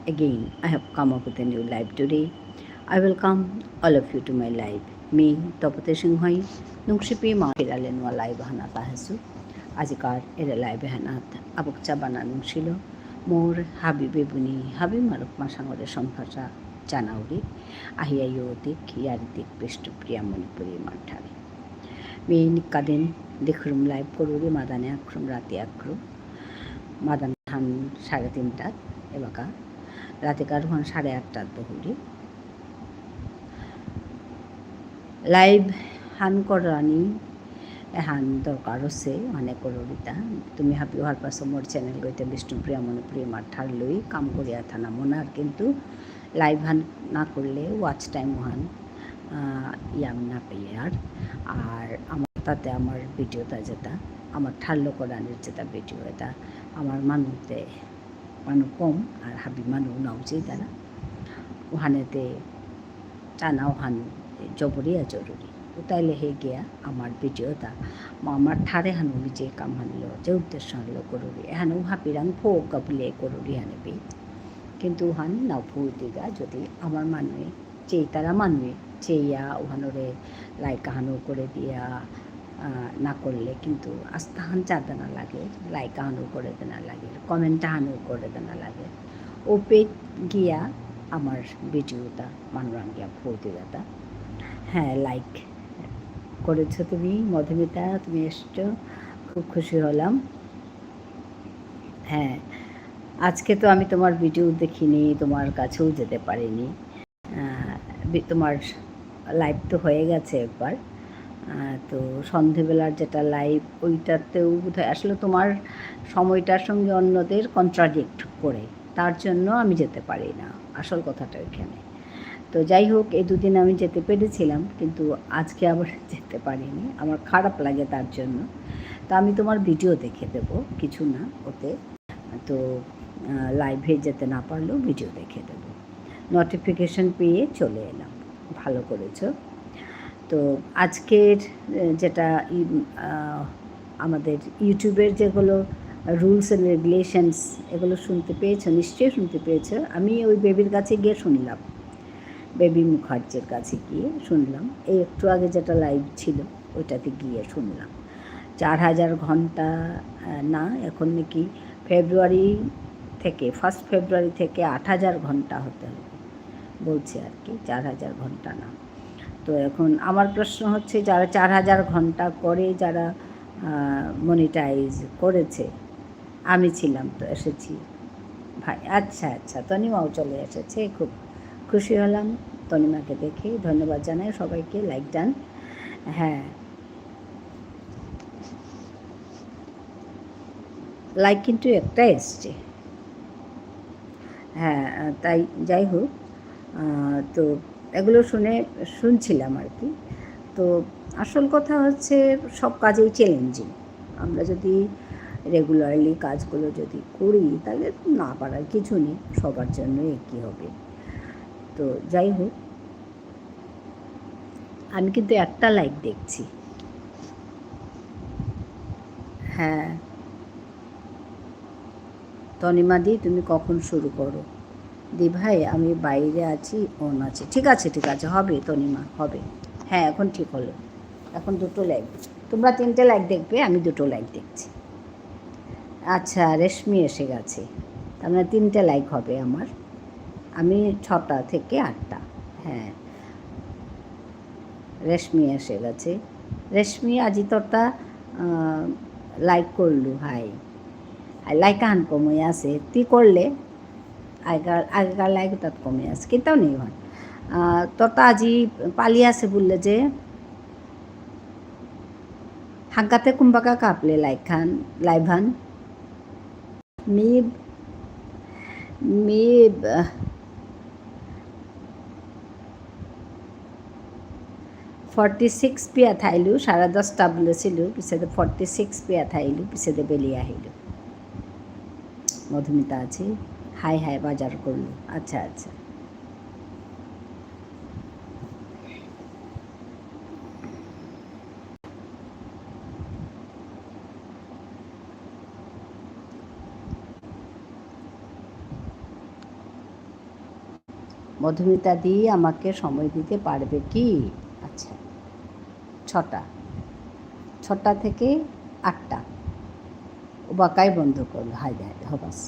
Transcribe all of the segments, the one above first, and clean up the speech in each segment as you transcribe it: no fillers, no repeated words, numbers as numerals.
Again, I have come up with a new live today. I welcome all of you to my live. Me, Topate Singhai, Nungsipi Ma Kiralenwa live Hana Tahasu. Azikar Ere live Hanat, Abukcha Bananung Shilo, More Habibi Buni, Habi Maruk Masangore Somfasa, Chanauri, Ahia Yotik, Yaritik, Pistu Priyamanipuri Mantari. Me Nikadin, Dikrum live Kururi Madane Akrum Rati Akru, Madan Han Shagatintat, Evaka. রাতে কারণ 8:30 বহুরি live হান কৰানি এহান দৰকাৰ আছে মানে কৰৰিতা তুমি happy হোৱাৰ পাছত মোৰ channel গৈতে Bishnupriya মণিপ্ৰিয়া মাঠাৰ লৈ কাম কৰি থানা মনার কিন্তু লাইভ হান না করলে ওয়াচ টাইম হান ইয়াম না পেয়ে আর আমার তাতে আমার ভিডিওটা যেটা আমার ঠাল্লো করানির যেটা ভিডিও এটা আমার মানুষতে মানুষ কম আর হাবি মানুষ নাওছে তারা ওখানেতে টানা ওখান জবরি আর জরুরি তাইলে হে গিয়া আমার ভিডিওটা আমার ঠারে হানু যে কাম হানলো যে উদ্দেশ্য হানলো করুরি এহানো হাপিরাং ফো কাবলে করুরি হানেবি কিন্তু ওখান নাও ফু দিগা যদি আমার মানুষ চেয়ে তারা মানুষ চেয়া ওখানোরে লাইকা হানো করে দিয়া না করলে কিন্তু আস্থা হান চাঁদা না লাগে লাইকা হানু করে দেনা লাগে কমেন্টটা হানু করে দেনা লাগে ও পেজ গিয়া আমার ভিডিওটা মানুরাঙ্গিয়া ভর্তিদাতা হ্যাঁ লাইক করেছো তুমি মধুমিতা তুমি এসছো খুব খুশি হলাম হ্যাঁ আজকে তো আমি তোমার ভিডিও দেখিনি তোমার কাছেও যেতে পারিনি তোমার লাইভ তো হয়ে গেছে একবার তো সন্ধেবেলার যেটা লাইভ ওইটাতেও বোধহয় আসলে তোমার সময়টার সঙ্গে অন্যদের কন্ট্রাডিক্ট করে তার জন্য আমি যেতে পারি না আসল কথাটা এখানে তো যাই হোক এই দুদিন আমি যেতে পেরেছিলাম কিন্তু আজকে আবার যেতে পারিনি আমার খারাপ লাগে তার জন্য তো আমি তোমার ভিডিও দেখে দেবো কিছু না ওতে তো লাইভে যেতে না পারলেও ভিডিও দেখে দেবো নোটিফিকেশন পেয়ে চলে এলাম ভালো করেছো তো আজকের যেটা আমাদের ইউটিউবের যেগুলো রুলস অ্যান্ড রেগুলেশনস এগুলো শুনতে পেয়েছো নিশ্চয়ই শুনতে পেয়েছো আমি ওই বেবির কাছে গিয়ে শুনলাম বেবি মুখার্জির কাছে গিয়ে শুনলাম এই একটু আগে যেটা লাইভ ছিল ওইটাতে গিয়ে শুনলাম 4000 ঘন্টা না এখন নাকি ফেব্রুয়ারি থেকে 1 ফেব্রুয়ারি থেকে 8000 ঘন্টা হতে হবে বলছে আর কি 4000 ঘন্টা না তো এখন আমার প্রশ্ন হচ্ছে যারা 4000 ঘন্টা করে যারা মনিটাইজ করেছে আমি ছিলাম তো এসেছি ভাই আচ্ছা আচ্ছা তনিমাও চলে এসেছে খুব খুশি হলাম তনিমাকে দেখে ধন্যবাদ জানাই সবাইকে লাইক ডান হ্যাঁ লাইক কিন্তু একটা এসছে হ্যাঁ তাই যাই হোক তো এগুলো শুনছিলাম আর কি তো আসল কথা হচ্ছে সব কাজেই চ্যালেঞ্জিং আমরা যদি রেগুলারলি কাজগুলো যদি করি তাহলে না পারার কিছু নেই সবার জন্য একই হবে তো যাই হোক আমি কিন্তু একটা লাইক দেখছি হ্যাঁ তনিমাদি তুমি কখন শুরু করো দি ভাই আমি বাইরে আছি অন আছে ঠিক আছে হবে তনিমা হবে হ্যাঁ এখন ঠিক হলো এখন 2টো লাইক তোমরা 3টে লাইক দেখবে আমি 2টো লাইক দেখছি আচ্ছা রেশমি এসে গেছে তার মানে 3টে লাইক হবে আমার আমি 6টা থেকে 8টা হ্যাঁ রেশমি এসে গেছে রেশমি আজি তোরটা লাইক করলু হাই লাইক আন কমে আছে তুই করলে আগেকার লাইক তাত কমে আছে কেটাও নেই হয় তোরটা আজি পালি আছে বললে যে হাগাতে কুম্বাকা কাপলে লাইভ হান মি 46 পিয়া থাইলু 10:30টা বলেছিল পিছতে 46 পিয়া থাইলু পিছতে বেরিয়ে আহিলু মধুমিতা আছে হাই হাই বাজার করলু আচ্ছা আচ্ছা মধুমিতা দি আমাকে সময় দিতে পারবে কি? আচ্ছা, 6টা, 6টা থেকে 8টা। ও বাকাই বন্ধ করলো। হাই দেয় হবাস।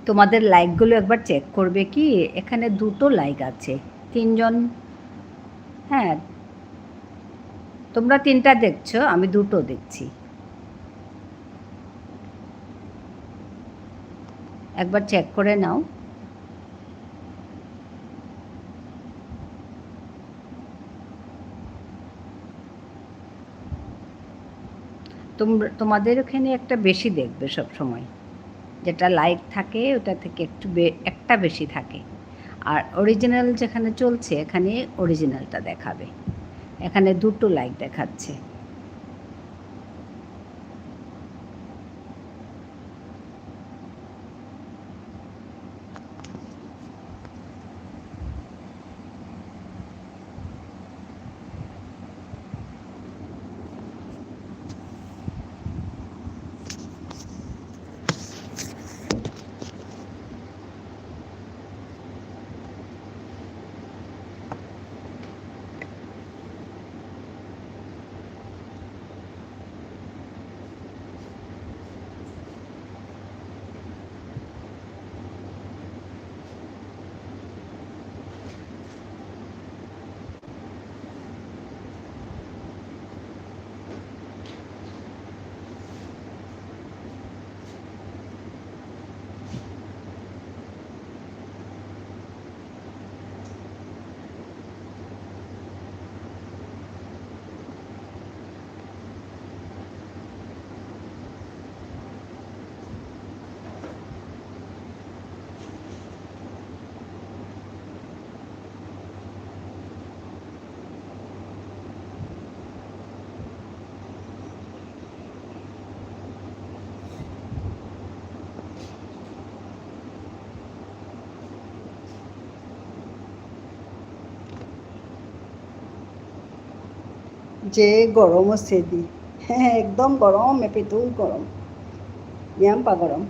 তোমাদের লাইকগুলো একবার চেক করবে কি? এখানে 2টো লাইক আছে, 3জন। হ্যাঁ, তোমরা 3টা দেখছো, আমি 2টো দেখছি। একবার চেক করে নাও। তোমাদের ওখানে একটা বেশি দেখবে সব সময়, যেটা লাইক থাকে ওটা থেকে একটা বেশি থাকে। আর অরিজিনাল যেখানে চলছে এখানে অরিজিনালটা দেখাবে। এখানে 2টো লাইক দেখাচ্ছে। যে গরম হচ্ছে দি, হ্যাঁ একদম গরম, এপিতুল গরম, ইয়াম্পা গরম।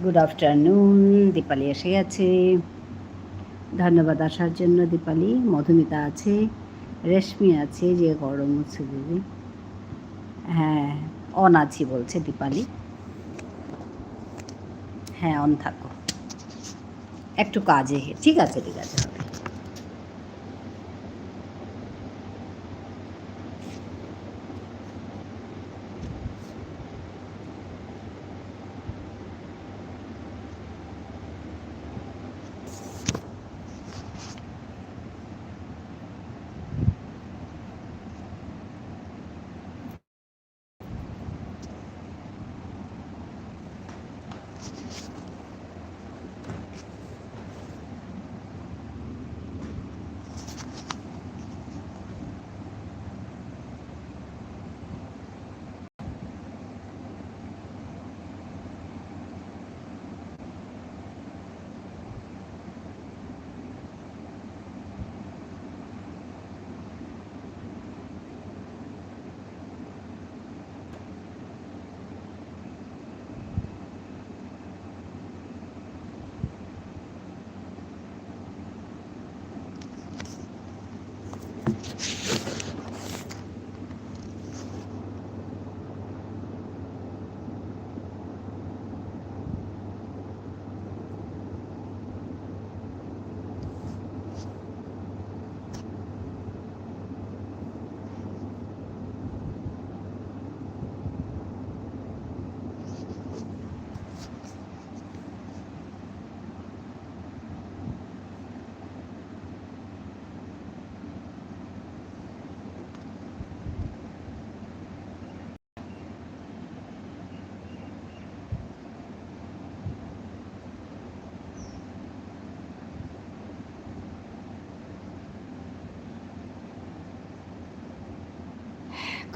Good afternoon. দীপালি এসে গেছে, ধন্যবাদ আসার জন্য দীপালি। মধুমিতা আছে, রেশমি আছে, যে গরম হচ্ছে দিদি। হ্যাঁ, অন আছি বলছে দীপালি। হ্যাঁ, অন থাকো, একটু কাজে। ঠিক আছে, ঠিক আছে, হবে।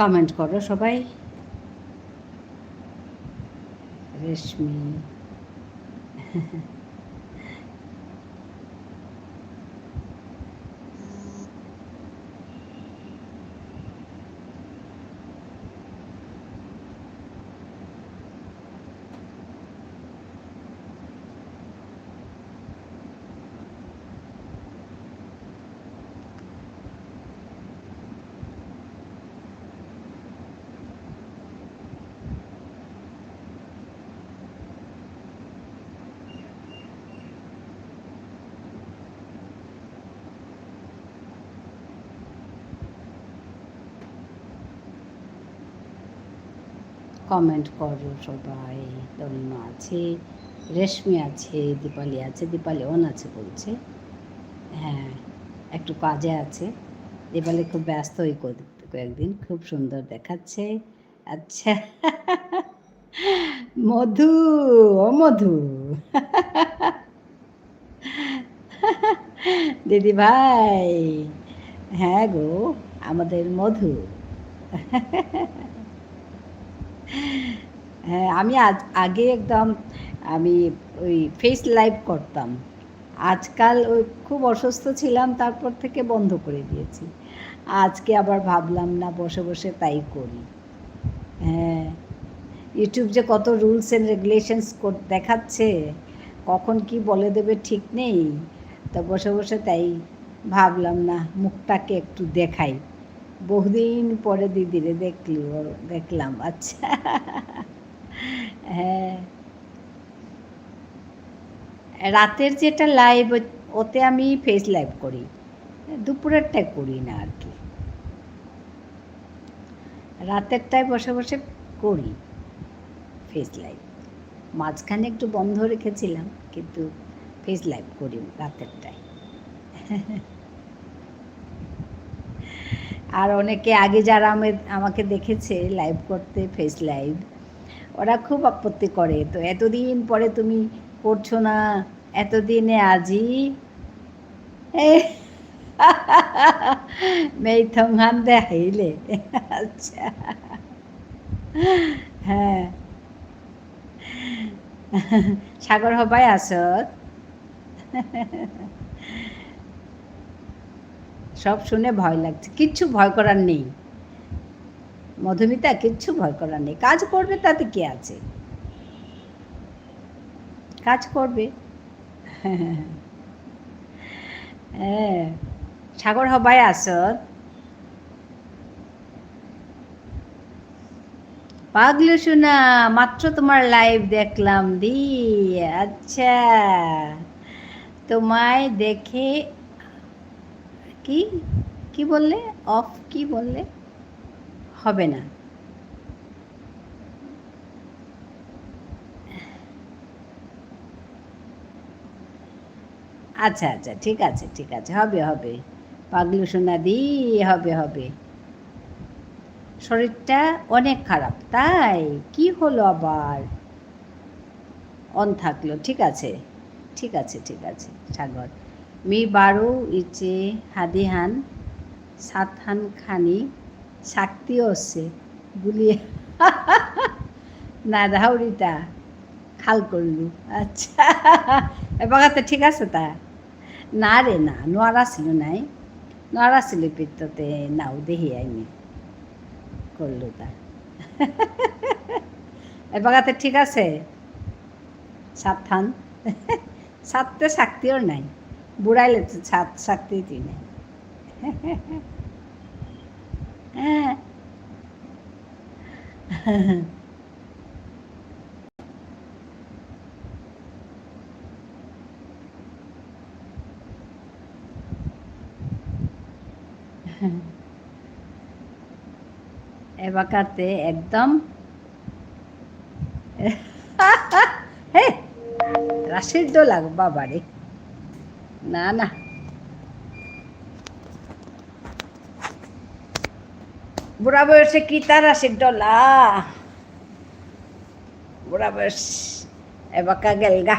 কমেন্ট করো সবাই। রেশমি, কমেন্ট করো সবাই। তরুণা আছে, রেশমি আছে, দীপালি আছে। দীপালি অন আছে বলছে। হ্যাঁ, একটু কাজে আছে। দীপালি খুব ব্যস্ত ওই কয়েকদিন, খুব সুন্দর দেখাচ্ছে। আচ্ছা, মধু, ও মধু, দিদি ভাই। হ্যাঁ গো, আমাদের মধু। হ্যাঁ, আমি আগে একদম আমি ওই ফেস লাইভ করতাম। আজকাল ওই খুব অসুস্থ ছিলাম, তারপর থেকে বন্ধ করে দিয়েছি। আজকে আবার ভাবলাম না, বসে বসে তাই করি। হ্যাঁ, ইউটিউব যে কত রুলস অ্যান্ড রেগুলেশনস দেখাচ্ছে, কখন কি বলে দেবে ঠিক নেই। তো বসে বসে তাই ভাবলাম না, মুখটাকে একটু দেখাই। বহুদিন পরে দিদিরে দেখলাম। আচ্ছা, হ্যাঁ, রাতের যেটা লাইভ, ওতে আমি ফেস লাইভ করি, দুপুরেরটাই করি না আর কি। রাতেরটায় বসে বসে করি ফেস লাইভ। মাঝখানে একটু বন্ধ রেখেছিলাম, কিন্তু ফেস লাইভ করি রাতেরটায়। আর অনেকে আগে যারা আমাকে দেখেছে লাইভ করতে, ফেস লাইভ, ওরা খুব আপত্তি করে, তো এতদিন পরে তুমি করছো না, এতদিনে আজই মেইথমহান দেখাইলে। আচ্ছা, হ্যাঁ, সাগর হবাই আসত। সব শুনে ভয় লাগছে, কিচ্ছু ভয় করার নেই মধুমিতা, কিচ্ছু ভয় করার নেই। কাজ করবে, তাতে কি আছে। কাজ করবে। হ্যাঁ, সাগর হবাই আসত পাগলু শোনা, মাত্র তোমার লাইভ দেখলাম দি। আচ্ছা, তোমায় দেখে কি কি বললে? অফ কি বললে? হবে না। আচ্ছা আচ্ছা, ঠিক আছে ঠিক আছে, হবে হবে। পাগলু সোনা দি, হবে হবে। শরীরটা অনেক খারাপ, তাই কি হলো আবার? অন থাকলো, ঠিক আছে ঠিক আছে ঠিক আছে। সাগর মি বারো ইচে হাদিহান সাতহান খানি শাক্তি হচ্ছে গুলিয়ে না হাউরিটা খাল করলু। আচ্ছা, এবার তো ঠিক আছে তা। না রে না, নোয়ারা ছিল নাই, নোয়ারা ছিল পিত্ততে নাও দেহি আইনি করলু তা। এবার ঠিক আছে। সাবধান, সাততে শক্তিও নাই, বুড়াইলে তো সাত শক্তি তুই নাই। হ্যাঁ, এবাকাতে একদম হে রাশির দোলা বাবারে। না না, বুড়া বয়সে কি তার রাশির ডলা? বুড়া বয়স এবাকা গেলগা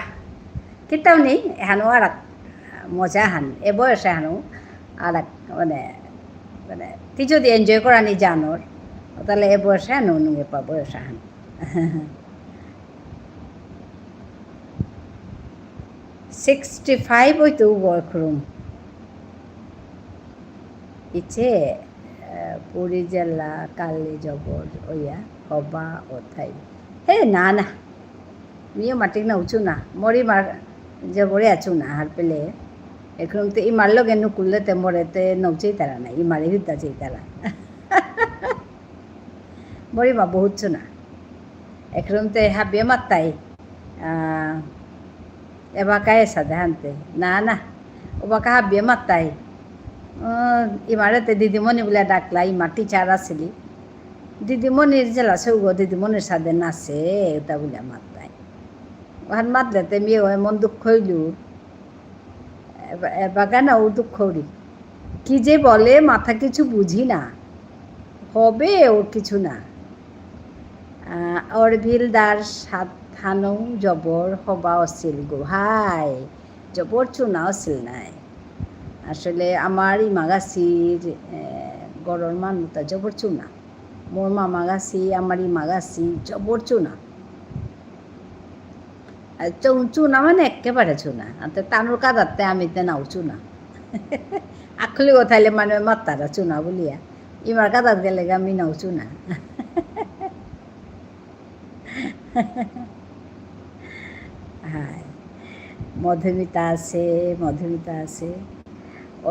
কিতাও নেই হানো আর মজা হান এ বয়সে হানো আর মানে মানে তুই যদি এনজয় করা নি জানোর তাহলে এ বয়সে হানো নুয়ে পা বয়সে হান। 65 হইতো বয়ক্রম ইচ্ছে পুরী জেলা কালি জবর ওইয়া হবা ওথাই হে না না মিও মাটিক না উঁচু না মরি মার জবরে আছু না হার পেলে এখন তো ই মারলো কেন কুললে তে মরে তে নৌচেই তারা না ই মারি হিতা চেই তারা মরি মা বহুত না এখন তে হাবিয়ে মাত্তাই এবার কায়ে সাদে হানতে না না ওবা কাহা বিয়ে মাত্তাই ইমারেতে দিদিমণি বলে ডাকলা ইমার টিচার আসিলি দিদিমণির জেলা সৌগ দিদিমণির সাথে নাচে ওটা বলে মাত্তাই ওখান মাতলেতে মেয়ে এমন দুঃখ হইলু এবার কেন ও দুঃখ হরি কি যে বলে মাথা কিছু বুঝি না হবে ওর কিছু না অরভিলদার সাত থানৌ জবর হবা অছিল গো ভাই জবর চুনা অছিল নাই আসলে আমার ইমাগাছির গড়র মানুষটা জবর চুনা মোর মামাগাছি আমার ইমাগাছি জবর চুনা চুনা মানে একেবারে চুনা তানোর কাদাতে আমি তে নাও চুনা আখলি কথাইলে মানে মাত্তারা চুনা বলিয়া ইমার কাদাত গেলে আমি নাও চুনা। হ্যাঁ, মধুমিতা আছে মধুমিতা আছে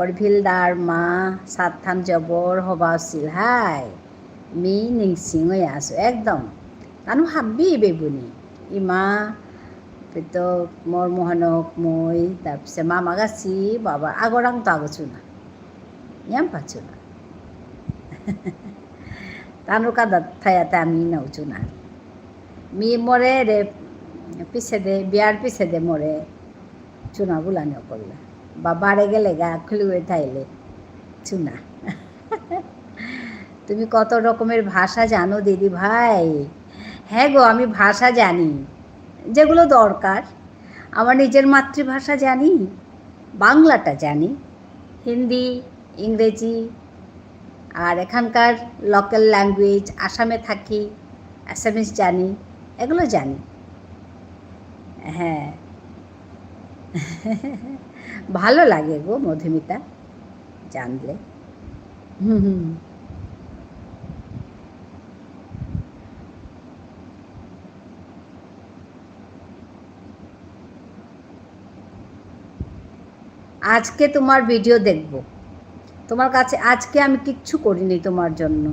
অরভিলদার মা সাতথান জবর হবা আছিল হাই মি নিংসিঙই আছো একদম তানো হাবি বেবুনি ইমা তো মোর মোহনক মই তাৰপিছত মামা গাছি বাবা আগরাং তো আগছো না ইয়াম পাচ্ছ না তানো কাদা থায়াতে আমি নাওছো না মি মরে রে পিছে দে বিয়ার পিছে দে মরে চুনা বুলানো করলে বা বাড়ে গেলে গা খুলুয়ে থাইলে চুনা। তুমি কত রকমের ভাষা জানো দিদি ভাই? হ্যাঁ গো, আমি ভাষা জানি যেগুলো দরকার। আমার নিজের মাতৃভাষা জানি, বাংলাটা জানি, হিন্দি, ইংরেজি, আর এখানকার লোকাল ল্যাঙ্গুয়েজ আসামে থাকি অ্যাসামিস জানি, এগুলো জানি। হ্যাঁ, ভালো লাগে গো মধুমিতা জানলে। হুম হুম আজকে তোমার ভিডিও দেখব, তোমার কাছে আজকে আমি কিচ্ছু করিনি তোমার জন্য,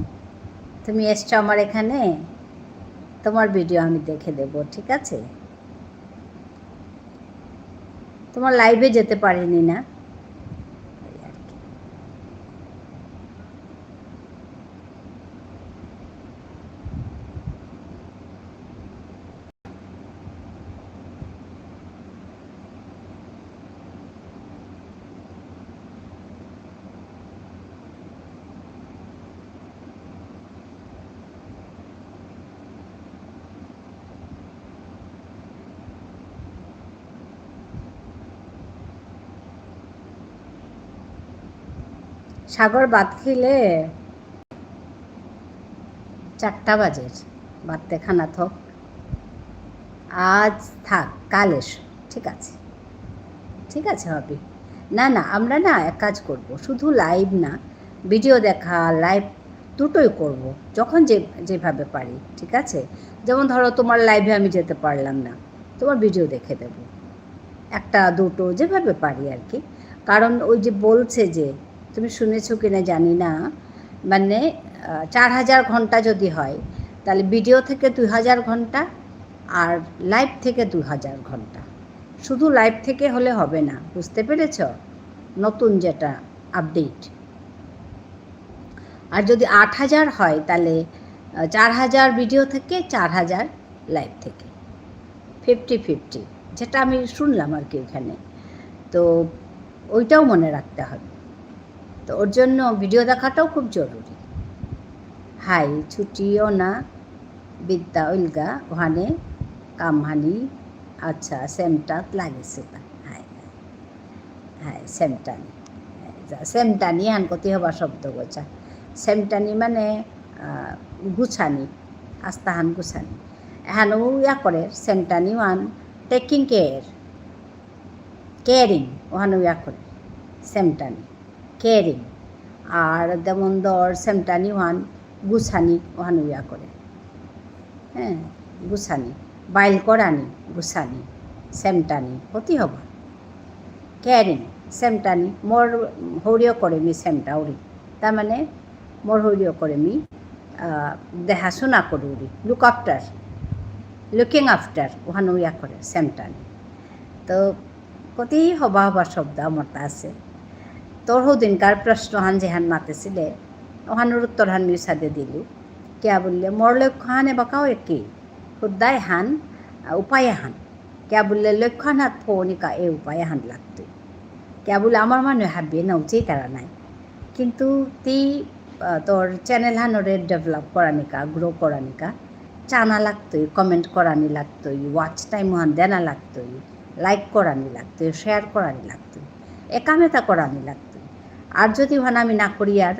তুমি এসছো আমার এখানে, তোমার ভিডিও আমি দেখে দেব, ঠিক আছে? তোমার লাইভে যেতে পারিনি না। সাগর ভাত খেলে 4টা বাজে, ভাততে খানা থক, আজ থাক, কাল এসো, ঠিক আছে? ঠিক আছে হবে। না না, আমরা না এক কাজ করব, শুধু লাইভ না, ভিডিও দেখা, লাইভ দুটোই করব, যখন যেভাবে পারি, ঠিক আছে? যেমন ধরো তোমার লাইভে আমি যেতে পারলাম না, তোমার ভিডিও দেখে দেব, একটা দুটো যেভাবে পারি আর কি। কারণ ওই যে বলছে যে, তুমি শুনেছো কিনা জানি না, মানে 4000 ঘন্টা যদি হয়, তাহলে ভিডিও থেকে 2000 ঘন্টা আর লাইভ থেকে 2000 ঘন্টা। শুধু লাইভ থেকে হলে হবে না, বুঝতে পেরেছ? নতুন যেটা আপডেট। আর যদি 8000 হয় তাহলে 4000 ভিডিও থেকে, 4000 লাইভ থেকে, 50-50, যেটা আমি শুনলাম আর কি ওখানে। তো ওইটাও মনে রাখতে হবে, তো ওর জন্য ভিডিও দেখাটাও খুব জরুরি। হাই ছুটিও না বিদ্যা উলগা ওখানে কামহানি, আচ্ছা সেমটাত লাগিছে তা, হাই হাই সেমটানি, সেমটানি হান কতি হবা শব্দ গোছা, সেমটানি মানে গুছানি, আস্তাহান গুছানি, এহানো ইয়া করে সেমটানি ওয়ান টেকিং কেয়ার, কেয়ারিং, ওহানো ইয়া করে সেমটানি কেয়ারিং। আর যেমন ধর সেমটানি ওয়ান গুছানি, ওহানো ইয়া করে, হ্যাঁ গুছানি, বাইল করানি গুছানি, সেমটানি অতি হবা, কেয়ারিং সেমটানি, মোর হরিও করে মি সেমটাউরি, তার মানে মোর হরিও করে মি দেখাশোনা করি, লুকিং আফটার ওখানে ইয়া করে সেমটানি। তো কতি হবা হবা শব্দ আমার তা আছে। তোর দিনকার প্রশ্নহান যেহান মাতেছিলে ওখানোর উত্তর হান মি সাদে দিলু, क्या बोलले मोर लक्ष्य हान बाकाओ एके खुदाय हान उपाय हान, क्या बोलले लक्ष्य हान हाथ फोनिका ए उपाय हान लागते, क्या बोले আমার মানে হাবি নৌচেই তারা নাই, কিন্তু তি তোর চ্যানেল হানোরে ডেভেলপ করানিকা, গ্রো করানিকা চানা লাগতোই, কমেন্ট করানি লাগতোই, ওয়াচ টাইম হান দেনা লাগতোই, লাইক করানি লাগতোই, শেয়ার করানি লাগতোই, একামেতা করানি লাগতো। আর যদি ওহান আমি না করি আর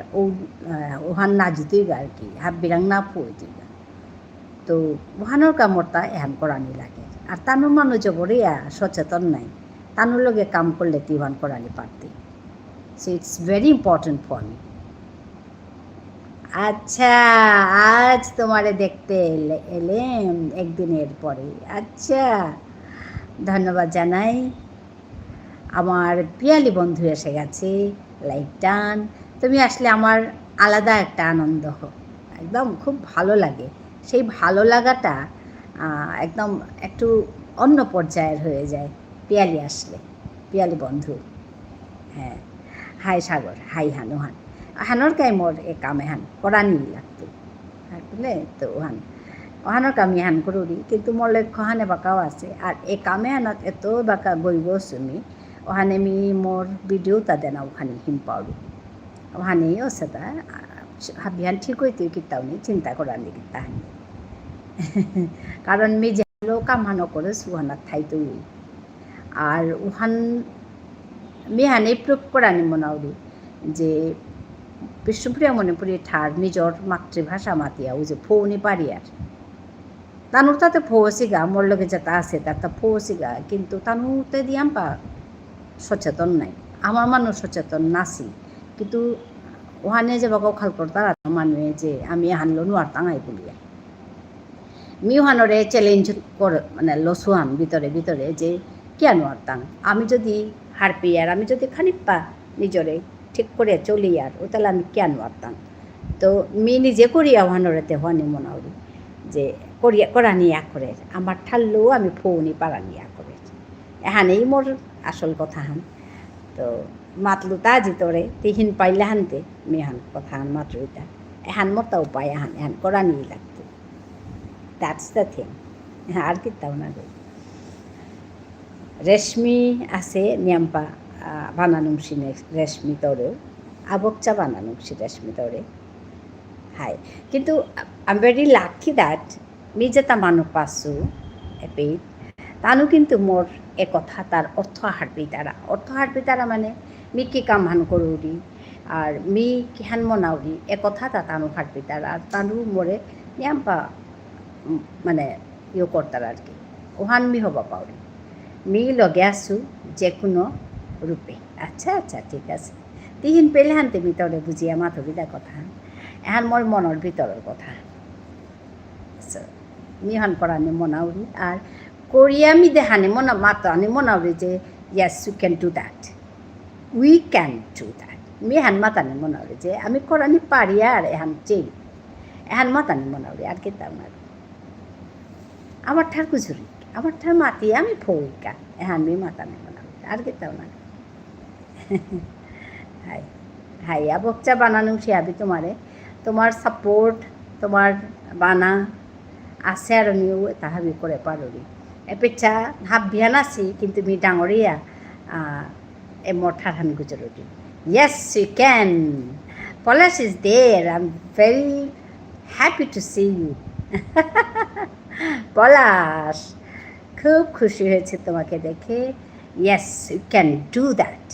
ওহান না জিতেই আর কি হাব বিরাং না ফুয়েছি, তো ওহানোর কামড়টা এহান করানি লাগে। আর তানুর মানুষ জবরে সচেতন নাই, তানুর লগে কাম করলে তিহান করানি পারতে, so it's very important for me. আচ্ছা আজ তোমারে দেখতে এলেম একদিনের পরে, আচ্ছা ধন্যবাদ জানাই। আমার পিয়ালি বন্ধু এসে গেছে, লাইক টান, তুমি আসলে আমার আলাদা একটা আনন্দ একদম খুব ভালো লাগে, সেই ভালো লাগাটা একদম একটু অন্য পর্যায়ের হয়ে যায় পিয়ালি আসলে, পিয়ালি বন্ধু। হ্যাঁ হাই সাগর, হাই হানো হান, হানোর কাই মোর এ কামে হান করানি লাগতো বুঝলে, তো ওহান ওহানোর কামি হান করি, কিন্তু মোর লক্ষ্য হানে বাঁকাও আছে। আর এ কামে হানত এত বাঁকা গইব শুনি ওখানে মি মোর ভিডিও তা দেনা ওখানে হিম পাওড়ি, ওখানেই আছে তা হাবিহান ঠিক হইতে কিতাও নেই, চিন্তা করার নি কিতা হানি, কারণ মি যেগুলো কামানো করে সুহানার থাইতো। আর ওখান মি হানে প্রুভ করানি মনাউরি যে বিষ্ণুপ্রিয়া মণিপুরী ঠার নিজর মাতৃভাষা মাতিয়া ও যে ফৌনি পারিয়ার, তানুর তাতে ফৌসিগা মোর লগে যেটা আছে তার তা ফৌসিগা, কিন্তু তানুতে দিয়াম পা সচেতন নাই, আমার মানুষ সচেতন নাছি, কিন্তু ওখানে যে বাগাও খাল করতার মানুষে যে আমি হানলো নোয়ার টাঙাই বলিয়া মি ওখানরে চ্যালেঞ্জ করে মানে লসুয়াম ভিতরে ভিতরে যে কেন আরতাম আমি যদি হারপি আর আমি যদি খানিকটা নিজরে ঠিক করে চলি আর ও তাহলে আমি কেন আরতাম তো মি নিজে করিয়া হনরেতে হনি মনাউরি যে করিয়া করা নিয়া করে আমার ঠাল্লেও আমি ফৌনি পারা নিয়া করে এহানেই মোর আসল কথা হান তো মাতলু তাজি তোরে তিহিন পাইলে হানতে মেহান কথা হান মাতৃতা এহান মতো উপায় এহান এহান করা নিয়ে লাগতো দ্যাটস দ্য থিং আর কি তাও না রেশমি আছে নিয়াম্পা বানানুংসি রেশমি তোরেও আবকচা বানানুংসি রেশমি তোরে হাই কিন্তু I am very lucky that me যেটা মানুষ পাচ্ছু এপি তানু কিন্তু মোর এ কথা তার অর্থ হারপি তারা মানে মি কি কাম হান করুরি আর মি কিহান মনাউরি এ কথা তা তানু হারপি তারা আর তানু মোরে নিয়াম্পা মানে ইয়ে করতার আর কি ওহান মি হবা পাউরি মি লগে আছো যে কোনো রূপে আচ্ছা আচ্ছা ঠিক আছে তিহিন পেলে হান তুমি তোরে বুঝিয়া মাথবিদা কথা এহান মোর মনের ভিতরের কথা মিহান করানি মনাউরি আর কোরিয়া মি দেহানি মনা মাতো আনি মনাউরি যে yes you can do that we can do that মিহান মাতানি মনাউরি যে আমি করানি পারি আর এহান চেই এহান মাতানি মনাউরি আর কি তার না আমার ঠার কুচুরি আমার ঠার মাতি আমি ফৌকা এহান মি মাতানি মনাউরি আর কি তাও না হাই হাই আবকচা বানানো সে আবি তোমার সাপোর্ট তোমার বানা আছে আর নিও তাহাবি করে পারি এপেক্ষা ভাব বিয়ান আছি কিন্তু মি ডাঙরিয়া এ মঠার হান গুজরটি yes you can Palash is there I am very happy to see you Palash খুব খুশি হয়েছে তোমাকে দেখে yes you can do that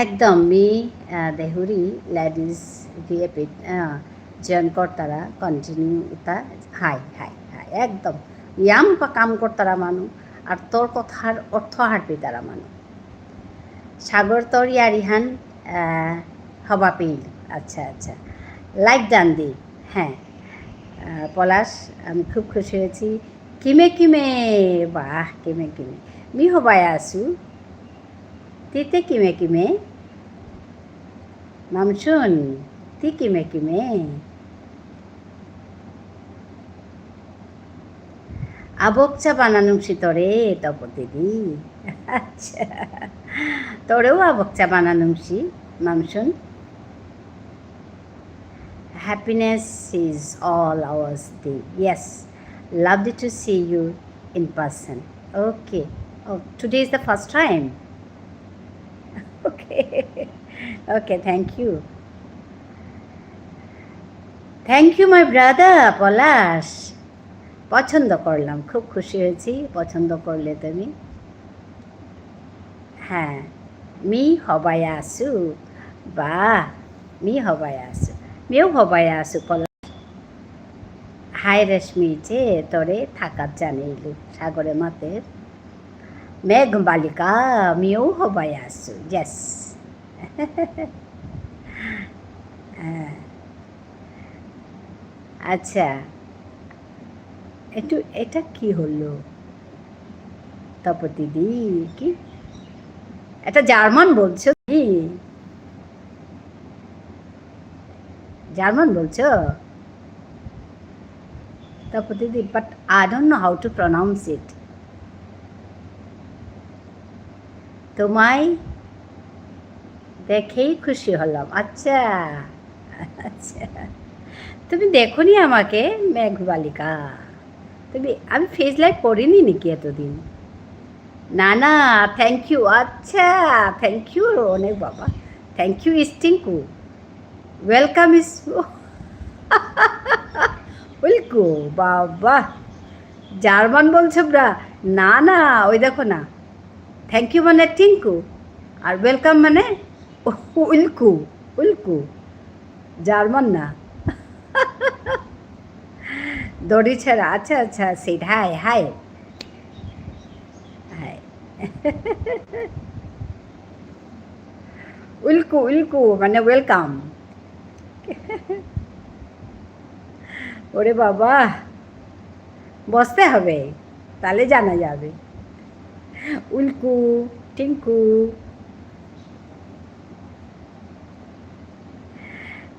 একদম মি দেহুরি লেডিজ ভিএপি জয়েন করতারা কন্টিনিউ তা হাই হাই হাই একদম ইয়াম বা কাম করতারা মানু আর তোর কথার অর্থ হারপি তারা মানু সাগর তোর ইয়ারিহান হবা পেইল আচ্ছা আচ্ছা লাইক ডান দি হ্যাঁ পলাশ আমি খুব খুশি হয়েছি কিমে কিমে বাহ কিমে কিমে মি হবায় আসু তিতে কিমে কিমে মামসুন তি কিমে কিমে আবকচা বানানুংসি তোরে তপর দিদি আচ্ছা তোরেও আবকচা বানানুংসি মামসুন happiness is all ours day yes lovely to see you in person okay oh today is the first time okay okay thank you my brother পলাশ পছন্দ করলাম খুব খুশি হয়েছি পছন্দ করলে তুমি হ্যাঁ মি হবায় আসু বাহ মি হবায় আসু মিও হবায় আসু পলাশ হাই রেশমি যে তোরে থাকার জানিলু সাগরে মাতের মেঘ বালিকা মিও হবায় আসু ইয়েস আচ্ছা একটু এটা কি হলো তারপর দিদি কি এটা জার্মান বলছো কি জার্মান বলছো তারপর দিদি but I don't know how to pronounce it তোমায় দেখেই খুশি হলাম আচ্ছা আচ্ছা তুমি দেখোনি আমাকে মেঘবালিকা তুমি আমি ফেস লাইভ করিনি নাকি এতদিন না না থ্যাংক ইউ আচ্ছা থ্যাংক ইউ অনেক বাবা থ্যাংক ইউ ইস্টিঙ্কু ওয়েলকাম ইস ওয়েলকু বাবা জার্মান বলছো ব্রা না না ওই দেখো না থ্যাংক ইউ মানে টিঙ্কু আর ওয়েলকাম মানে উল্কু উল্কু জার্মান না দড়ি ছেড়া আচ্ছা আচ্ছা সেট হাই হাই হাই উল্কু উল্কু মানে ওয়েলকাম ওরে বাবা বসতে হবে, তাহলে জানা যাবে। উল্কু, টিঙ্কু,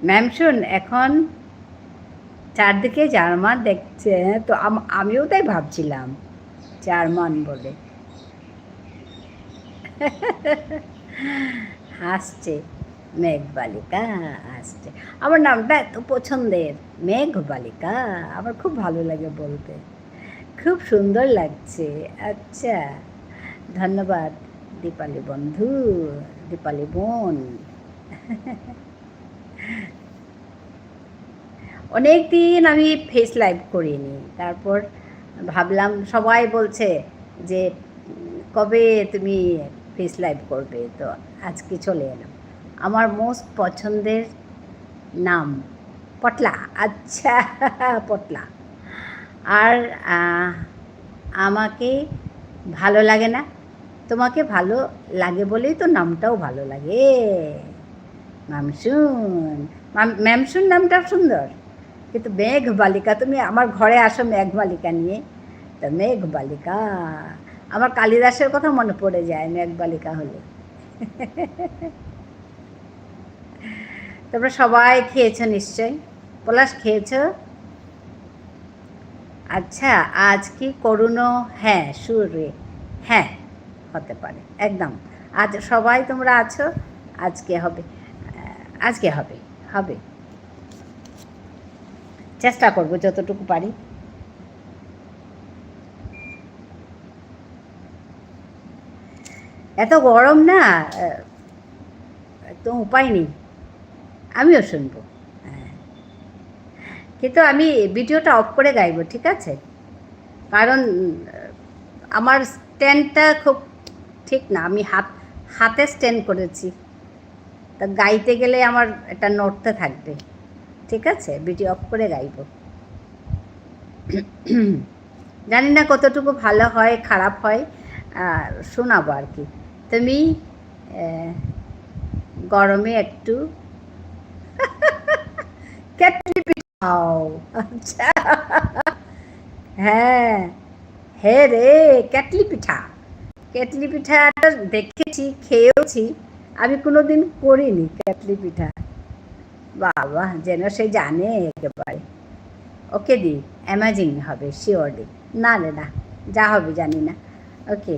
ম্যাম শুন, এখন চারদিকে জার্মান দেখছে, তো আমিও তাই ভাবছিলাম জার্মান বলে। হাসছে মেঘবালিকা, হাসছে। আমার নামটা এত পছন্দের, মেঘবালিকা, আমার খুব ভালো লাগে বলতে, খুব সুন্দর লাগছে। আচ্ছা, ধন্যবাদ দীপালি বন্ধু, দীপালি বোন। অনেক দিন আমি ফেস লাইভ করিনি, তারপর ভাবলাম, সবাই বলছে যে কবে তুমি ফেস লাইভ করবে, তো আজকে চলে এলাম। আমার মোস্ট পছন্দের নাম পটলা। আচ্ছা, পটলা। আর আমাকে ভালো লাগে না, তোমাকে ভালো লাগে বলেই তো নামটাও ভালো লাগে, মামসুন। ম্যামসুন নামটা সুন্দর, কিন্তু মেঘবালিকা, তুমি আমার ঘরে আসো মেঘবালিকা নিয়ে, তো মেঘবালিকা, আমার কালিদাসের কথা মনে পড়ে যায় মেঘবালিকা হলে। তারপরে সবাই খেয়েছো নিশ্চয়, পলাশ খেয়েছো? আচ্ছা, আজ কি করুনো? হ্যাঁ, সুরে, হ্যাঁ, হতে পারে একদম। আজ সবাই তোমরা আছো, আজকে হবে, আজকে হবে, হবে, চেষ্টা করবো যতটুকু পারি। এত গরম না, তো উপায় নেই, আমিও শুনবো। হ্যাঁ, কিন্তু আমি ভিডিওটা অফ করে গাইবো, ঠিক আছে? কারণ আমার স্ট্যান্ডটা খুব ঠিক না, আমি হাতে স্ট্যান্ড করেছি, তা গাইতে গেলে আমার এটা নড়তে থাকবে, ঠিক আছে? ভিডিও অফ করে গাইব। জানি না কতটুকু ভালো হয় খারাপ হয়, শোনাবো আর কি। তুমি গরমে একটু কেটলি পিঠাও। আচ্ছা, হ্যাঁ, হে রে, কেটলি পিঠা, কেটলি পিঠাটা দেখেছি, খেয়েওছি, আমি কোনোদিন করিনি কেটলি পিঠা। বাবা, যেন সে জানে একেবারে। ওকে দি, অ্যামাজিং হবে শিওরলি। না রে না, যা হবে জানি না। ওকে,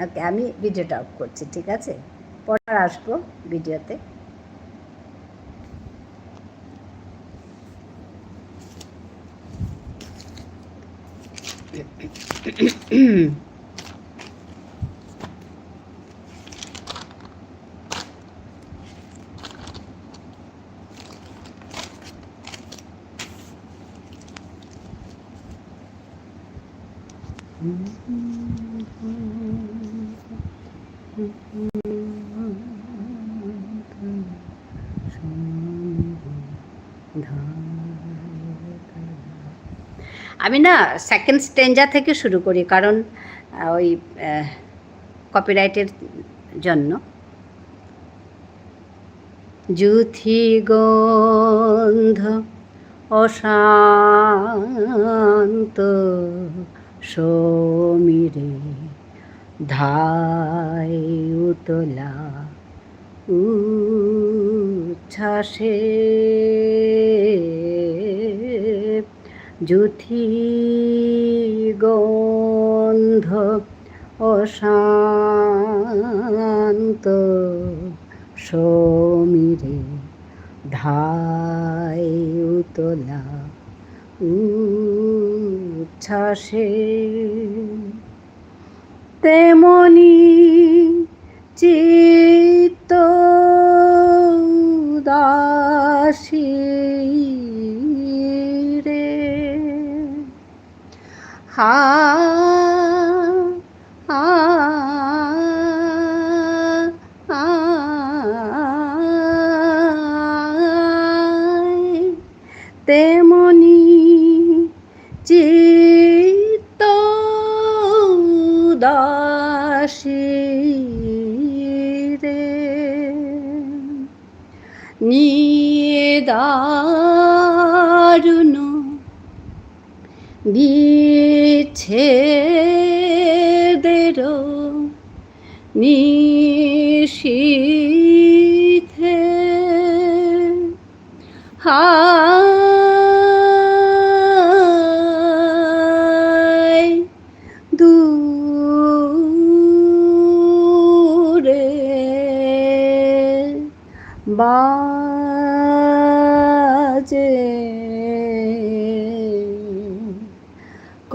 ওকে, আমি ভিডিওটা অফ করছি, ঠিক আছে? পরে আসবো ভিডিওতে। আমি না সেকেন্ড স্ট্যাঞ্জা থেকে শুরু করি, কারণ ওই কপিরাইটের জন্য। যুথি গন্ধ অশান্ত সমীরে ধায় উতলা উচ্ছ্বাসে, যুথি গন্ধ অশান্ত সমীরে ধায় উতলা উচ্ছ্বাসে, তেমনি চিত্ত উদাসী রে, হা তেমনি চিত্ত উদাসী রে, নিয়ে দারুণ বিচ্ছেদেরও নিশীথে হায় দূরে বাজে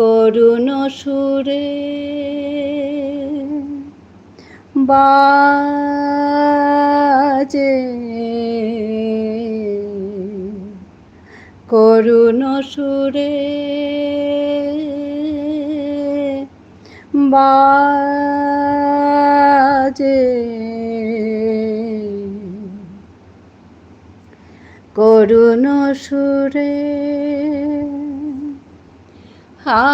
করুণ সুরে বাজে করুণ সুরে বাজে করুণ সুরে হায়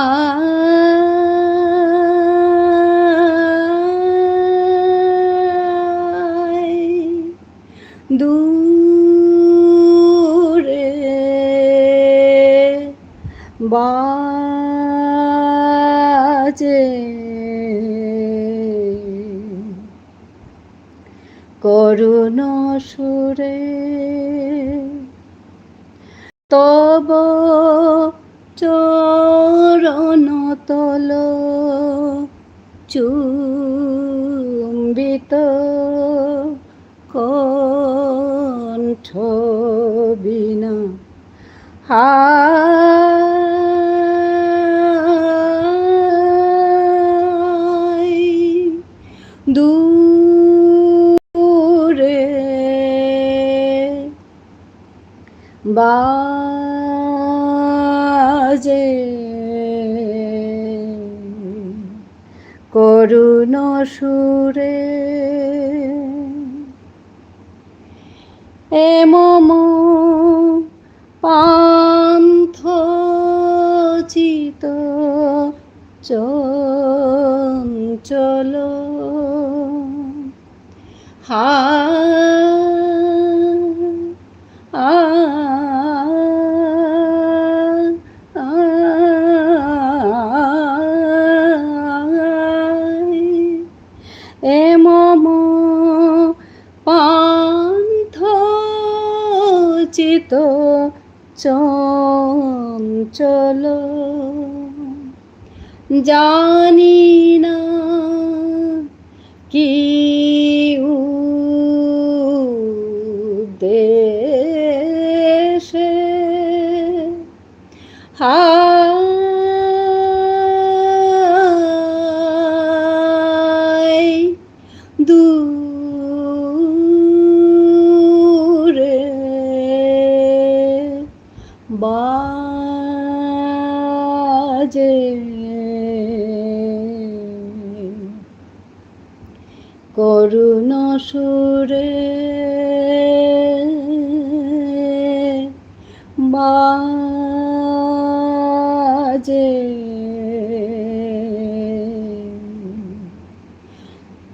দূরে বাজে করুণ সুরে তব চরণ তল চুম্বিত কণ্ঠ বিনা হায় দূরে বাজে করুণ সুরে এ মম পান্থ চিত চঞ্চল এ মম পান্থ চিত চঞ্চল জানি না কি উদ্দেশে হায় দূরে বাজে করুণ সুরে বাজে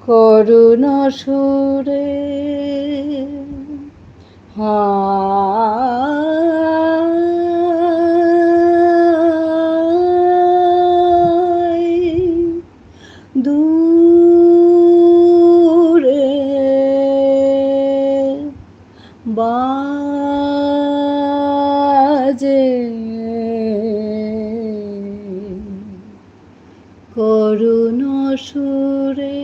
করুণ সুরে হায় দূরে বাজে করুণ সুরে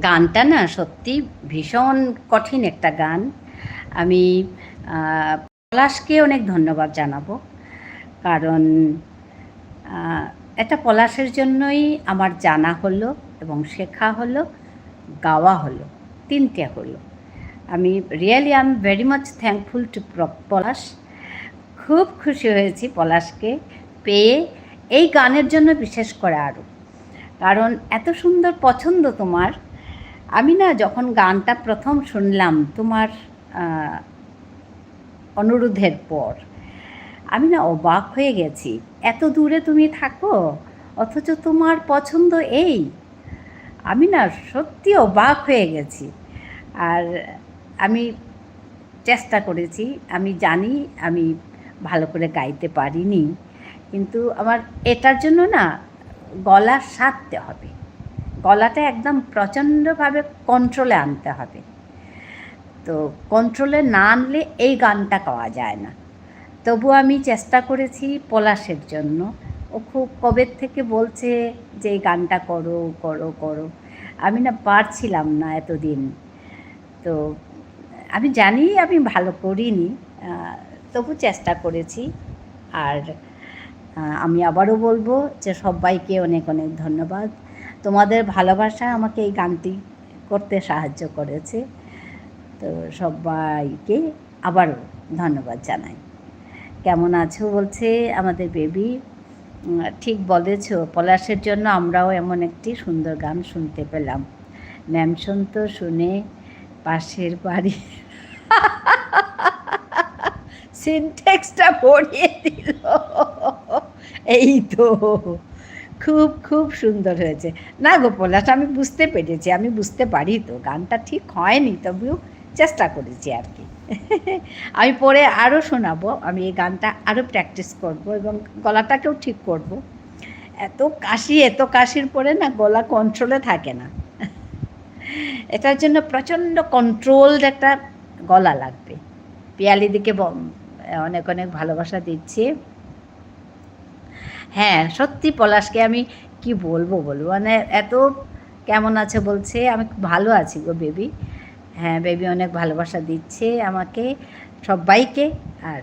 গানটা না সত্যি ভীষণ কঠিন একটা গান। আমি পলাশকে অনেক ধন্যবাদ জানাবো, কারণ এটা পলাশের জন্যই আমার জানা হলো এবং শেখা হলো, গাওয়া হলো, তিনটে হলো। আমি really I am very much thankful to Palash. খুব খুশি হয়েছি পলাশকে পেয়ে, এই গানের জন্য বিশেষ করে আরও, কারণ এত সুন্দর পছন্দ তোমার। আমি না যখন গানটা প্রথম শুনলাম তোমার অনুরোধের পর, আমি না অবাক হয়ে গেছি। এত দূরে তুমি থাকো, অথচ তোমার পছন্দ এই। আমি না সত্যি অবাক হয়ে গেছি। আর আমি চেষ্টা করেছি, আমি জানি আমি ভালো করে গাইতে পারিনি, কিন্তু আমার এটার জন্য না গলা সাধতে হবে, গলাটা একদম প্রচণ্ডভাবে কন্ট্রোলে আনতে হবে। তো কন্ট্রোলে না আনলে এই গানটা গাওয়া যায় না। তবু আমি চেষ্টা করেছি পলাশের জন্য। ও খুব কবের থেকে বলছে যে এই গানটা করো করো করো, আমি না পারছিলাম না এতদিন। তো আমি জানি আমি ভালো করিনি, তবু চেষ্টা করেছি। আর আমি আবারও বলবো যে সবাইকে অনেক অনেক ধন্যবাদ। তোমাদের ভালোবাসা আমাকে এই গানটি করতে সাহায্য করেছে। তো সবাইকে আবারও ধন্যবাদ জানাই। কেমন আছো বলছে আমাদের বেবি। ঠিক বলেছ, পলাশের জন্য আমরাও এমন একটি সুন্দর গান শুনতে পেলাম। ম্যাম শুনতো, শুনে পাশের বাড়ি সিনটেক্সটা পড়িয়ে দিল। এই তো খুব খুব সুন্দর হয়েছে। না গো পলাশ, আমি বুঝতে পেরেছি, আমি বুঝতে পারি তো গানটা ঠিক হয়নি, তবুও চেষ্টা করেছি আর কি। আমি পরে আরও শোনাবো, আমি এই গানটা আরও প্র্যাকটিস করব এবং গলাটাকেও ঠিক করব। এত কাশির পরে না গলা কন্ট্রোলে থাকে না। এটার জন্য প্রচণ্ড কন্ট্রোলড একটা গলা লাগবে। পিয়ালিদিকে অনেক অনেক ভালোবাসা দিচ্ছি। হ্যাঁ সত্যি পলাশকে আমি কি বলবো মানে এত কেমন আছে বলছে, আমি খুব ভালো আছি গো বেবি। হ্যাঁ বেবি অনেক ভালোবাসা দিচ্ছে আমাকে, সবাইকে। আর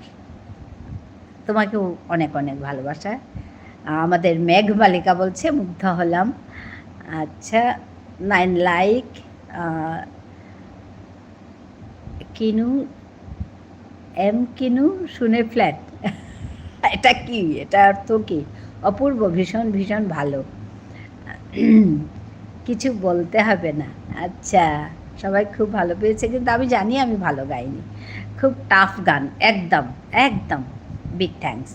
তোমাকেও অনেক অনেক ভালোবাসা। আমাদের মেঘবালিকা বলছে মুগ্ধ হলাম। আচ্ছা 9 লাইক। কিনু কিনু শুনে ফ্ল্যাট, এটা কি, এটা অর্থ কি? অপূর্ব, ভীষণ ভীষণ ভালো, কিছু বলতে হবে না। আচ্ছা সবাই খুব ভালো পেয়েছে, কিন্তু আমি জানি আমি ভালো গাইনি, খুব টাফ গান, একদম একদম বিগ থ্যাঙ্কস।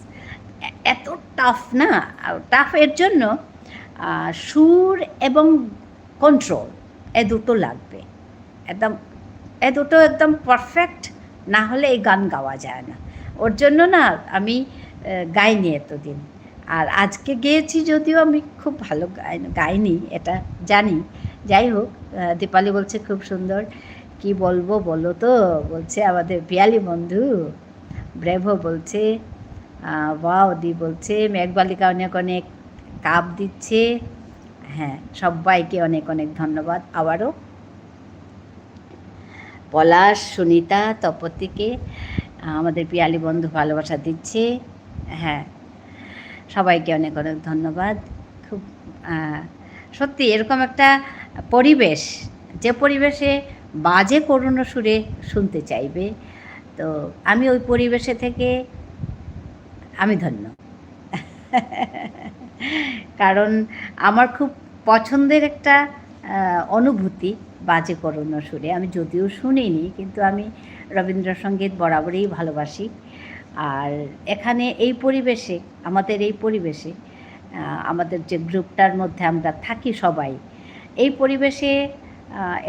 এত টাফ না, টাফ এর জন্য সুর এবং কন্ট্রোল এ দুটো লাগবে, একদম এ দুটো একদম পারফেক্ট না হলে এই গান গাওয়া যায় না। ওর জন্য না আমি গাইনি এতদিন। আর আজকে গেয়েছি যদিও আমি খুব ভালো গাইনি, এটা জানি। যাই হোক, দীপালি বলছে খুব সুন্দর। কি বলবো বলো তো, বলছে আমাদের পিয়ালি বন্ধু। ব্রেভো বলছে ওয়াও দি, বলছে মেঘবালিকা অনেক অনেক কাপ দিচ্ছে। হ্যাঁ সবাইকে অনেক অনেক ধন্যবাদ আবারও। পলাশ, সুনিতা, তপতিকে আমাদের পিয়ালি বন্ধু ভালোবাসা দিচ্ছে। হ্যাঁ সবাইকে অনেক অনেক ধন্যবাদ। খুব সত্যি এরকম একটা পরিবেশ, যে পরিবেশে বাজে করুণ সুরে শুনতে চাইবে, তো আমি ওই পরিবেশে থেকে আমি ধন্য। কারণ আমার খুব পছন্দের একটা অনুভূতি বাজে করুণ সুরে। আমি যদিও শুনিনি, কিন্তু আমি রবীন্দ্রসঙ্গীত বরাবরই ভালোবাসি। আর এখানে এই পরিবেশে, আমাদের এই পরিবেশে, আমাদের যে গ্রুপটার মধ্যে আমরা থাকি সবাই, এই পরিবেশে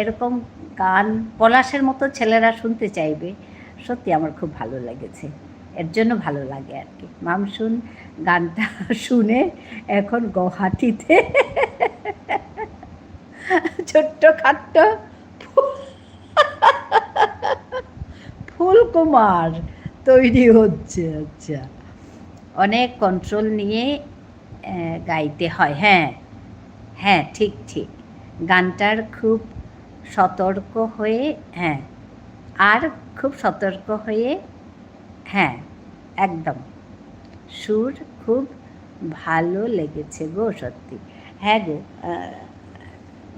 এরকম গান পলাশের মতো ছেলেরা শুনতে চাইবে, সত্যি আমার খুব ভালো লেগেছে। এর জন্য ভালো লাগে আর কি। মামশুন গানটা শুনে এখন গুয়াহাটিতে ছোট্ট খাট্ট ফুলকুমার তৈরি হচ্ছে। আচ্ছা, অনেক কন্ট্রোল নিয়ে গাইতে হয়। হ্যাঁ হ্যাঁ ঠিক ঠিক, গানটার খুব সতর্ক হয়ে, হ্যাঁ আর খুব সতর্ক হয়ে, হ্যাঁ একদম সুর খুব ভালো লেগেছে গো সত্যি। হ্যাঁ গো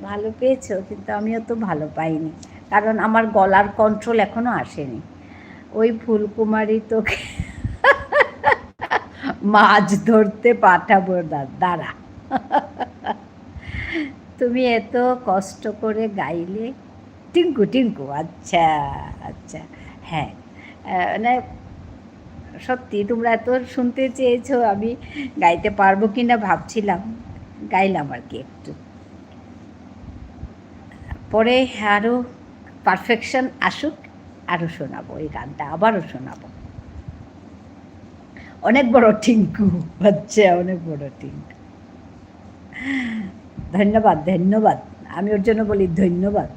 ভালো পেয়েছো, কিন্তু আমিও তো ভালো পাইনি, কারণ আমার গলার কন্ট্রোল এখনও আসেনি। ওই ফুলকুমারী তোকে মাছ ধরতে পাঠাবো দাঁড়া। তুমি এত কষ্ট করে গাইলে। টিঙ্কু টিঙ্কু, আচ্ছা আচ্ছা, হ্যাঁ। মানে সত্যি তোমরা এত শুনতে চেয়েছো, আমি গাইতে পারবো কি না ভাবছিলাম, গাইলাম আর কি একটু। পরে আরও পারফেকশন আসুক, আরও শোনাবো এই গানটা, আবারও শোনাবো। অনেক বড় টিঙ্কু, আচ্ছা অনেক বড় টিঙ্কু। ধন্যবাদ ধন্যবাদ, আমি ওর জন্য বলি ধন্যবাদ।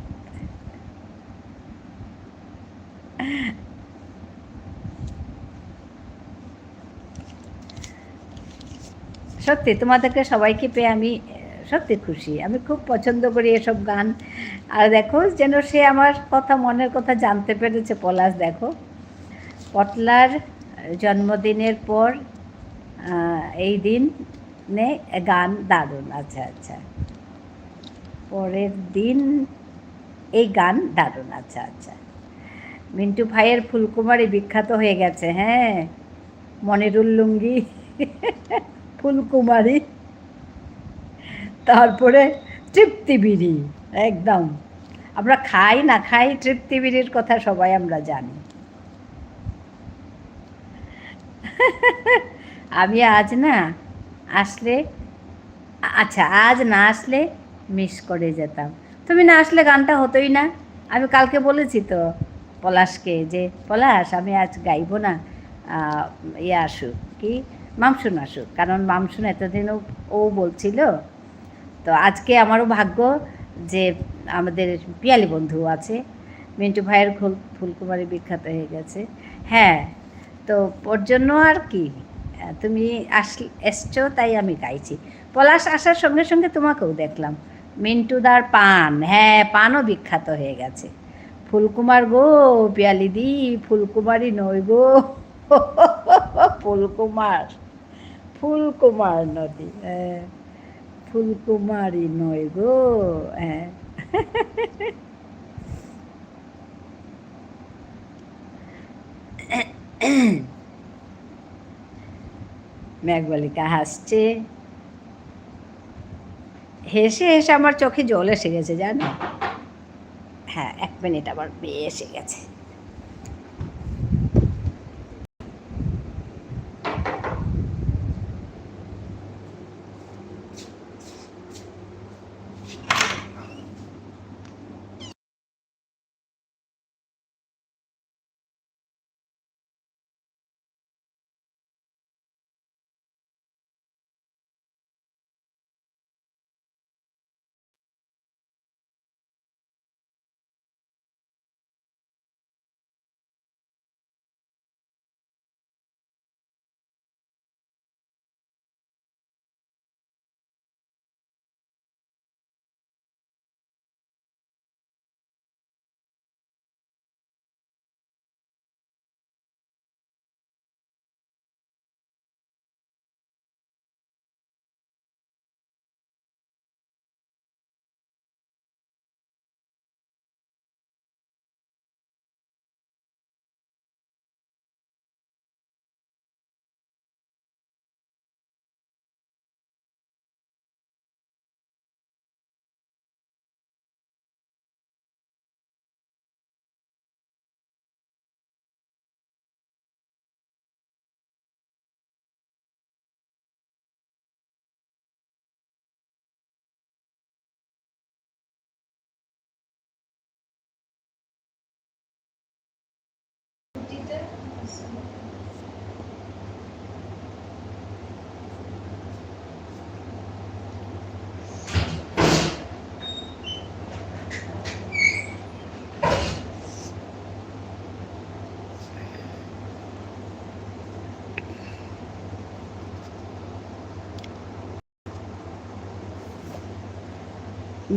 সত্যি তোমাদেরকে সবাইকে পেয়ে আমি সত্যি খুশি, আমি খুব পছন্দ করি এসব গান। আর দেখো যেন সে আমার কথা, মনের কথা জানতে পেরেছে পলাশ। দেখো পটলার জন্মদিনের পর এই দিনে গান দারুণ, আচ্ছা আচ্ছা, পরের দিন এই গান দারুণ, আচ্ছা আচ্ছা। মিন্টু ভাইয়ের ফুলকুমারী বিখ্যাত হয়ে গেছে, হ্যাঁ, মনিরুল লুঙ্গি ফুলকুমারী, তারপরে তৃপ্তি বিড়ি, একদম আমরা খাই না খাই তৃপ্তি বিড়ির কথা সবাই আমরা জানি। আমি আজ না আসলে, আচ্ছা আজ না আসলে মিস করে যেতাম। তুমি না আসলে গানটা হতোই না। আমি কালকে বলেছি তো পলাশকে যে পলাশ আমি আজ গাইবো না, ইয়ে আসুক কি মামসুন আসুক, কারণ মামসুন এতদিনও ও বলছিল। তো আজকে আমারও ভাগ্য যে আমাদের পিয়ালি বন্ধু আছে, মিন্টু ভাইয়ের ফুলকুমারী বিখ্যাত হয়ে গেছে, হ্যাঁ। তো ওর জন্য আর কি, তুমি এসছো তাই আমি গাইছি। পলাশ আসার সঙ্গে সঙ্গে তোমাকেও দেখলাম, মিন্টুদার পান, হ্যাঁ পানও বিখ্যাত হয়ে গেছে। ফুলকুমার গো পিয়ালি দি, ফুলকুমারী নই গো ফুলকুমার, ফুলকুমার নদী, হ্যাঁ ফুলকুমারী নয় গো, হ্যাঁ। মেঘবালিকা হাসছে, হেসে হেসে আমার চোখে জল এসে গেছে জানো। হ্যাঁ 1 মিনিট আবার বেয়ে এসে গেছে।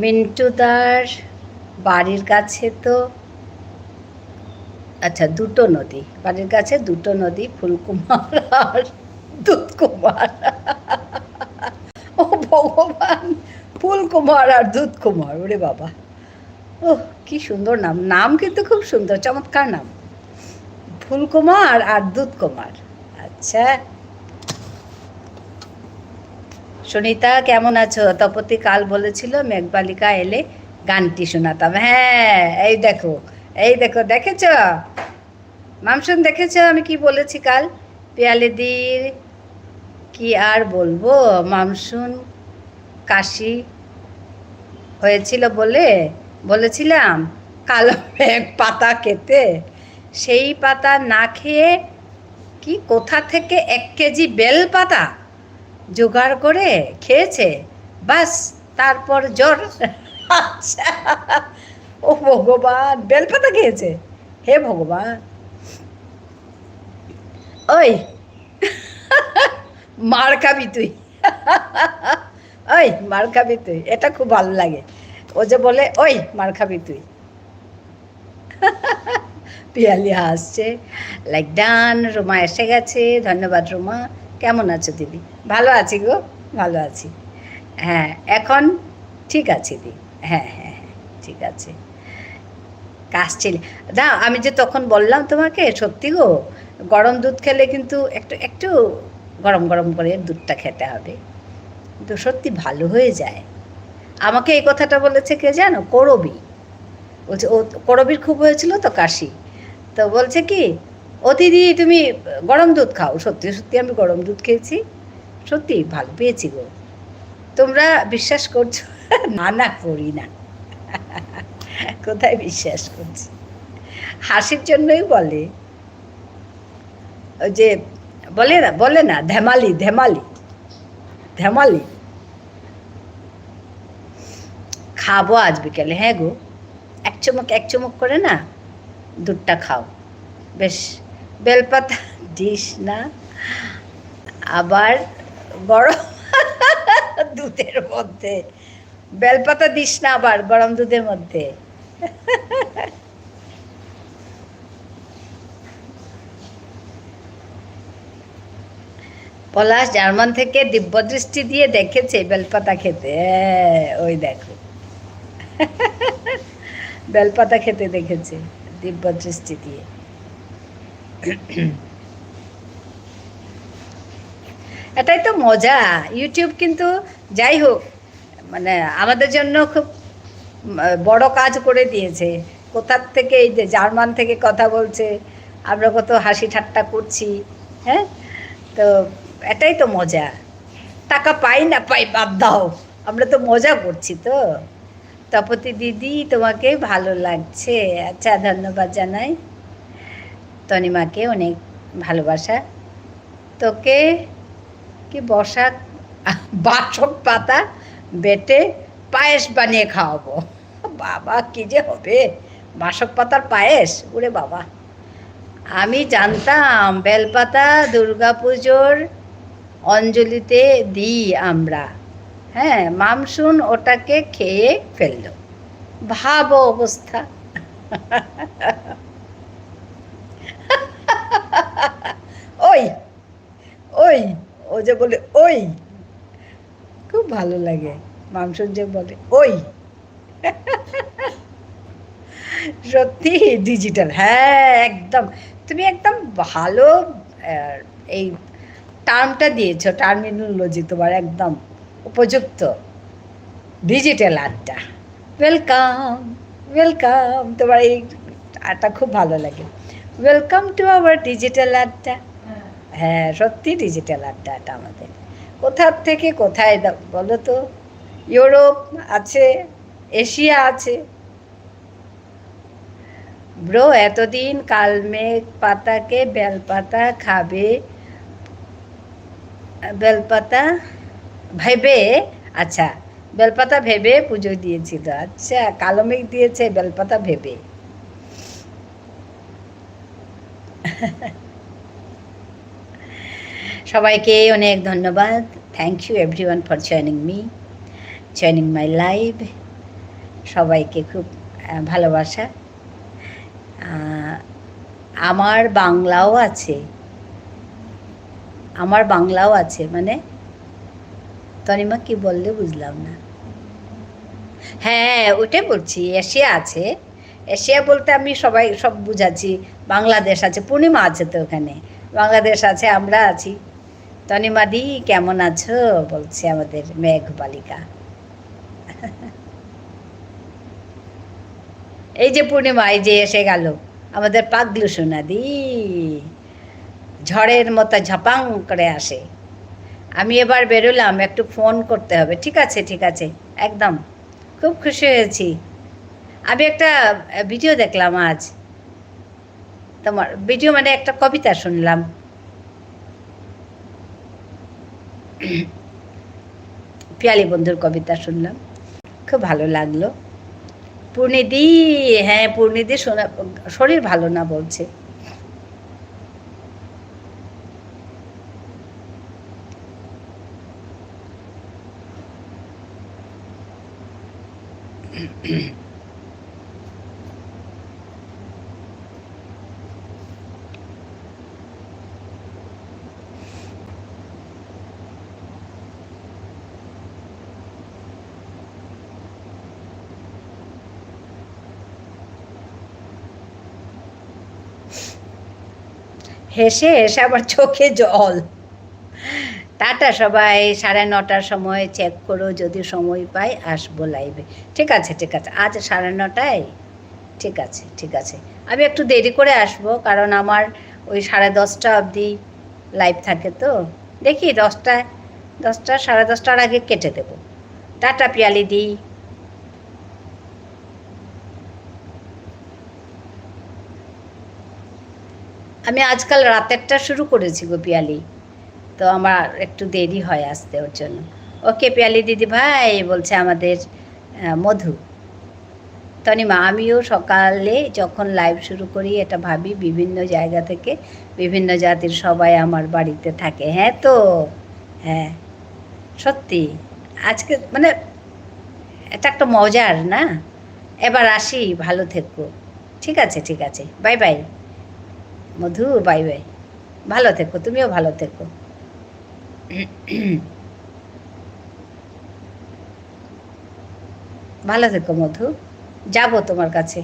মিন্টুদার বাড়ির কাছে তো আচ্ছা 2টো নদী, বাড়ির কাছে 2টো নদী, ফুলকুমার আর দুধকুমার। ও ভগবান, ফুলকুমার আর দুধকুমার, ওরে বাবা, ওহ কি সুন্দর নাম, নাম কিন্তু খুব সুন্দর, চমৎকার নাম, ফুলকুমার আর দুধকুমার। আচ্ছা সুনিতা কেমন আছো? তপতি কাল বলেছিল মেঘবালিকা এলে গানটি শোনাতাম। হ্যাঁ, এই দেখো, এই দেখো, দেখেছ মামসুন, দেখেছ আমি কি বলেছি কাল? পিয়ালিদির কি আর বলবো, মামসুন কাশি হয়েছিল বলে বলেছিলাম কালো মেঘ পাতা খেতে। সেই পাতা না খেয়ে কি কোথা থেকে 1 কেজি বেল পাতা জোগাড় করে খেয়েছে, বাস তারপর জ্বর। আচ্ছা, ও ভগবান, বেলপাতা খেয়েছে? হে ভগবান। ওই মার খাবি তুই, ওই মার খাবি তুই, এটা খুব ভালো লাগে। ও যে বলে ওই মার খাবি তুই। পিয়ালি হাসছে, লাইক ডান। রোমা এসে গেছে, ধন্যবাদ রোমা। কেমন আছো দিদি? ভালো আছি গো, ভালো আছি। হ্যাঁ এখন ঠিক আছে দি, হ্যাঁ হ্যাঁ হ্যাঁ ঠিক আছে। কাশছিলে না, আমি যে তখন বললাম তোমাকে, সত্যি গো, গরম দুধ খেলে কিন্তু একটু একটু গরম গরম করে দুধটা খেতে হবে, কিন্তু সত্যি ভালো হয়ে যায়। আমাকে এই কথাটা বলেছে কে জানো? করবি। বলছে ও, করবির খুব হয়েছিল তো কাশি, তো বলছে কি, ও দিদি তুমি গরম দুধ খাও। সত্যি সত্যি আমি গরম দুধ খেয়েছি, সত্যি ভালো পেয়েছি গো। তোমরা বিশ্বাস করছো? না না, করি না। কোথায় বিশ্বাস করছি, হাসির জন্যই বলে। ওই যে বলে না ধেমালি ধেমালি ধেমালি। খাবো আজ বিকেলে, হ্যাঁ গো, এক চুমুক করে না দুধটা খাও বেশ। বেলপাতা দিস না আবার গরম দুধের মধ্যে, বেলপাতা দিস না আবার গরম দুধের মধ্যে। পলাশ জার্মান থেকে দিব্যদৃষ্টি দিয়ে দেখেছে বেলপাতা খেতে। ওই দেখো, বেলপাতা খেতে দেখেছে দিব্যদৃষ্টি দিয়ে। এটাই তো মজা ইউটিউব। কিন্তু যাই হোক, মানে আমাদের জন্য খুব বড় কাজ করে দিয়েছে। কোথার থেকে, এই যে জার্মান থেকে কথা বলছে, আমরা কত হাসি ঠাট্টা করছি। হ্যাঁ, তো এটাই তো মজা। টাকা পাই না পাই বাদ দাও, আমরা তো মজা করছি। তো তপতি দিদি তোমাকে ভালো লাগছে, আচ্ছা ধন্যবাদ জানাই। তনিমাকে অনেক ভালোবাসা। তোকে কি বাসক পাতা বেটে পায়েস বানিয়ে খাওয়াবো। বাবা কি যে হবে, বাসক পাতার পায়েস, ওরে বাবা। আমি জানতাম বেলপাতা দুর্গাপুজোর অঞ্জলিতে দিই আমরা। হ্যাঁ, মামসুন ওটাকে খেয়ে ফেলল, ভাবো অবস্থা। ওই ওই ও যে বলে ওই, খুব ভালো লাগে মামসুন যে বলে ওই। সত্যি ডিজিটাল, হ্যাঁ একদম। তুমি একদম ভালো এই টার্মটা দিয়েছো, টার্মিনোলজি তোমার একদম উপযুক্ত। ডিজিটাল আড্ডা, ওয়েলকাম ওয়েলকাম। তোমার এই আড্ডা খুব ভালো লাগে। ওয়েলকাম টু আওয়ার ডিজিটাল আড্ডা। হ্যাঁ সত্যি ডিজিটাল আড্ডাটা আমাদের কোথার থেকে কোথায় বলো তো। ইউরোপ আছে, এশিয়া আছে। ব্রো এতদিন কালমেঘ পাতাকে বেলপাতা খাবে, বেলপাতা ভেবে, আচ্ছা বেলপাতা ভেবে পুজো দিয়েছিল। আচ্ছা, কালো মেঘ দিয়েছে বেলপাতা ভেবে। সবাইকে অনেক ধন্যবাদ। Thank you everyone for joining my live. সবাইকে খুব ভালোবাসা। আমার বাংলাও আছে, মানে তনিমা কি বললে বুঝলাম না। হ্যাঁ ওটাই বলছি, এশিয়া আছে। এশিয়া বলতে আমি সব বুঝাচ্ছি। বাংলাদেশ আছে, পূর্ণিমা আছে তো ওখানে, বাংলাদেশ আছে, আমরা আছি। তনিমাদি কেমন আছো বলছে আমাদের মেঘ বালিকা। এই যে পূর্ণিমা, এই যে এসে গেল আমাদের পাগলু সোনাদি, ঝড়ের মতো ঝপাং করে আসে। আমি এবার বেরোলাম, একটু ফোন করতে হবে। ঠিক আছে ঠিক আছে, একদম খুব খুশি হয়েছি। আমি একটা ভিডিও দেখলাম আজ, তোমার ভিডিও মানে একটা কবিতা শুনলাম। পিয়ালি বন্ধুর কবিতা শুনলাম, খুব ভালো লাগলো। পূর্ণিদি, হ্যাঁ পূর্ণিদি শোনা, শরীর ভালো না বলছে। হেসে হেসে আবার চোখে জল। টাটা সবাই, 9:30টার সময় চেক করো, যদি সময় পাই আসবো লাইভে। ঠিক আছে ঠিক আছে, আজ 9:30টায়। ঠিক আছে ঠিক আছে, আমি একটু দেরি করে আসবো, কারণ আমার ওই 10:30টা অবধি লাইভ থাকে। তো দেখি 10টা 10:30টার আগে কেটে দেবো। টাটা পিয়ালি দি। আমি আজকাল রাতেরটা শুরু করেছি গো পিয়ালি, তো আমার একটু দেরি হয় আসতে, ওর জন্য। ওকে পিয়ালি দিদি ভাই বলছে আমাদের মধু। তনিমা, আমিও সকালে যখন লাইভ শুরু করি এটা ভাবি বিভিন্ন জায়গা থেকে বিভিন্ন জাতির সবাই আমার বাড়িতে থাকে। হ্যাঁ তো, হ্যাঁ সত্যি, আজকে মানে এটা একটা মজার না। এবার আসি, ভালো থেকো। ঠিক আছে ঠিক আছে, বাই বাই মধু, বাই বাই, ভালো থেকো, তুমিও ভালো থেকো। ভালো থেকো মধু, যাবো তোমার কাছে।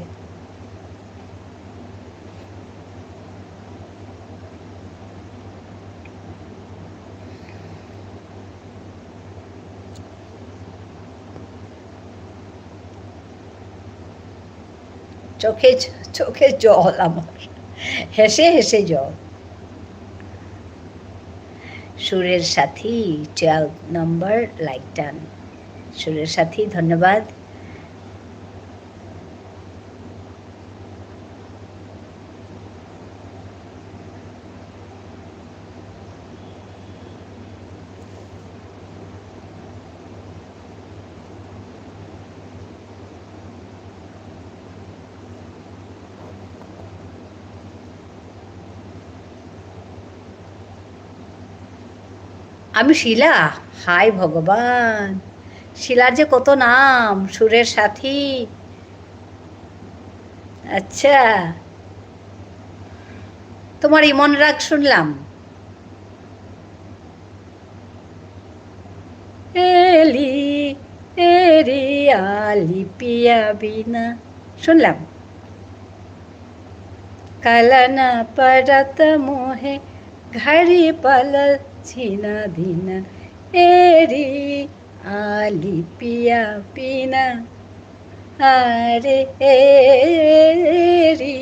চোখে চোখে জল আমার, হেসে হেসে জল। সুরের সাথী 12 নম্বর লাইক টান। সুরের সাথী ধন্যবাদ। আমি শিলা, হাই ভগবান, শিলার যে কত নাম, সুরের সাথী। আচ্ছা, তোমার ইমন রাগ শুনলাম। এলি এরি আলি পিয়া বিনা শুনলাম। কালানা পরত মোহে ঘড়ি পল ছিনা ধিনা, এরি আলি পিয়া পিনা, আরে এরি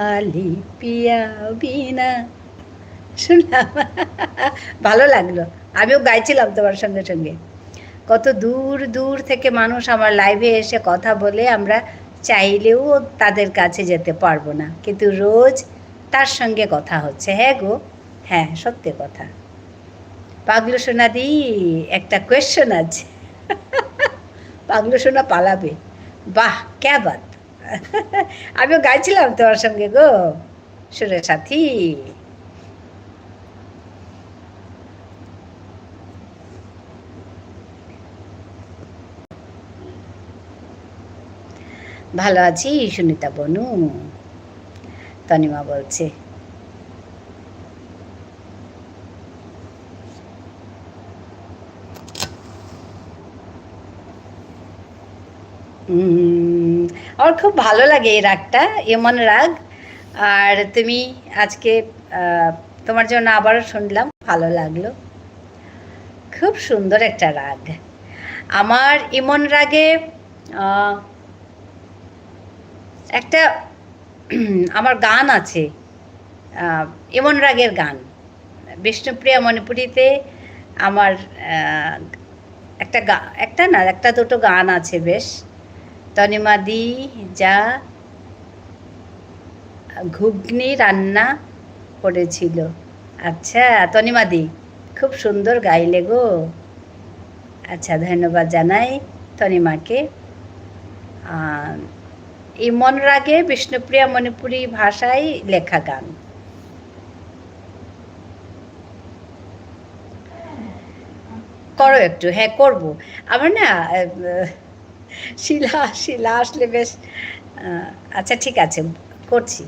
আলি পিয়া বিনা। শুনলাম, ভালো লাগলো। আমিও গাইছিলাম তোমার সঙ্গে সঙ্গে। কত দূর দূর থেকে মানুষ আমার লাইভে এসে কথা বলে, আমরা চাইলেও তাদের কাছে যেতে পারবো না, কিন্তু রোজ তার সঙ্গে কথা হচ্ছে। হ্যাঁ গো, হ্যাঁ সত্যি কথা। পাগলু সোনা দি, একটা কোয়েশ্চন আছে। পাগলু সোনা পালাবে, বাহ ক্যা বাত। আমিও গাইছিলাম তোমার সঙ্গে গো, সুরের সাথী। ভালো আছি সুনিতা বনু, তনিমা বলছে। আমার খুব ভালো লাগে এই রাগটা, এমন রাগ। আর তুমি আজকে তোমার জন্য আবারও শুনলাম, ভালো লাগলো। খুব সুন্দর একটা রাগ। আমার ইমন রাগে একটা আমার গান আছে, ইমন রাগের গান, বিষ্ণুপ্রিয়া মণিপুরীতে আমার একটা না একটা দুটো গান আছে বেশ। তনিমাদি যা ঘুগনি রান্না করেছিল। আচ্ছা তনিমাদি, খুব সুন্দর গাইলে গো। আচ্ছা, ধন্যবাদ জানাই তনিমাকে। ইমন রাগে বিষ্ণুপ্রিয়া মণিপুরী ভাষায় লেখা গান। করো একটু, হ্যাঁ করবো। আমার না শিলা শিলা আসলে বেশ, আচ্ছা ঠিক আছে করছি।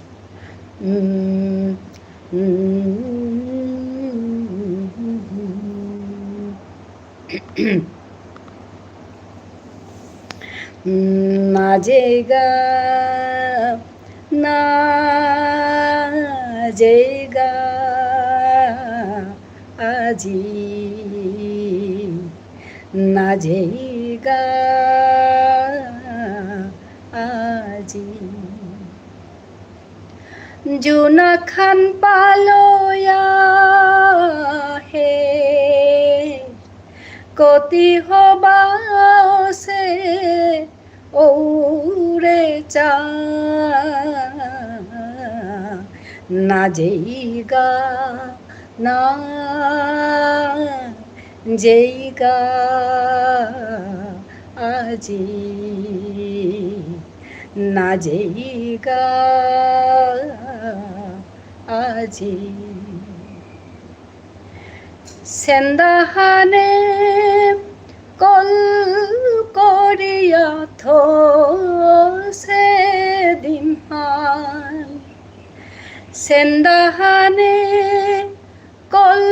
না যেগা না যেগা আজি না যেগা আজি জুনা খান পালোয়া হে কতি হবা সে ওরে চা না যেইগা না যেইগা আজি না যেইগা আজি সেন্দাহানে কল করিয়া থে দিন সেন্দাহানে কল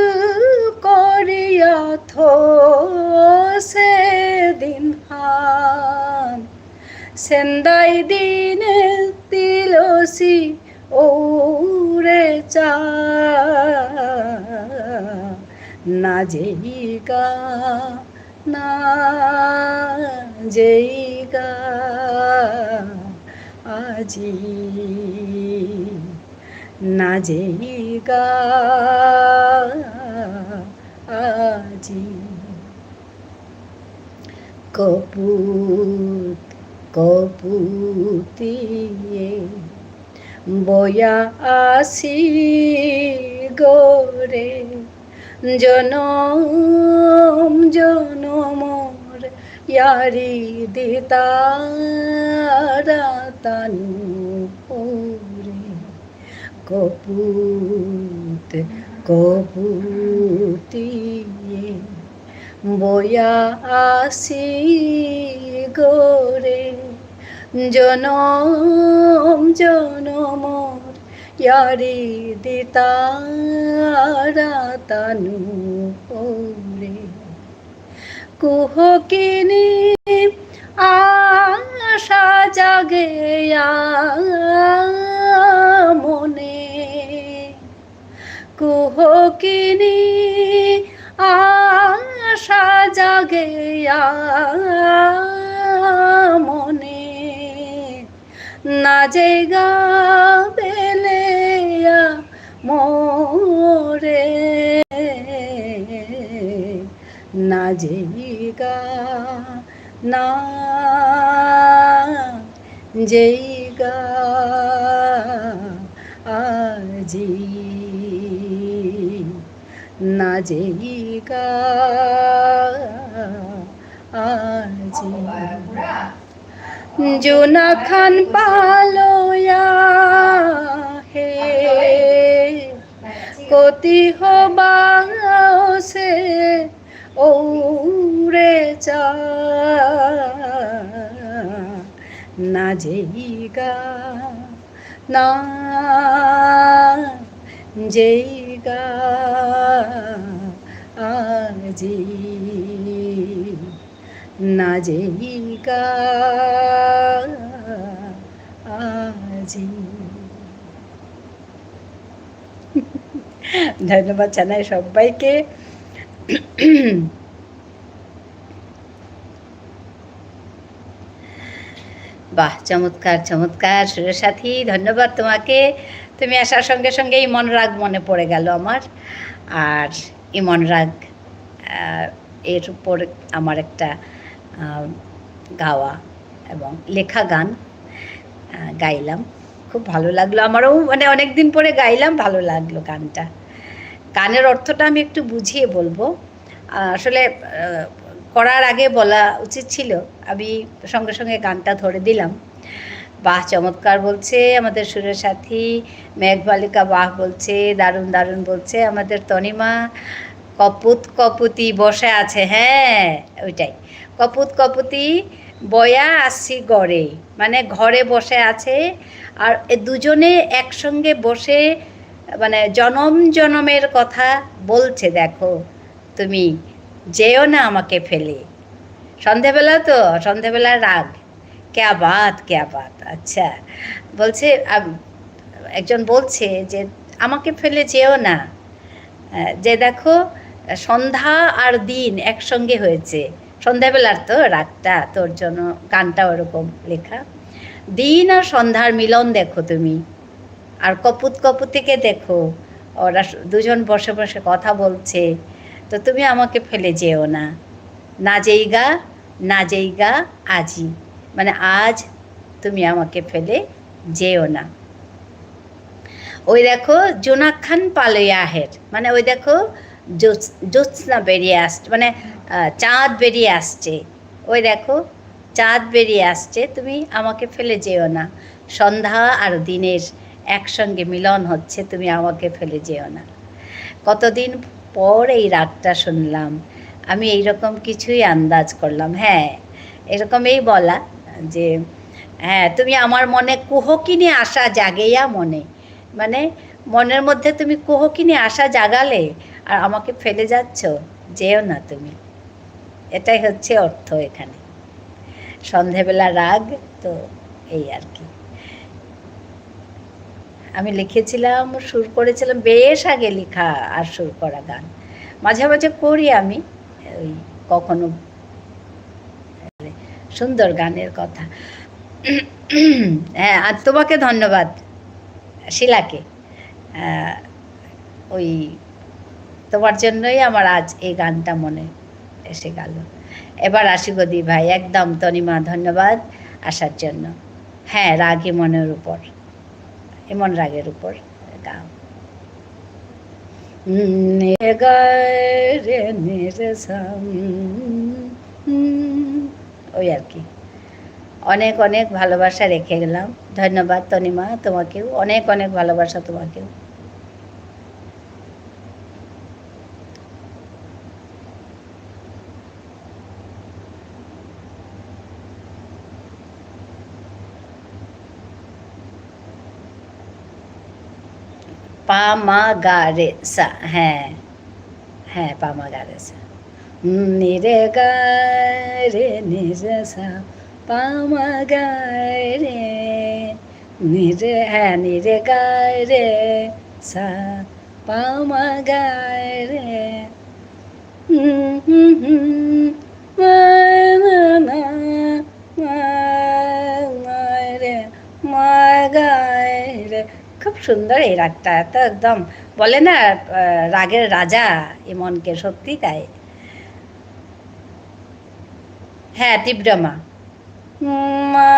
করিয়া থে দিন সেন্দাই দিনে তিলসি ওরে চা না যেইগা না যেইগা আজি না যেইগা আজি কপুত কপুতিয়ে বয়া আসি গোরে জনম জনমর ইয়ারি দিতারা তানু ওরে কপুত কপুতিয়ে বয়া আসি গোরে জনম জনমর ইয়ারি দিতারা তানু ওরে কুহকিনী আশা জাগে মনে কুহকিনী আশা জাগে মনে না যেগা বেলেয়া মোরে না যেগা না যেগা আজি না যেগা আজি জোনা খান পালোয়া হে কতি হবা সে ওরে চা না যেইগা না যেইগা আজি না যেইগা আজি ধন্যবাদ জানাই সবাইকে। বাহ, চমৎকার চমৎকার সুরের সাথী, ধন্যবাদ তোমাকে। তুমি আসার সঙ্গে সঙ্গে ইমন রাগ মনে পড়ে গেল আমার। আর ইমন রাগ এর উপর আমার একটা গাওয়া এবং লেখা গান গাইলাম, খুব ভালো লাগলো আমারও, মানে অনেক দিন পরে গাইলাম, ভালো লাগলো গানটা। গানের অর্থটা আমি একটু বুঝিয়ে বলবো, আসলে করার আগে বলা উচিত ছিল, আমি সঙ্গে সঙ্গে গানটা ধরে দিলাম। বাহ, চমৎকার বলছে আমাদের সুরের সাথী। মেঘবালিকা বাহ বলছে, দারুণ দারুণ বলছে আমাদের তনিমা। কপুত কপুতি বসে আছে, হ্যাঁ ওইটাই, কপুত কপুতি বয়া আসছি গড়ে, মানে ঘরে বসে আছে। আর দুজনে একসঙ্গে বসে মানে জনম জনমের কথা বলছে, দেখো তুমি যেও না আমাকে ফেলে। সন্ধেবেলা তো, সন্ধেবেলার রাগ, ক্যা বাত ক্যা বাত। আচ্ছা, বলছে একজন বলছে যে আমাকে ফেলে যেও না, যে দেখো সন্ধ্যা আর দিন একসঙ্গে হয়েছে, সন্ধ্যাবেলার তো রাতটা, তোর জন্য গানটা ওরকম লেখা। দিন আর সন্ধ্যার মিলন দেখো তুমি, আর কপুত কপুতিকে দেখো, ওরা দুজন বসে বসে কথা বলছে, তো তুমি আমাকে ফেলে যেও না, না যেইগা না যেইগা আজই, মানে আজ তুমি আমাকে ফেলে যেও না। ওই দেখো জোনাক্ষান পালইয়া হের, মানে ওই দেখো জ্যোৎস্না বেরিয়ে আসছে, মানে চাঁদ বেরিয়ে আসছে, ওই দেখো চাঁদ বেরিয়ে আসছে, তুমি আমাকে ফেলে যেও না, সন্ধ্যা আর দিনের একসঙ্গে মিলন হচ্ছে, তুমি আমাকে ফেলে যেও না। কতদিন পর এই রাগটা শুনলাম, আমি এইরকম কিছুই আন্দাজ করলাম। হ্যাঁ, এরকমই বলা যে হ্যাঁ তুমি আমার মনে কুহকিনী আশা জাগেয়া মনে, মানে মনের মধ্যে তুমি কুহকিনী আশা জাগালে আর আমাকে ফেলে যাচ্ছ, যেও না তুমি, এটাই হচ্ছে অর্থ এখানে। সন্ধেবেলা রাগ তো এই আর কি। আমি লিখেছিলাম, সুর করেছিলাম বেশ আগে লেখা আর সুর করা গান, মাঝে মাঝে করি আমি ওই কখনো, সুন্দর গানের কথা। হ্যাঁ, আর তোমাকে ধন্যবাদ, শিলাকে, ওই তোমার জন্যই আমার আজ এই গানটা মনে এসে গেল। এবার আসি গদি ভাই, একদম তনিমা ধন্যবাদ আসার জন্য। হ্যাঁ, রাগ ইমনের উপর, ইমন রাগের উপর গাও। ওই আর কি, অনেক অনেক ভালোবাসা রেখে গেলাম। ধন্যবাদ তনিমা, তোমাকেও অনেক অনেক ভালোবাসা, তোমাকেও। পা মা গা রে সা, হ্যাঁ হ্যাঁ, পা মা গা রে সা, নি রে গা রে নি রে সা, পা মা গা রে নি রে, হ্যাঁ নি রে গা রে সা, পা মা গা রে, খুব সুন্দর এই রাগটা, এত একদম বলে না রাগের রাজা ইমনকে, সত্যি তাই। হ্যাঁ, তীব্রমা, মা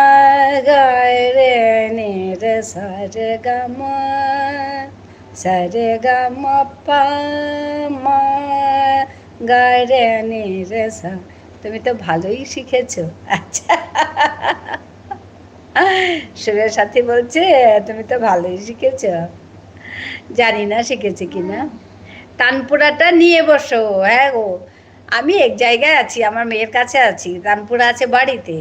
গায় রে নি রে সা রে গা মা, সা রে গা মা পা মা গায় রে নি রে সা। তুমি তো ভালোই শিখেছো। আচ্ছা, সুরের সাথী বলছে তুমি তো ভালোই শিখেছ, জানি না শিখেছি কিনা। তানপুরাটা নিয়ে বসো, হ্যাঁ গো, আমি এক জায়গায় আছি, আমার মেয়ের কাছে আছি, তানপুরা আছে বাড়িতে।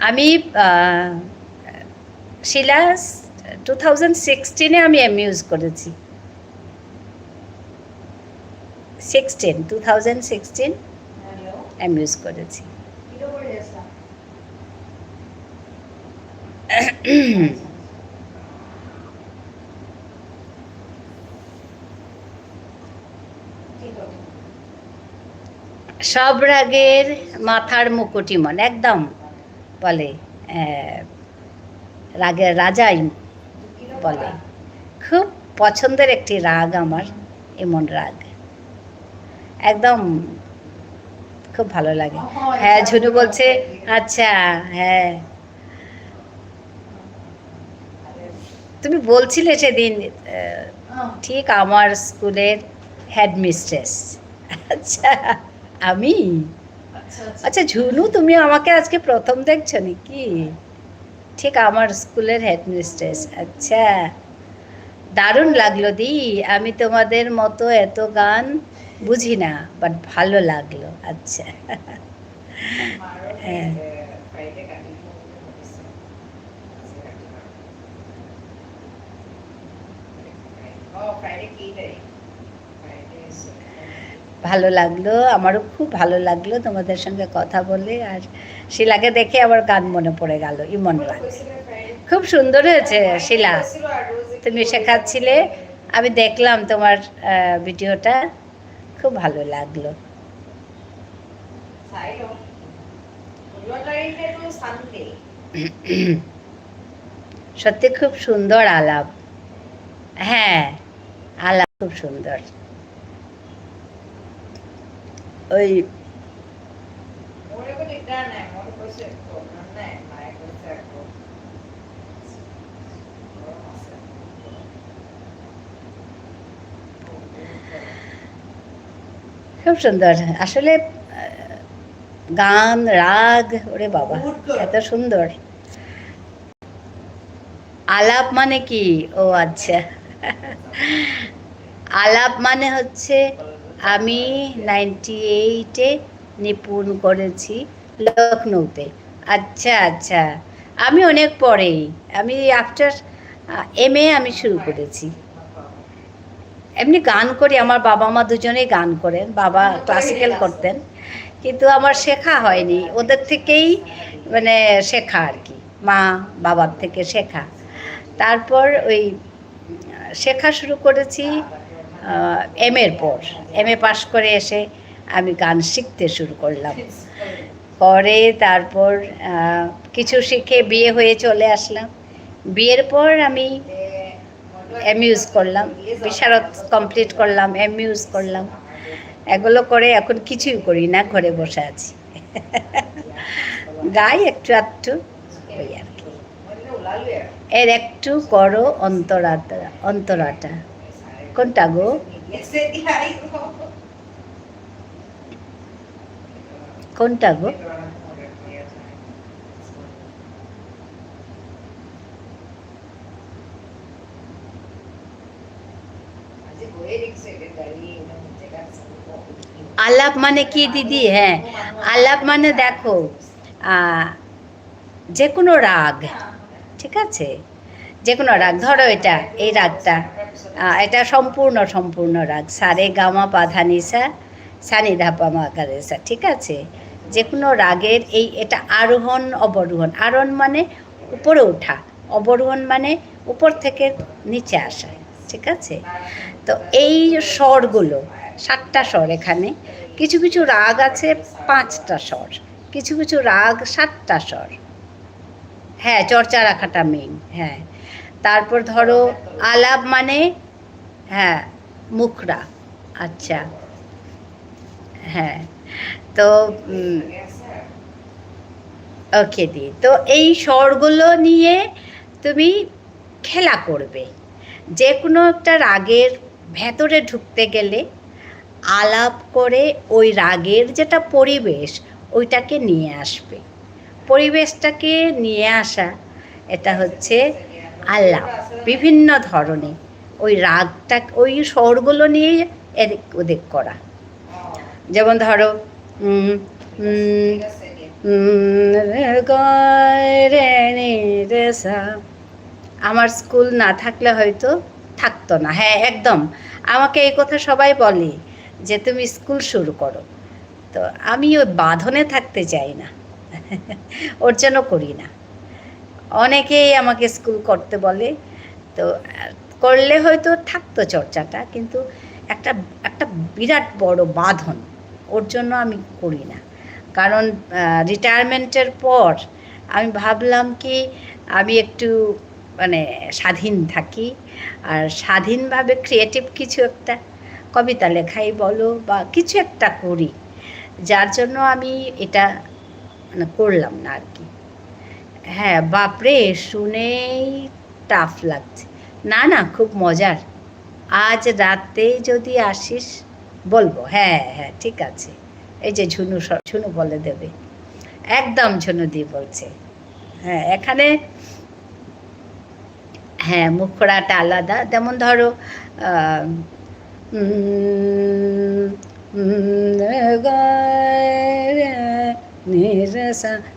আমি শিলা 2016-এ আমি এমইউজ করেছি, 2016 এমইউজ করেছি। সব রাগের মাথার মুকুটি মন, একদম বলে রাগের রাজাই বলে। খুব পছন্দের একটি রাগ আমার এমন রাগ, একদম খুব ভালো লাগে। হ্যাঁ, ঝুনু বলছে আচ্ছা। হ্যাঁ, তুমি বলছিলে সেদিন ঠিক আমার স্কুলের হেডমিস্ট্রেস। আচ্ছা, আমি আচ্ছা ঝুনু, তুমি আমাকে আজকে প্রথম দেখছো নাকি? ঠিক আমার স্কুলের হেডমিস্ট্রেস। আচ্ছা, দারুণ লাগলো দি। আমি তোমাদের মতো এত গান বুঝি না, বাট ভালো লাগলো। আচ্ছা, হ্যাঁ, ভালো লাগলো, আমারও খুব ভালো লাগলো তোমাদের সঙ্গে কথা বলে। আর শিলাকে দেখে আবার গান মনে পড়ে গেল, ইমন রাগ। খুব সুন্দর হয়েছে শিলা, তুমি শেখাচ্ছিলে, আমি দেখলাম তোমার ভিডিওটা, খুব ভালো লাগলো। সত্যি খুব সুন্দর আলাপ। হ্যাঁ, আলাপ খুব সুন্দর। ওই খুব সুন্দর আসলে গান, রাগ, ওরে বাবা এত সুন্দর। আলাপ মানে কি? ও আচ্ছা, আলাপ মানে হচ্ছে আমি 98-এ নিপুণ করেছি লখনৌতে। আচ্ছা আচ্ছা, আমি অনেক পরেই, আমি আফটার MA আমি শুরু করেছি। এমনি গান করি, আমার বাবা মা দুজনেই গান করেন, বাবা ক্লাসিক্যাল করতেন, কিন্তু আমার শেখা হয়নি, ওদের থেকেই মানে শেখা আর কি, মা বাবার থেকে শেখা। তারপর ওই শেখা শুরু করেছি MA-র পর। MA পাশ করে এসে আমি গান শিখতে শুরু করলাম, করে তারপর কিছু শিখে বিয়ে হয়ে চলে আসলাম। বিয়ের পর আমি MUs করলাম, বিশারদ কমপ্লিট করলাম, MUs করলাম, এগুলো করে এখন কিছুই করি না, ঘরে বসে আছি। গাই একটু আধটু, ওই আর কি। এর একটু করো অন্তরাটা, অন্তরাটা কোনটা গো? কোনটা গো? আলাপ মানে কি দিদি? হ্যাঁ, আলাপ মানে দেখো যে কোনো রাগ, ঠিক আছে, যে কোনো রাগ, ধরো এটা, এই রাগটা, এটা সম্পূর্ণ রাগ, সারে গামা পাধা নিসা সানি ধাপা মা গারেসা, ঠিক আছে। যে কোনো রাগের এই এটা আরোহণ অবরোহণ, আরোহণ মানে উপরে ওঠা, অবরোহণ মানে উপর থেকে নিচে আসা, ঠিক আছে। তো এই স্বরগুলো 7টা স্বর, এখানে কিছু কিছু রাগ আছে 5টা স্বর, কিছু কিছু রাগ 7টা স্বর। হ্যাঁ, চর্চা রাখাটা মেইন। হ্যাঁ, তারপর ধরো আলাপ মানে হ্যাঁ মুখরা। আচ্ছা, হ্যাঁ, তো ওকে দি, তো এই স্বরগুলো নিয়ে তুমি খেলা করবে। যে কোনো একটা রাগের ভেতরে ঢুকতে গেলে আলাপ করে ওই রাগের যেটা পরিবেশ ওইটাকে নিয়ে আসবে, পরিবেশটাকে নিয়ে আসা, এটা হচ্ছে আলাপ। বিভিন্ন ধরনের ওই রাগটা, ওই স্বরগুলো নিয়ে এদিক ওদিক করা। যেমন ধরো আমার স্কুল না থাকলে হয়তো থাকতো না। হ্যাঁ, একদম, আমাকে এই কথা সবাই বলে যে তুমি স্কুল শুরু করো, তো আমি ওই বাঁধনে থাকতে চাই না, ওর জন্য করি না। অনেকেই আমাকে স্কুল করতে বলে, তো করলে হয়তো থাকতো চর্চাটা, কিন্তু একটা একটা বিরাট বড় বাঁধন, ওর জন্য আমি করি না। কারণ রিটায়ারমেন্টের পর আমি ভাবলাম কি আমি একটু মানে স্বাধীন থাকি, আর স্বাধীনভাবে ক্রিয়েটিভ কিছু একটা কবিতা লেখাই বলো বা কিছু একটা করি, যার জন্য আমি এটা মানে করলাম না আর কি। হ্যাঁ, বাপরে, শুনেই টাফ লাগছে। না না, খুব মজার। আজ রাতেই যদি আসিস বলবো। হ্যাঁ হ্যাঁ, ঠিক আছে। এই যে ঝুনু বলে দেবে, একদম ঝুনু দি বলছে। হ্যাঁ, এখানে হ্যাঁ মুখড়াটা আলাদা। যেমন ধরো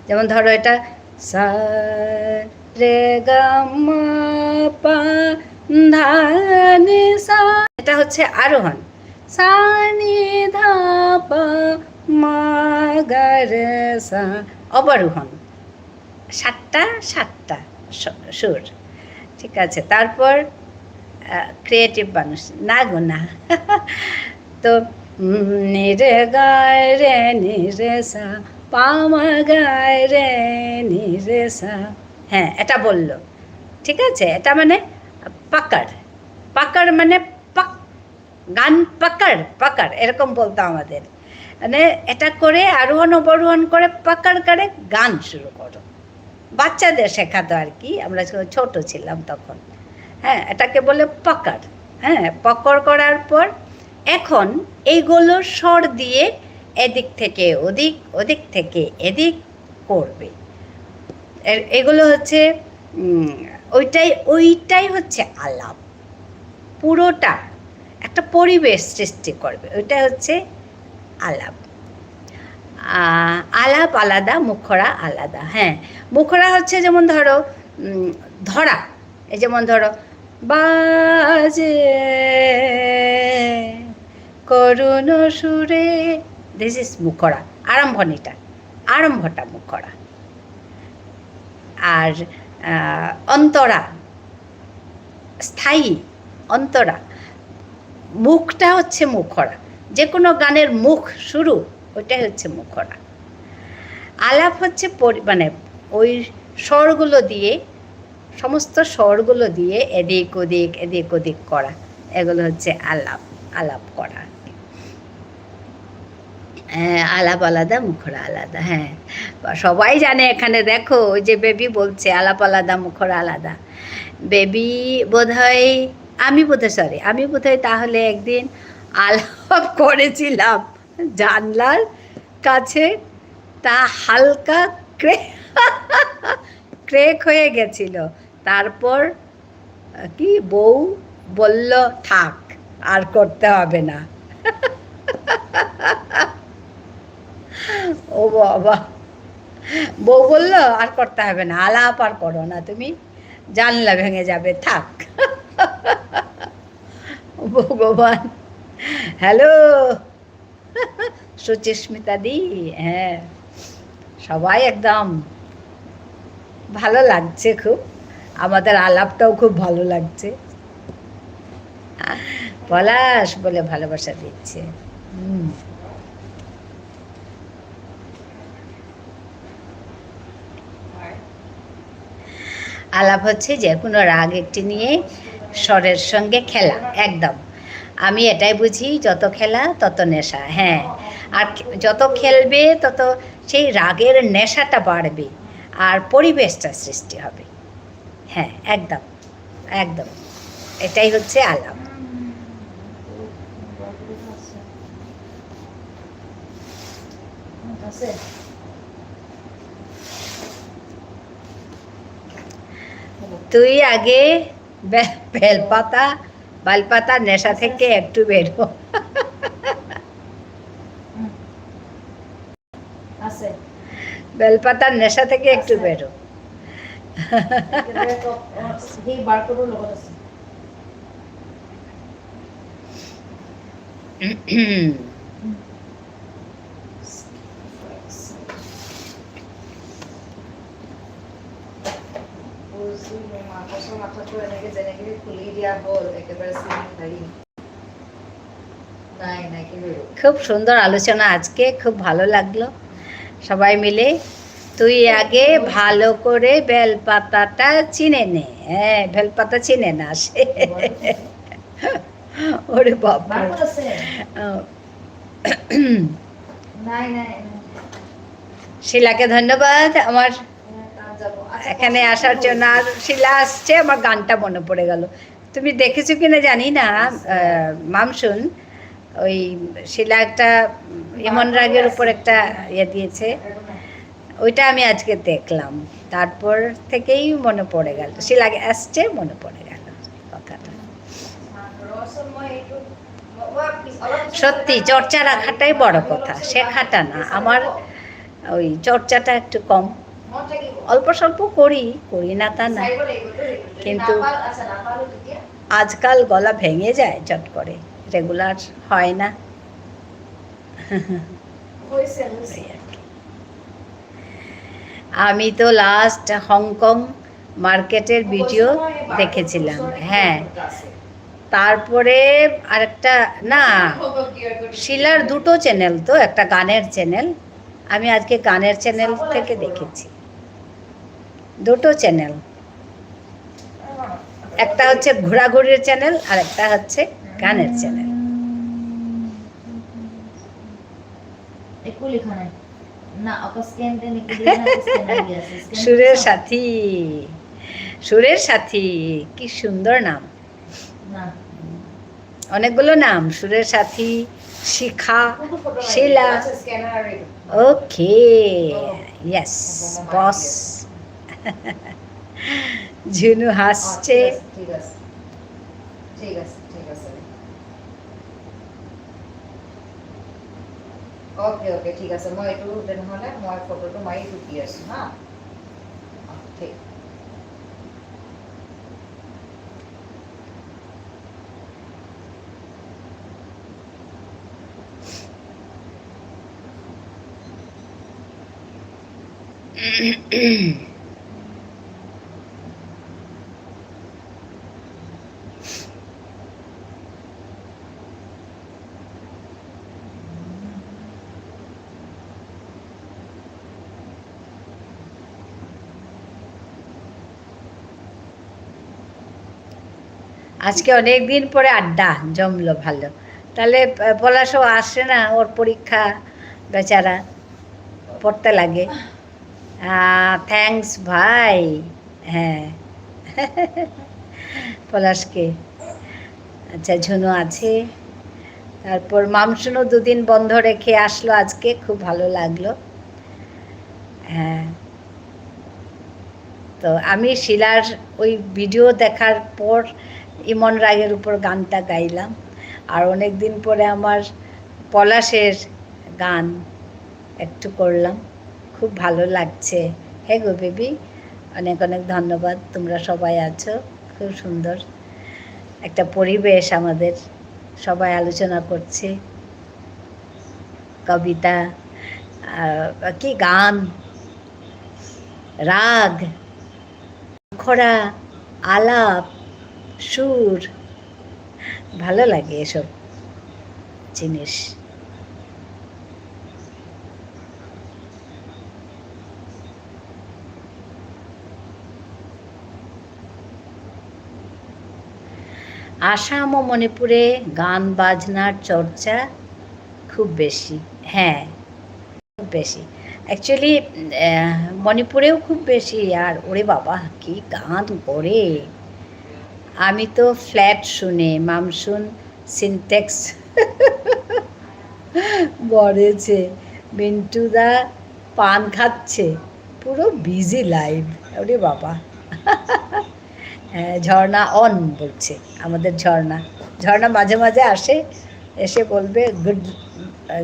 যেমন ধরো এটা সা রে গা মা পা ধা নি সা, এটা হচ্ছে আরোহণ। সা নি ধা পা মা গা রে সা, অবরোহণ। সাতটা সাতটা সুর, ঠিক আছে। তারপর ক্রিয়েটিভ মানুষ না গো না। তো নি রে গায় রে নি রে সা, পামা গায় রে নি রে সা। হ্যাঁ, এটা বললো, ঠিক আছে। এটা মানে পাকার, পাকার মানে পাক, গান পাকার পাকার এরকম বলতো আমাদের। মানে এটা করে আরোহণ অবরোহণ করে পাকার করে গান শুরু করো, বাচ্চাদের শেখাতো আর কি, আমরা ছোট ছিলাম তখন। হ্যাঁ, এটাকে বলে পকর। হ্যাঁ, পকর করার পর এখন এইগুলো স্বর দিয়ে এদিক থেকে ওদিক, ওদিক থেকে এদিক করবে। এগুলো হচ্ছে ওইটাই হচ্ছে আলাপ। পুরোটা একটা পরিবেশ সৃষ্টি করবে, ওইটা হচ্ছে আলাপ। আলাপ আলাদা, মুখরা আলাদা। হ্যাঁ, মুখরা হচ্ছে যেমন ধরো ধরা, এই যেমন ধরো বাজে করুণ সুরে, দিস ইজ মুখরা, আরম্ভটা মুখরা। আর অন্তরা স্থায়ী, অন্তরা মুখটা হচ্ছে মুখরা, যে কোনো গানের মুখ শুরু ওইটাই হচ্ছে মুখরা। আলাপ হচ্ছে মানে ওই স্বরগুলো দিয়ে, সমস্ত স্বরগুলো দিয়ে এদিক ওদিক করা, এগুলো হচ্ছে আলাপ, আলাপ করা। হ্যাঁ, আলাপ আলাদা, মুখরা আলাদা। হ্যাঁ, সবাই জানে এখানে। দেখো ওই যে বেবি বলছে আলাপ আলাদা, মুখরা আলাদা। বেবি বোধহয়, আমি বোধহয় তাহলে একদিন আলাপ করেছিলাম জানলার কাছে, তা হালকা ক্রেক হয়ে গেছিল। তারপর কি বউ বলল থাক, আর করতে হবে না। ও বাবা, বউ বললো আর করতে হবে না, আলাপ আর করো না তুমি, জানলা ভেঙে যাবে, থাক। ভগবান। হ্যালো সুচিস্মিতা দি। হ্যাঁ, সবাই একদম ভালো লাগছে খুব, আমাদের আলাপটাও খুব ভালো লাগছে। পলাশ বলে ভালোবাসা দিচ্ছে। আলাপ হচ্ছে যে কোনো রাগ একটি নিয়ে স্বরের সঙ্গে খেলা, একদম। আমি এটাই বুঝি, যত খেলা তত নেশা। হ্যাঁ, আর যত খেলবে তত সেই রাগের নেশাটা বাড়বে আর পরিবেশটা সৃষ্টি হবে। হ্যাঁ, একদম একদম, এটাই হচ্ছে আলাপ। তুই আগে বেলপাতা নেশা থেকে একটু বেরো। বেলপাতার নেশা থেকে একটু বেরো। খুব সুন্দর আলোচনা আজকে, খুব ভালো লাগলো সবাই মিলে। তুই আগে ভালো করে বেলপাতাটা চিনে নে। হ্যাঁ, বেলপাতা চিনে না সে। ওরে বাবা, শিলাকে ধন্যবাদ আমার এখানে আসার জন্য। আর শিলা আসছে, আমার গানটা মনে পড়ে গেল। তুমি দেখেছো কিনা জানি না, মামসুন, ওই শিলা একটা ইমন রাগের উপর একটা ইয়ে দিয়েছে, ওইটা আমি আজকে দেখলাম, তারপর থেকেই মনে পড়ে গেল, শিলা আসছে মনে পড়ে গেল কথাটা। সত্যি চর্চা রাখাটাই বড় কথা, শেখাটা না। আমার ওই চর্চাটা একটু কম, অল্প স্বল্প করি না তা না, কিন্তু আজকাল গলা ভেঙে যায় চট করে, রেগুলার হয় না। আমি তো লাস্ট হংকং মার্কেটের ভিডিও দেখেছিলাম। হ্যাঁ, তারপরে আরেকটা, না, শিলার দুটো চ্যানেল, তো একটা গানের চ্যানেল, আমি আজকে গানের চ্যানেল থেকে দেখেছি দুটো চ্যানেল, একটা হচ্ছে ঘোরাঘুরির চ্যানেল আর একটা হচ্ছে গানের চ্যানেল। সুরের সাথী, সুরের সাথী, কি সুন্দর নাম, অনেকগুলো নাম, সুরের সাথী, শিখা, শিলা। ওকে, ইয়েস বস। ঝুনু হাসছে। ওকে ওকে, ঠিক আছে। মই এইটো তেনেহ'লে মই ফটোটো মাৰি টুকি আছোঁ হা। ঠিক। আজকে অনেক দিন পরে আড্ডা জমলো ভালো। তাহলে পলাশও আসে না, ওর পরীক্ষা, বেচারা পড়তে লাগে। থ্যাঙ্কস ভাই। হ্যাঁ, পলাশকে। আচ্ছা, ঝুনু আছে, তারপর মামসুনও দুদিন বন্ধ রেখে আসলো আজকে, খুব ভালো লাগলো। হ্যাঁ, তো আমি শিলার ওই ভিডিও দেখার পর ইমন রাগের উপর গানটা গাইলাম, আর অনেক দিন পরে আমার পলাশের গান একটু করলাম, খুব ভালো লাগছে। হ্যাঁ গো বেবি, অনেক অনেক ধন্যবাদ, তোমরা সবাই আছো, খুব সুন্দর একটা পরিবেশ আমাদের, সবাই আলোচনা করছে, কবিতা, কি গান, রাগ, খরা, আলাপ, সুর, ভালো লাগে এসব জিনিস। আসাম ও মণিপুরে গান বাজনার চর্চা খুব বেশি। হ্যাঁ, খুব বেশি অ্যাকচুয়ালি, মণিপুরেও খুব বেশি। আর ওরে বাবা, কি গান করে! আমি তো ফ্ল্যাট শুনে, মামসুন সিনটেক্স বড়েছে, মিন্টুদা পান খাচ্ছে, পুরো বিজি লাইভ। ওরে বাবা। ঝর্ণা অন বলছে, আমাদের ঝর্ণা, ঝর্ণা মাঝে মাঝে আসে, এসে বলবে good,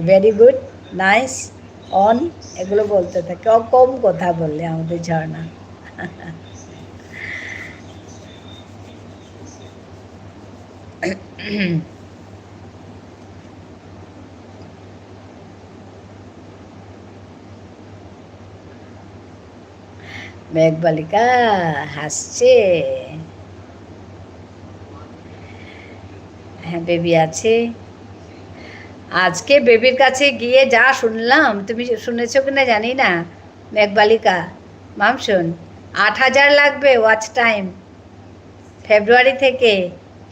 very good, nice, on, এগুলো বলতে থাকে। কম কথা বললে আমাদের ঝর্ণা। মেঘবালিকা হাসছে। বেবি আছে। আজকে বেবির কাছে গিয়ে যা শুনলাম, তুমি শুনেছো কিনা জানি না, মেঘবালিকা মাম শুন, 8,000 লাগবে ওয়াচ টাইম ফেব্রুয়ারি থেকে।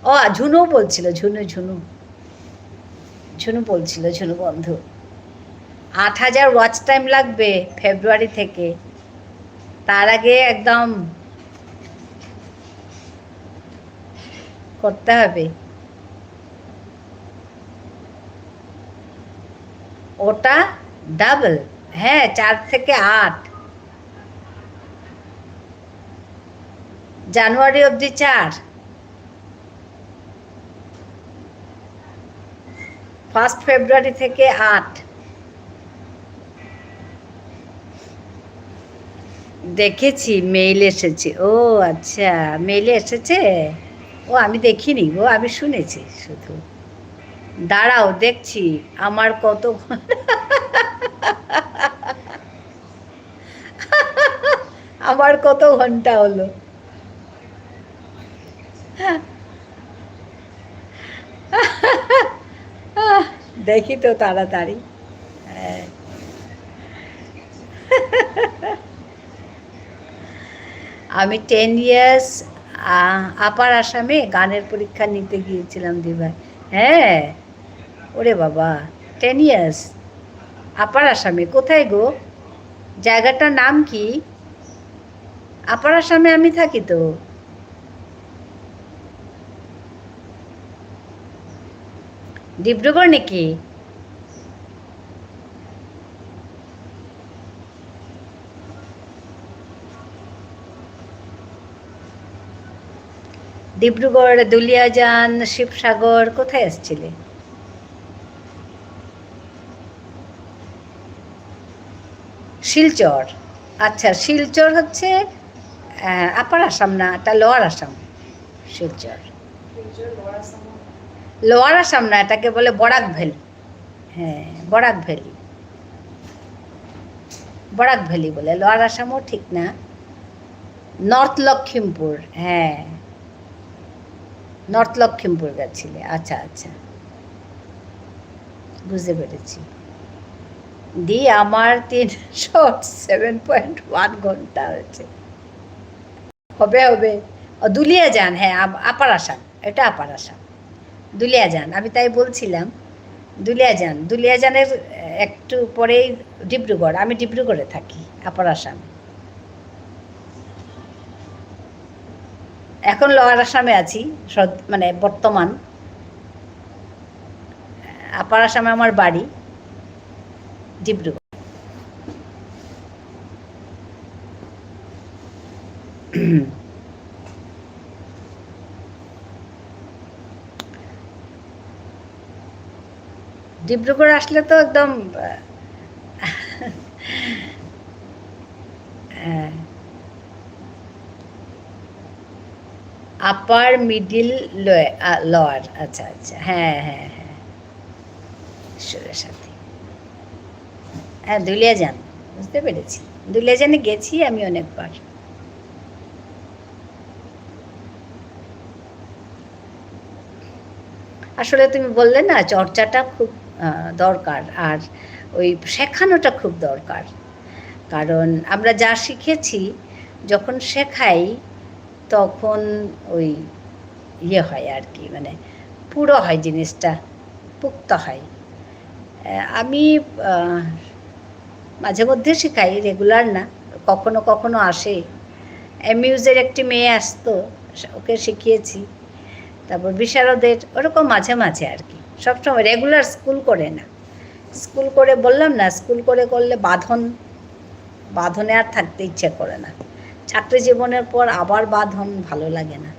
ও ঝুনু বলছিল, ঝুনু ঝুনু ঝুনু বলছিল, ঝুনু বন্ধু 8,000 ওয়াচ টাইম লাগবে ফেব্রুয়ারি থেকে। তার আগে একদম করতে হবে। ওটা ডাবল, হ্যাঁ 4 থেকে 8 জানুয়ারি অবধি 4, 1 ফেব্রুয়ারি থেকে 8। দেখেছি মেইল এসেছে। ও আচ্ছা, মেইলে এসেছে। ও আমি দেখিনি গো, আমি শুনেছি শুধু। দাঁড়াও দেখছি আমার কত আমার কত ঘন্টা হলো। দেখি তো তাড়াতাড়ি। হ্যাঁ। আমি 10 ইয়ার্স আপার আসামে গানের পরীক্ষা নিতে গিয়েছিলাম দিভাই। হ্যাঁ, ওরে বাবা 10 ইয়ার্স আপার আসামে। কোথায় গো, জায়গাটার নাম কি? আপার আসামে আমি থাকি তো। ডিব্রুগড় নাকি? ডিব্রুগড়, দুলিয়াজান, শিবসাগর, কোথায় আসছিলে? শিলচর। আচ্ছা, শিলচর হচ্ছে আপার আসাম না, এটা লোয়ার আসাম। শিলচর লোয়ার আসাম না, এটাকে বলে বরাক ভ্যালি। হ্যাঁ, বরাক ভ্যালি, বরাক ভ্যালি বলে। লোয়ার আসামও ঠিক না, নর্থ লক্ষিমপুর। হ্যাঁ, নর্থ লক্ষিমপুর গেছিলে। আচ্ছা আচ্ছা, বুঝতে পেরেছি। দি আমার 7.1 ঘন্টা হয়েছে। হবে হবে। ও দুলিয়াজান, হ্যাঁ আপার আসাম, এটা আপার আসাম। দুলিয়াজান, আমি তাই বলছিলাম। দুলিয়াজান, দুলিয়াজানের একটু পরেই ডিব্রুগড়। আমি ডিব্রুগড়ে থাকি, আপার আসাম। এখন লোয়ার আসামে আছি, মানে বর্তমান। আপার আসামে আমার বাড়ি, ডিব্রুগড়। ডিব্রুগড় আসলে তো একদম আপার মিডিল লোয়ার। আচ্ছা আচ্ছা, হ্যাঁ হ্যাঁ হ্যাঁ, ঈশ্বরের সাথে। হ্যাঁ দুলিয়াজান, বুঝতে পেরেছি। দুলিয়াজানে গেছি আমি অনেকবার। আসলে তুমি বললে না, চর্চাটা খুব দরকার, আর ওই শেখানোটা খুব দরকার। কারণ আমরা যা শিখেছি যখন শেখাই তখন ওই ইয়ে হয় আর কি, মানে পুরো হয় জিনিসটা, পুক্ত হয়। আমি মাঝে মধ্যে শেখাই, রেগুলার না, কখনো কখনো আসে। অ্যামিউজের একটি মেয়ে আসতো, ওকে শিখিয়েছি। তারপর বিশারদের, ওরকম মাঝে মাঝে আর কি, সবসময় রেগুলার স্কুল করে না। স্কুল করে বললাম না, স্কুল করে করলে বাঁধনে আর থাকতে ইচ্ছে করে না। চাকরি জীবনের পর আবার বাঁধন ভালো লাগে না।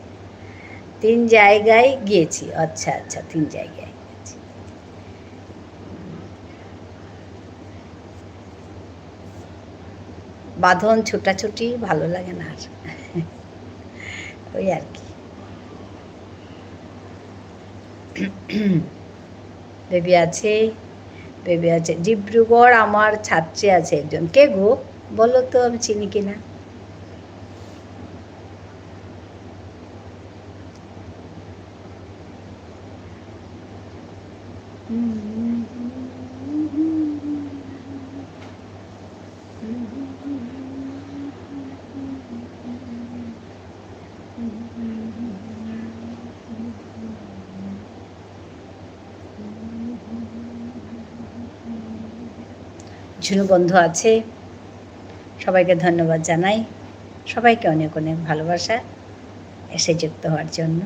3 জায়গায় গিয়েছি। আচ্ছা আচ্ছা, 3 জায়গায় গিয়েছি। বাঁধন ছুটাছুটি ভালো লাগে না আর, ওই আর কি। বেবি আছে, বেবি আছে। ডিব্রুগড় আমার ছাত্রী আছে একজন। কে গো বলো তো, আমি চিনি কিনা। ঝুনু বন্ধু আছে, সবাইকে ধন্যবাদ জানাই, সবাইকে অনেক অনেক ভালোবাসা এসে যুক্ত হওয়ার জন্য।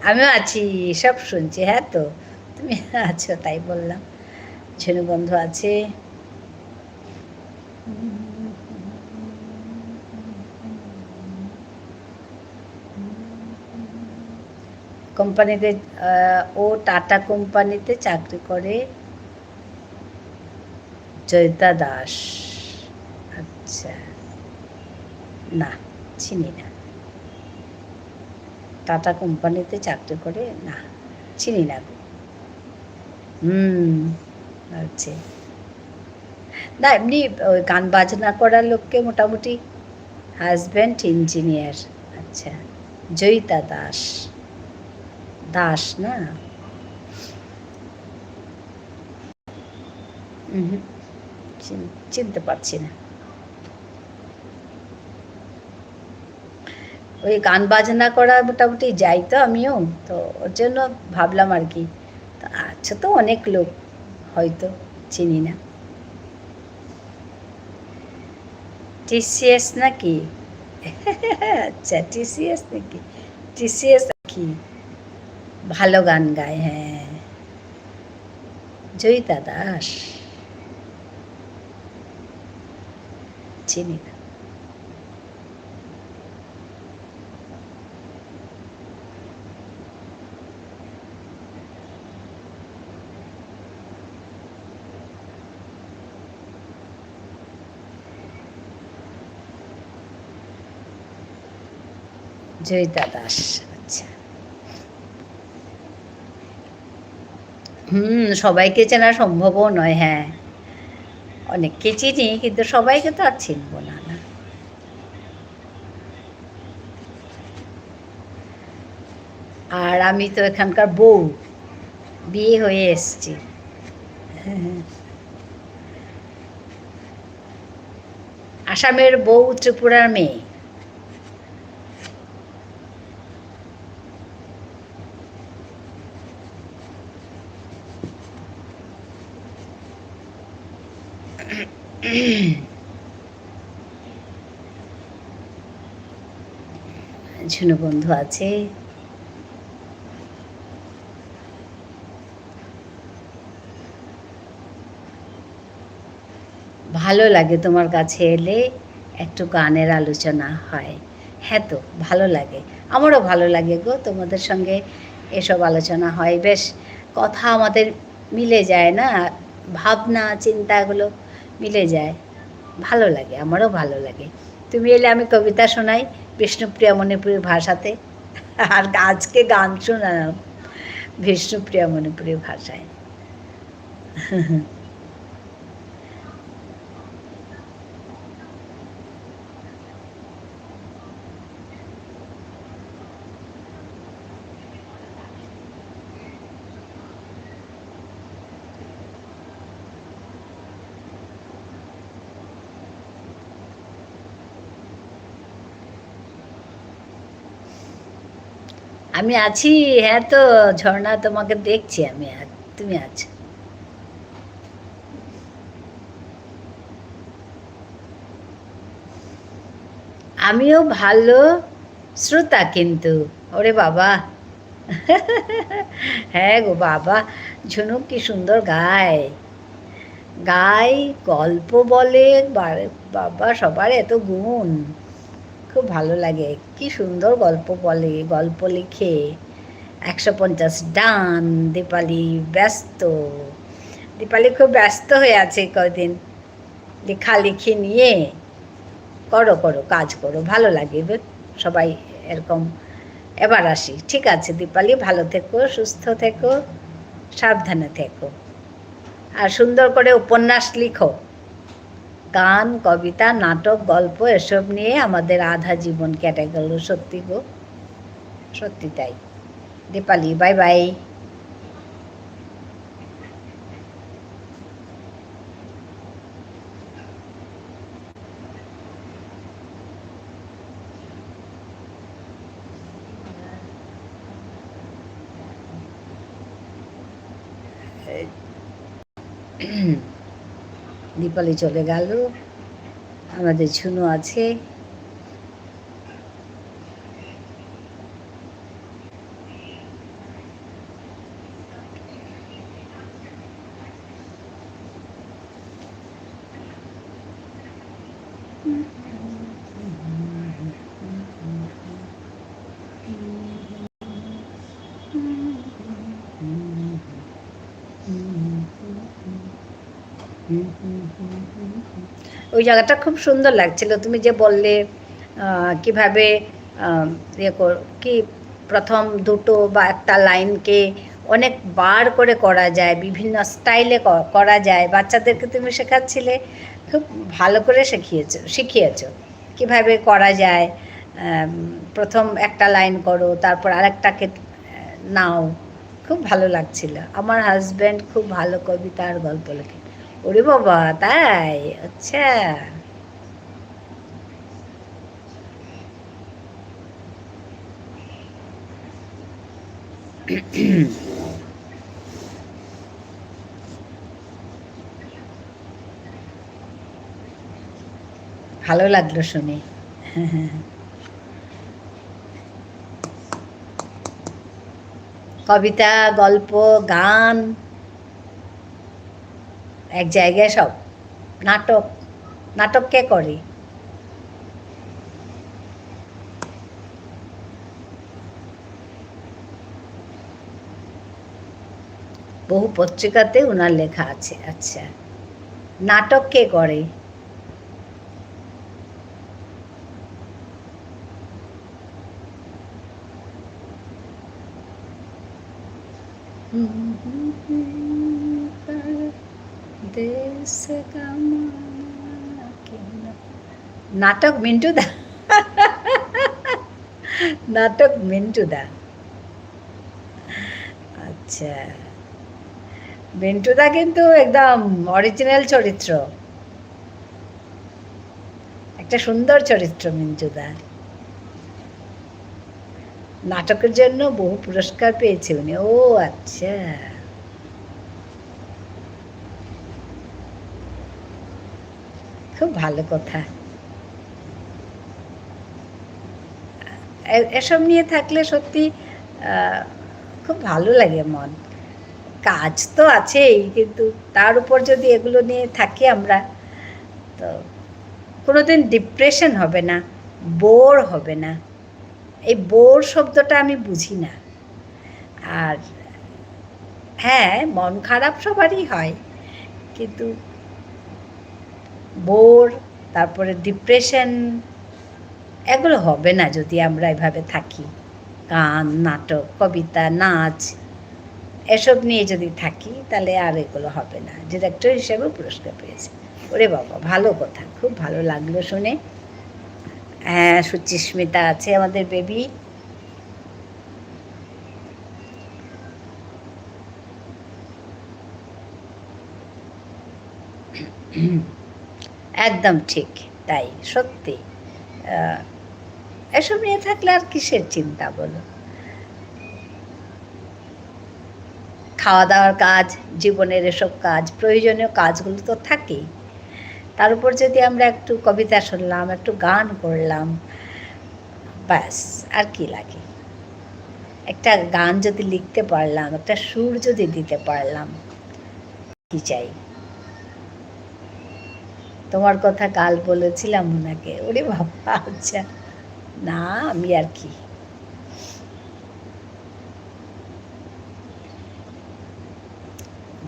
আমিও আছি, সব শুনছি। হ্যাঁ তো, তুমি আছো তাই বললাম। ঝুনু বন্ধু আছে, কোম্পানিতে, ও টাটা কোম্পানিতে চাকরি করে। জয়িতা দাস, আচ্ছা, না চিনি না। টাটা কোম্পানিতে চাকরি করে, না চিনি না। আচ্ছা, না এমনি ওই গান বাজনা করার লোককে মোটামুটি হাজব্যান্ড ইঞ্জিনিয়ার। আচ্ছা, জয়িতা দাস, দাস না, চিনতে পারছি না। ওই গান বাজনা করা মোটামুটি যাই তো আমিও, তো ওর জন্য ভাবলাম আর কি। আচ্ছা, তো অনেক লোক হয়তো চিনি না। টিসিএস নাকি? আচ্ছা, টিসিএস নাকি? টিসিএস কি ভালো গান গায়, হ্যাঁ। জয়িতা দাস চিনি না। জয়িতা দাস, আচ্ছা। সবাইকে চেনা সম্ভবও নয়, হ্যাঁ। অনেককে চিনি, কিন্তু সবাইকে তো আর চিনবো না। আর আমি তো এখানকার বউ, বিয়ে হয়ে এসছি। আসামের বউ, ত্রিপুরার মেয়ে। ঝুনু বন্ধু আছে, ভালো লাগে তোমার কাছে এলে একটু গানের আলোচনা হয়। হ্যাঁ তো, ভালো লাগে, আমারও ভালো লাগে গো, তোমাদের সঙ্গে এসব আলোচনা হয়। বেশ কথা আমাদের মিলে যায় না, ভাবনা চিন্তাগুলো মিলে যায়, ভালো লাগে, আমারও ভালো লাগে। তুমি এলে আমি কবিতা শোনাই বিষ্ণুপ্রিয়া মণিপুরীর ভাষাতে, আর আজকে গান শোনালাম বিষ্ণুপ্রিয়া মণিপুরীর ভাষায়। আমি আছি, হ্যাঁ তো ঝর্ণা, তোমাকে দেখছি আমি, আর তুমি আছো। আমিও ভালো শ্রোতা কিন্তু, ওরে বাবা। হ্যাঁ গো বাবা, ঝুনু কি সুন্দর গায়, গল্প বলে, বাবা সবার এত গুণ, খুব ভালো লাগে। কি সুন্দর গল্প বলে, গল্প লিখে, 150 ডান। দীপালি ব্যস্ত, দীপালি খুব ব্যস্ত হয়ে আছে কদিন, লেখালেখি নিয়ে। করো করো, কাজ করো, ভালো লাগে সবাই এরকম। এবার আসি, ঠিক আছে দীপালি, ভালো থেকো, সুস্থ থেকো, সাবধানে থেকো, আর সুন্দর করে উপন্যাস লিখো। গান, কবিতা, নাটক, গল্প এসব নিয়ে আমাদের আধা জীবন কেটে গেল। সত্যি গো, সত্যি তাই। Dipali, bye bye. দীপালি চলে গেল, আমাদের ঝুনু আছে। ওই জায়গাটা খুব সুন্দর লাগছিল। তুমি যে বললে কিভাবে ইয়ে কি প্রথম দুটো বা একটা লাইনকে অনেক বার করে করা যায়, বিভিন্ন স্টাইলে করা যায়, বাচ্চাদেরকে তুমি শেখাচ্ছিলে, খুব ভালো করে শিখিয়েছো কীভাবে করা যায়। প্রথম একটা লাইন করো, তারপর আরেকটাকে নাও, খুব ভালো লাগছিল। আমার হাজব্যান্ড খুব ভালো কবিতা আর গল্প লেখে। ওরে বাবা, তাই? আচ্ছা। ভালো লাগলো শুনে। কবিতা, গল্প, গান এক জায়গায় সব। নাটক, নাটক কে করে? বহু পত্রিকাতে ওনার লেখা আছে। আচ্ছা, নাটক কে করে? নাটক মিন্টু দা। নাটক মিন্টু দা। আচ্ছা, মিন্টু দা কিন্তু একদম অরিজিনাল চরিত্র, একটা সুন্দর চরিত্র মিন্টু দা। নাটকের জন্য বহু পুরস্কার পেয়েছে উনি। ও আচ্ছা, খুব ভালো কথা। এসব নিয়ে থাকলে সত্যি খুব ভালো লাগে মন। কাজ তো আছেই, কিন্তু তার উপর যদি এগুলো নিয়ে থাকি আমরা, তো কোনোদিন ডিপ্রেশন হবে না, বোর হবে না। এই বোর শব্দটা আমি বুঝি না। আর হ্যাঁ, মন খারাপ সবারই হয়, কিন্তু বোর, তারপরে ডিপ্রেশন, এগুলো হবে না যদি আমরা এভাবে থাকি। গান, নাটক, কবিতা, নাচ এসব নিয়ে যদি থাকি, তাহলে আর এগুলো হবে না। ডিরেক্টর হিসেবেও পুরস্কার পেয়েছে। ওরে বাবা, ভালো কথা, খুব ভালো লাগলো শুনে। হ্যাঁ, সুচিস্মিতা আছে আমাদের বেবি। একদম ঠিক, তাই, সত্যি। এসব নিয়ে থাকলে আর কিসের চিন্তা বলো? খাওয়া দাওয়ার কাজ, জীবনের এসব কাজ, প্রয়োজনীয় কাজগুলো তো থাকেই। তার উপর যদি আমরা একটু কবিতা শুনলাম, একটু গান করলাম, ব্যাস, আর কি লাগে? একটা গান যদি লিখতে পারলাম, একটা সুর যদি দিতে পারলাম, কি চাই? তোমার কথা কাল বলেছিলাম ওনাকে। ওরে বাবা, আচ্ছা, না আমি আর কি।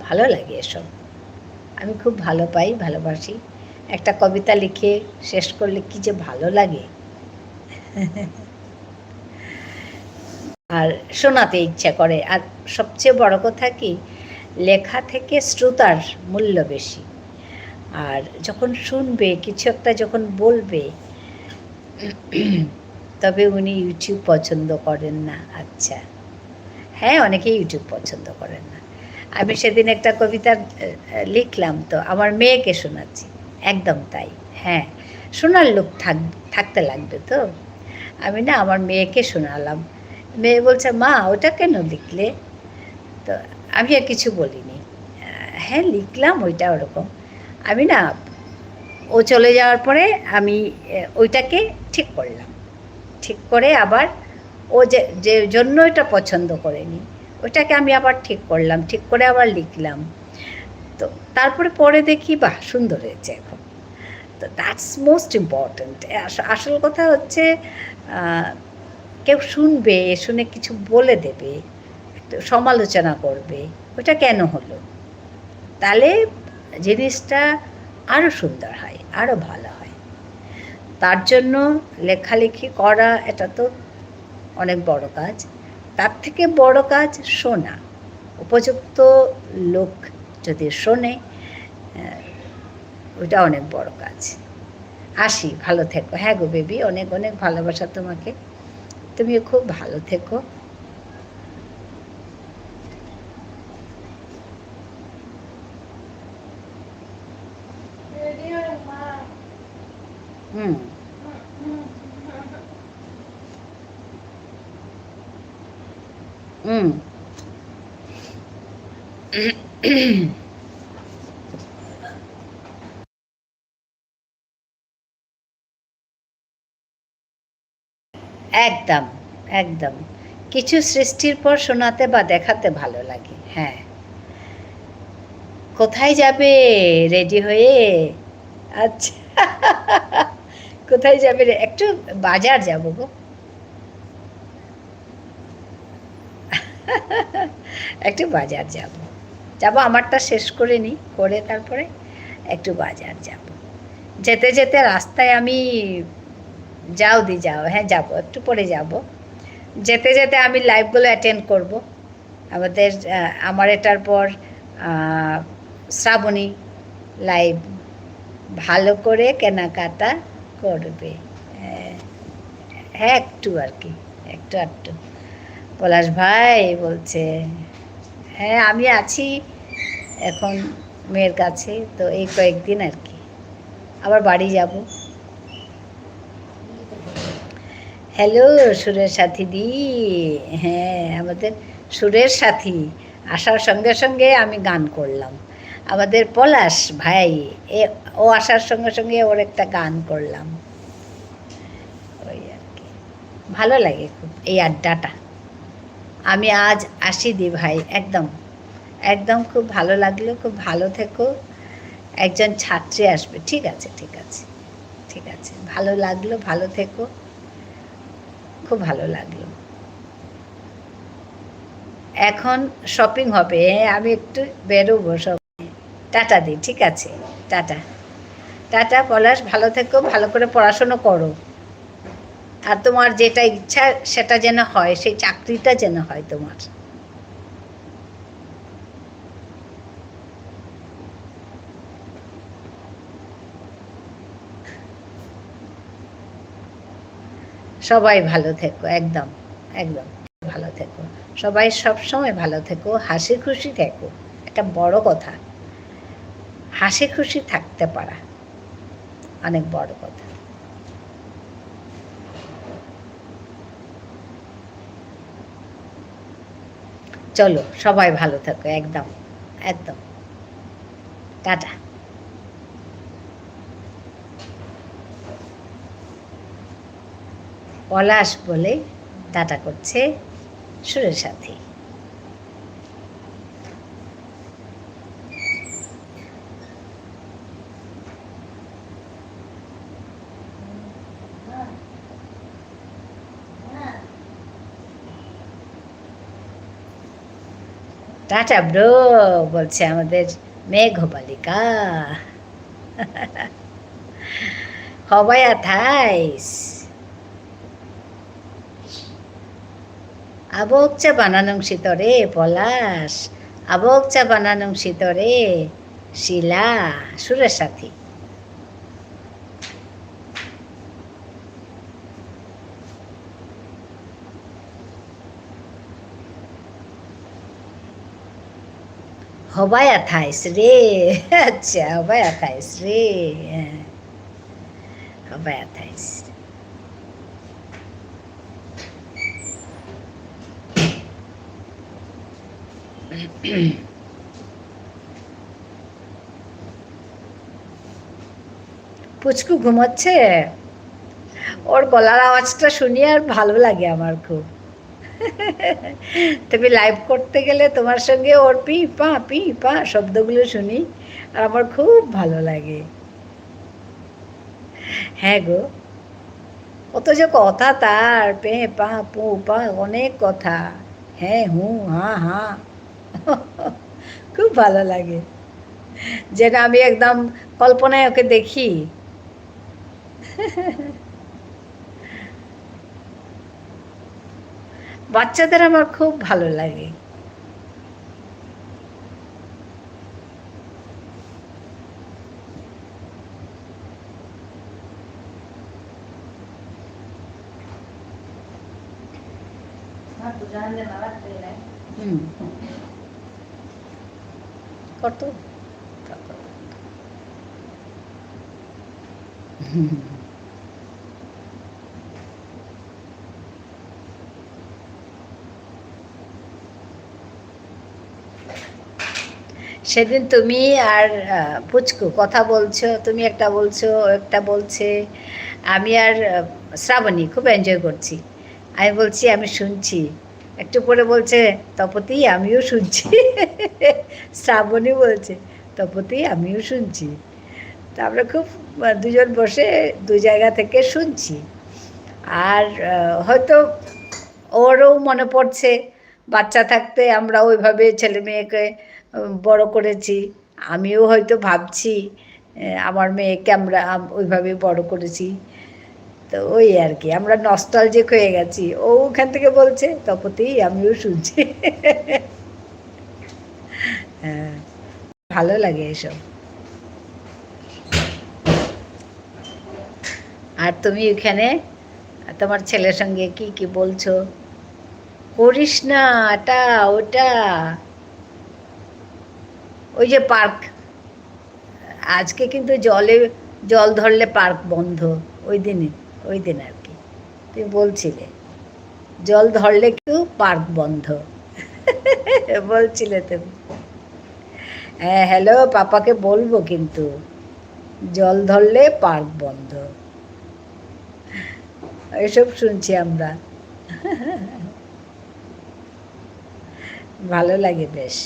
ভালো লাগে এসব, আমি খুব ভালো পাই, ভালোবাসি। একটা কবিতা লিখে শেষ করলে কি যে ভালো লাগে, আর শোনাতে ইচ্ছা করে। আর সবচেয়ে বড় কথা কি, লেখা থেকে শ্রোতার মূল্য বেশি। আর যখন শুনবে কিছু একটা যখন বলবে তবে উনি ইউটিউব পছন্দ করেন না। আচ্ছা, হ্যাঁ, অনেকেই ইউটিউব পছন্দ করেন না। আমি সেদিন একটা কবিতা লিখলাম, তো আমার মেয়েকে শোনাচ্ছি। একদম তাই, হ্যাঁ, শোনার লোক থাকতে লাগবে তো। আমি না আমার মেয়েকে শোনালাম। মেয়ে বলছে, মা ওটা কেন লিখলে? তো আমি আর কিছু বলিনি। হ্যাঁ, লিখলাম ওইটা ওরকম। আমি না, ও চলে যাওয়ার পরে আমি ওইটাকে ঠিক করলাম। ঠিক করে আবার ও যে জন্য এটা পছন্দ করেনি, ওটাকে আমি আবার ঠিক করলাম, ঠিক করে আবার লিখলাম। তো তারপরে পরে দেখি, বাহ, সুন্দর হয়েছে এখন। তো দ্যাটস মোস্ট ইম্পর্ট্যান্ট। আসল কথা হচ্ছে কেউ শুনবে, শুনে কিছু বলে দেবে, সমালোচনা করবে, ওটা কেন হলো, তাহলে জিনিসটা আরও সুন্দর হয়, আরও ভালো হয়। তার জন্য লেখালেখি করা এটা তো অনেক বড় কাজ। তার থেকে বড় কাজ শোনা। উপযুক্ত লোক যদি শোনে, ওইটা অনেক বড় কাজ। আসি, ভালো থেকো। হ্যাঁ গো বেবি, অনেক অনেক ভালোবাসা তোমাকে। তুমিও খুব ভালো থেকো। হুম। হুম। একদম, একদম। কিছু সৃষ্টির পর শোনাতে বা দেখাতে ভালো লাগে। হ্যাঁ। কোথায় যাবে রেডি হয়ে? আচ্ছা, কোথায় যাবে? একটু বাজার যাবো গো। একটু বাজার যাবো। আমারটা শেষ করে নিই, করে তারপরে একটু বাজার যাব। যেতে যেতে রাস্তায় আমি, যাও দি যাও, হ্যাঁ যাবো, একটু পরে যাব। যেতে যেতে আমি লাইভগুলো অ্যাটেন্ড করব। আমাদের আমার এটার পর শ্রাবণী লাইভ ভালো করে কেনাকাটা করবে। হ্যাঁ, একটু আর কি, একটু একটু। পলাশ ভাই বলছে, হ্যাঁ আমি আছি এখন মেয়ের কাছে, তো এই কয়েকদিন আর কি, আবার বাড়ি যাব। হ্যালো সুরের সাথী দি। হ্যাঁ, আমাদের সুরের সাথী আসার সঙ্গে সঙ্গে আমি গান করলাম। আমাদের পলাশ ভাই, ও আসার সঙ্গে সঙ্গে ওর একটা গান করলাম। ওই আর কি, ভালো লাগে খুব এই আড্ডাটা। আমি আজ আসি দি ভাই, একদম একদম খুব ভালো লাগলো। খুব ভালো থেকো। একজন ছাত্রী আসবে। ঠিক আছে, ঠিক আছে, ঠিক আছে, ভালো লাগলো, ভালো থেকো। খুব ভালো লাগলো। এখন শপিং হবে, আমি একটু বেরোবো সব। টাটা দি, ঠিক আছে, টাটা। টাটা পলাশ, ভালো থেকো, ভালো করে পড়াশুনো করো। আর তোমার যেটা ইচ্ছা সেটা যেন হয়, সেই চাকরিটা যেন হয় তোমার। সবাই ভালো থেকো, একদম একদম ভালো থেকো। সবাই সবসময় ভালো থেকো, হাসি খুশি থেকো। একটা বড় কথা, হাসি খুশি থাকতে পারা অনেক বড় কথা। চলো সবাই ভালো থেকো, একদম একদম। টাটা। পলাশ বলে টাটা করছে সুরের সাথে। টাটা ব্রো বলছে আমাদের মেঘবালিকা। সবাই আথাইস আবক চা বানানো শীতরে পলাশ, আবক চা বানানো শীতরে শিলা সুরের সাথী। হবায় থাইস রে। আচ্ছা, হবায় থাইস রে। হ্যাঁ, হবায় থাইস। পুচকু ঘুমাচ্ছে। ওর গলার আওয়াজটা শুনি আর ভালো লাগে আমার খুব। তুমি লাইভ করতে গেলে তোমার সঙ্গে ওর পি পা শব্দগুলো শুনি আর আমার খুব ভালো লাগে। হ্যাঁ গো, কত যে কথা তার, পে পা পু পা, অনেক কথা। হ্যাঁ হু হা হা। খুব ভালো লাগে, যেন আমি একদম কল্পনায় ওকে দেখি। বাচ্চাদের আমার খুব ভালো লাগে। কত সেদিন তুমি আর পুচকু কথা বলছো, তুমি একটা বলছো, একটা বলছে, আমি আর শ্রাবণী খুব এনজয় করছি। আমি বলছি আমি শুনছি, একটু পরে বলছে তপতি আমিও শুনছি। শ্রাবণী বলছে তপতি আমিও শুনছি। তা আমরা খুব দুজন বসে দু জায়গা থেকে শুনছি। আর হয়তো ওরও মনে পড়ছে বাচ্চা থাকতে আমরা ওইভাবে ছেলে মেয়েকে বড় করেছি। আমিও হয়তো ভাবছি আমার মেয়েকে আমরা ওইভাবে বড় করেছি। তো ওই আর কি, আমরা নস্টালজিক হয়ে গেছি। ও ওখান থেকে বলছে তপতি আমিও শুনছি। হ্যাঁ, ভালো লাগে এসব। আর তুমি এখানে তোমার ছেলের সঙ্গে কি কি বলছো? করিস না এটা ওটা। ওই যে পার্ক, আজকে কিন্তু জল ধরলে পার্ক বন্ধ। ওই দিন আর কি তুমি বলছিলে জল ধরলে কিন্তু পার্ক বন্ধ। বলছিলে তুমি। হ্যাঁ, হ্যালো, পাপাকে বলবো কিন্তু জল ধরলে পার্ক বন্ধ। এসব শুনছি আমরা। ভালো লাগে বেশ।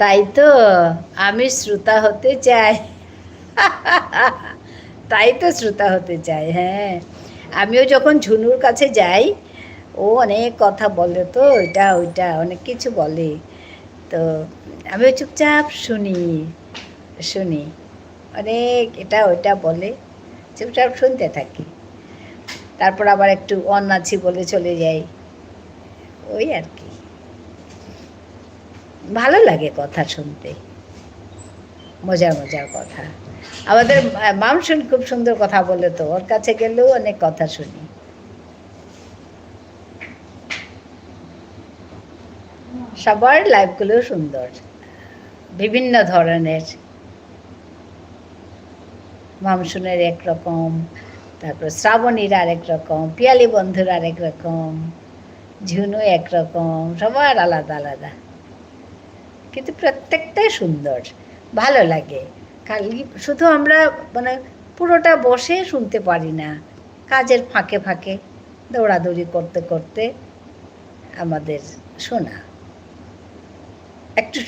তাই তো আমি শ্রোতা হতে চাই। তাই তো শ্রোতা হতে চাই। হ্যাঁ, আমিও যখন ঝুনুর কাছে যাই ও অনেক কথা বলে, তো ওইটা ওইটা অনেক কিছু বলে। তো আমিও চুপচাপ শুনি শুনি, অনেক এটা ওইটা বলে, চুপচাপ শুনতে থাকি। তারপর আবার একটু অন্নাছি বলে চলে যাই। ওই আর কি, ভালো লাগে কথা শুনতে, মজার মজার কথা। আমাদের মামসুন খুব সুন্দর কথা বলে, তো ওর কাছে গেলেও অনেক কথা শুনি। সবার লাইফগুলো সুন্দর, বিভিন্ন ধরনের। মামসুনের একরকম, তারপর শ্রাবণীর আরেক রকম, পিয়ালি বন্ধুর আরেক রকম, ঝুনু একরকম, সবার আলাদা আলাদা, কিন্তু প্রত্যেকটাই সুন্দর, ভালো লাগে। খালি শুধু আমরা মানে পুরোটা বসে শুনতে পারি না, কাজের ফাঁকে ফাঁকে দৌড়াদৌড়ি করতে করতে আমাদের শোনা। একটু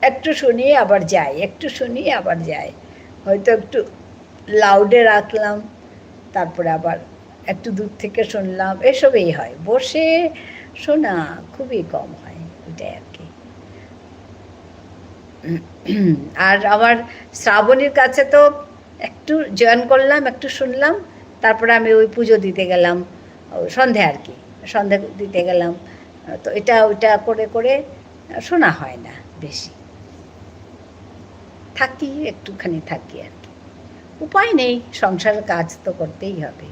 একটু শুনি আবার যাই, একটু শুনি আবার যাই, হয়তো একটু লাউডে রাখলাম, তারপরে আবার একটু দূর থেকে শুনলাম, এসবই হয়। বসে শোনা খুবই কম হয়, এটাই আর কি। আর আমার শ্রাবণীর কাছে তো একটু জয়েন করলাম, একটু শুনলাম, তারপরে আমি ওই পুজো দিতে গেলাম, সন্ধে আর কি, সন্ধে দিতে গেলাম। তো এটা ওইটা করে করে শোনা হয় না বেশি, থাকি একটুখানি থাকি আর কি, উপায় নেই, সংসারের কাজ তো করতেই হবে।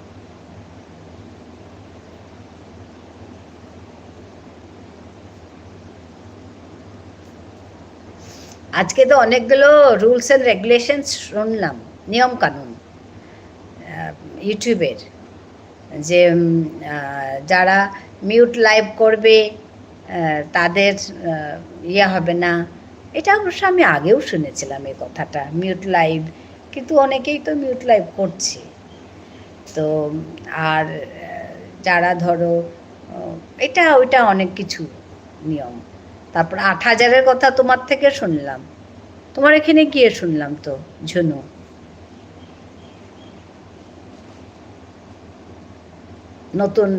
আজকে তো অনেকগুলো রুলস অ্যান্ড রেগুলেশনস শুনলাম, নিয়মকানুন ইউটিউবের, যে যারা মিউট লাইভ করবে তাদের ইয়ে হবে না। এটা অবশ্য আমি আগেও শুনেছিলাম এই কথাটা, মিউট লাইভ, কিন্তু অনেকেই তো মিউট লাইভ করছে। তো আর যারা ধরো এটা ওইটা অনেক কিছু নিয়ম। তারপর ৮,০০০-এর কথা তোমার থেকে শুনলাম, তোমার এখানে গিয়ে শুনলাম তো ঝুনু। নতুন,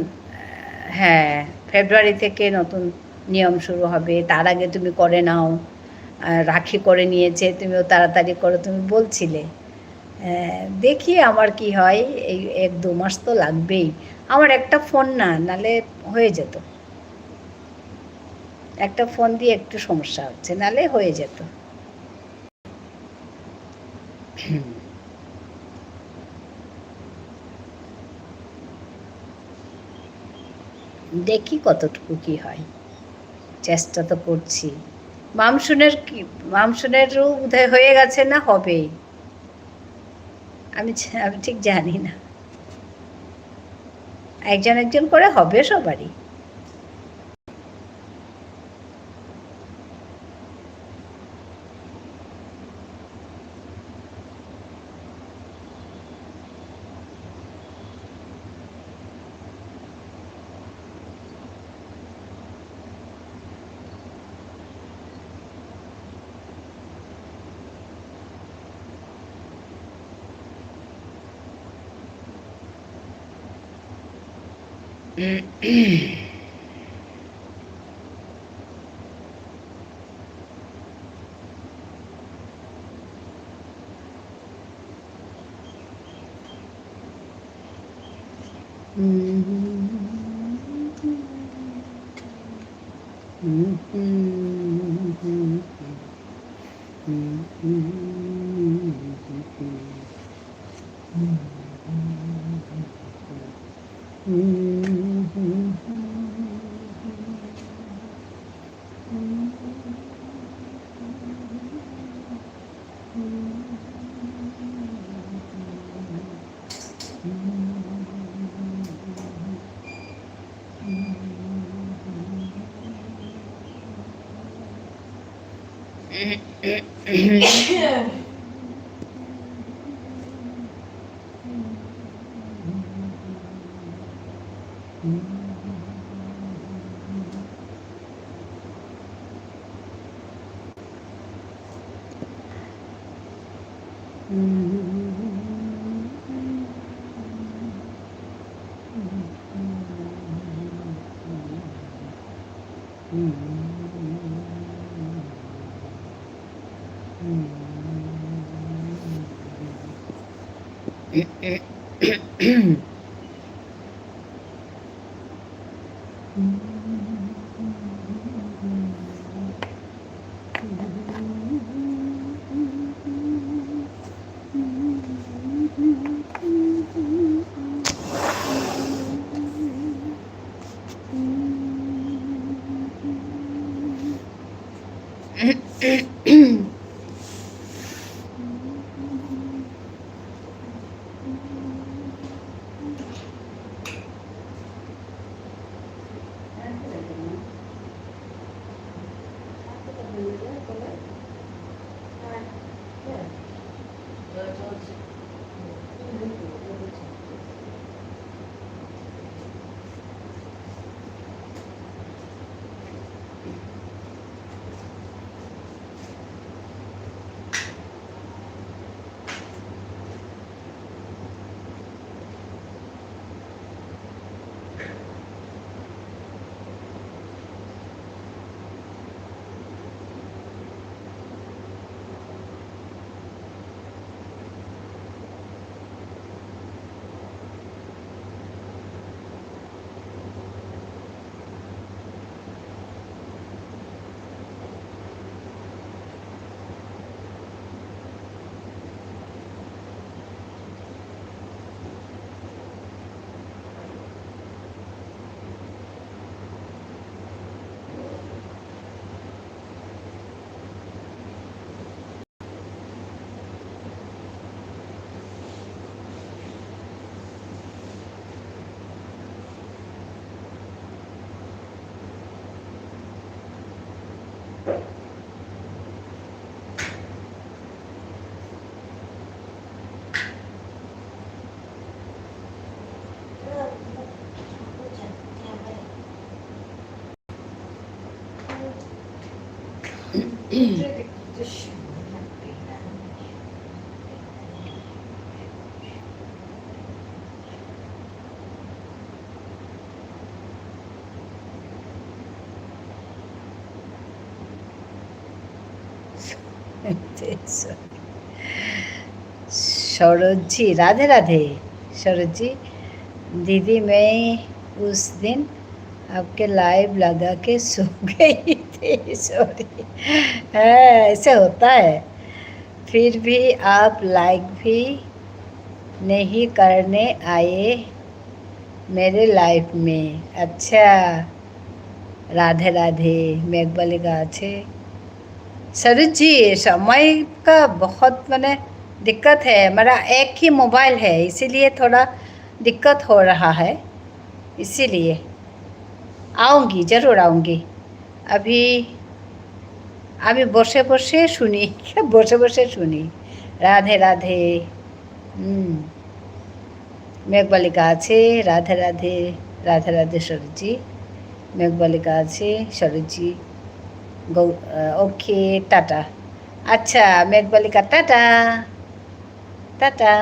হ্যাঁ, ফেব্রুয়ারি থেকে নতুন নিয়ম শুরু হবে, তার আগে তুমি করে নাও, রাখি করে নিয়েছে, তুমিও তাড়াতাড়ি করো তুমি বলছিলে। দেখি আমার কি হয়, এই ১-২ মাস তো লাগবেই। আমার একটা ফোন না, নালে হয়ে যেত, একটা ফোন দিয়ে একটু সমস্যা হচ্ছে, নালে হয়ে যেত। দেখি কতটুকু কি হয়, চেষ্টা তো করছি। মামসুনের কি, মামসুনেরও বোধহয় হয়ে গেছে না হবেই, আমি আমি ঠিক জানি না, একজন একজন করে হবে সবারই। सरोज जी राधे राधे। सरोज जी दीदी मैं उस दिन आपके लाइव लगा के सो गई थी, सॉरी। है ऐसे होता है। फिर भी आप लाइक भी नहीं करने आए मेरे लाइफ में। अच्छा राधे राधे। मेघबालिका আছে। सरोज जी समय का बहुत मैंने दिक्कत है। मेरा एक ही मोबाइल है इसीलिए थोड़ा दिक्कत हो रहा है, इसीलिए आऊँगी, ज़रूर आऊँगी। अभी अभी বসে বসে শুনি, বসে বসে শুনি। রাধে রাধে। মেঘবালিকা আছে। রাধে রাধে। রাধে রাধে সরজি। মেঘবালিকা আছে সরজি। ওকে টাটা। আচ্ছা মেঘবালিকা টাটা টাটা।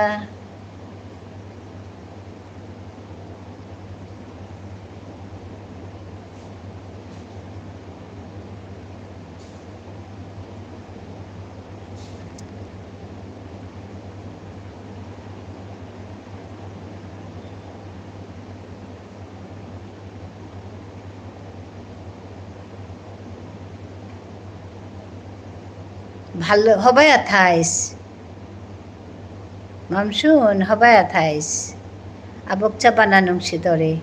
ভালো হবাই 28 মামসুন হবাই 28 abokcha bananong sidore.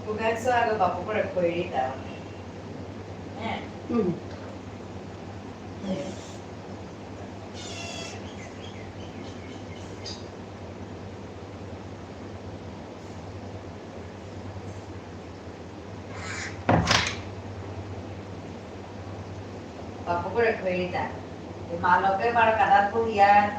Pagkaksaga ba po para kwirita? Papo ko rekwenta. Malo ke para kadar po ya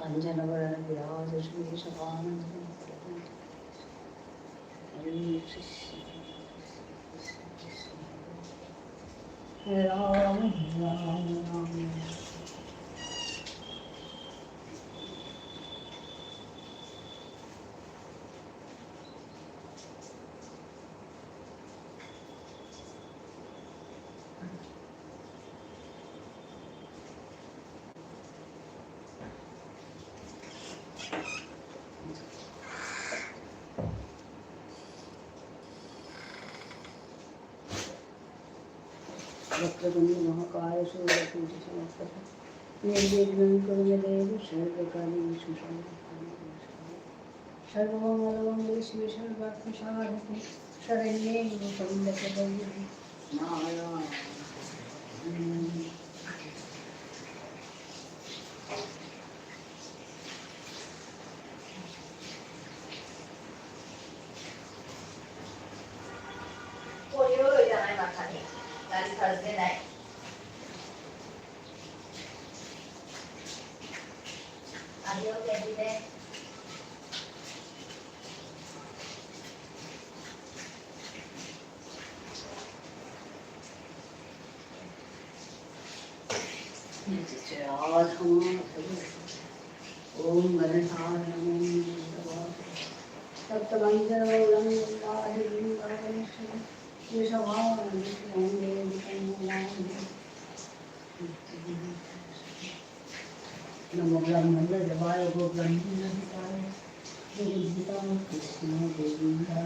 अञ्जनवरण विराजश्रीशकानन्दं हरे कृष्ण हरे राम राम राम। वक्रतुण्ड महाकाय सूर्यकोटिसमप्रभ निर्विघ्नं कुरु मे देव सर्वकार्येषु सर्वमङ्गलमङ्गले शिवे सर्वार्थसाधके शरण्ये त्र्यम्बके Narayan. Thursday night. Are you okay today? ओम गणेशाय नमः। सप्तमंगलम नमो ब्रह्मण्य देवाय गो ब्रह्मण्य कृष्ण गोविंदा।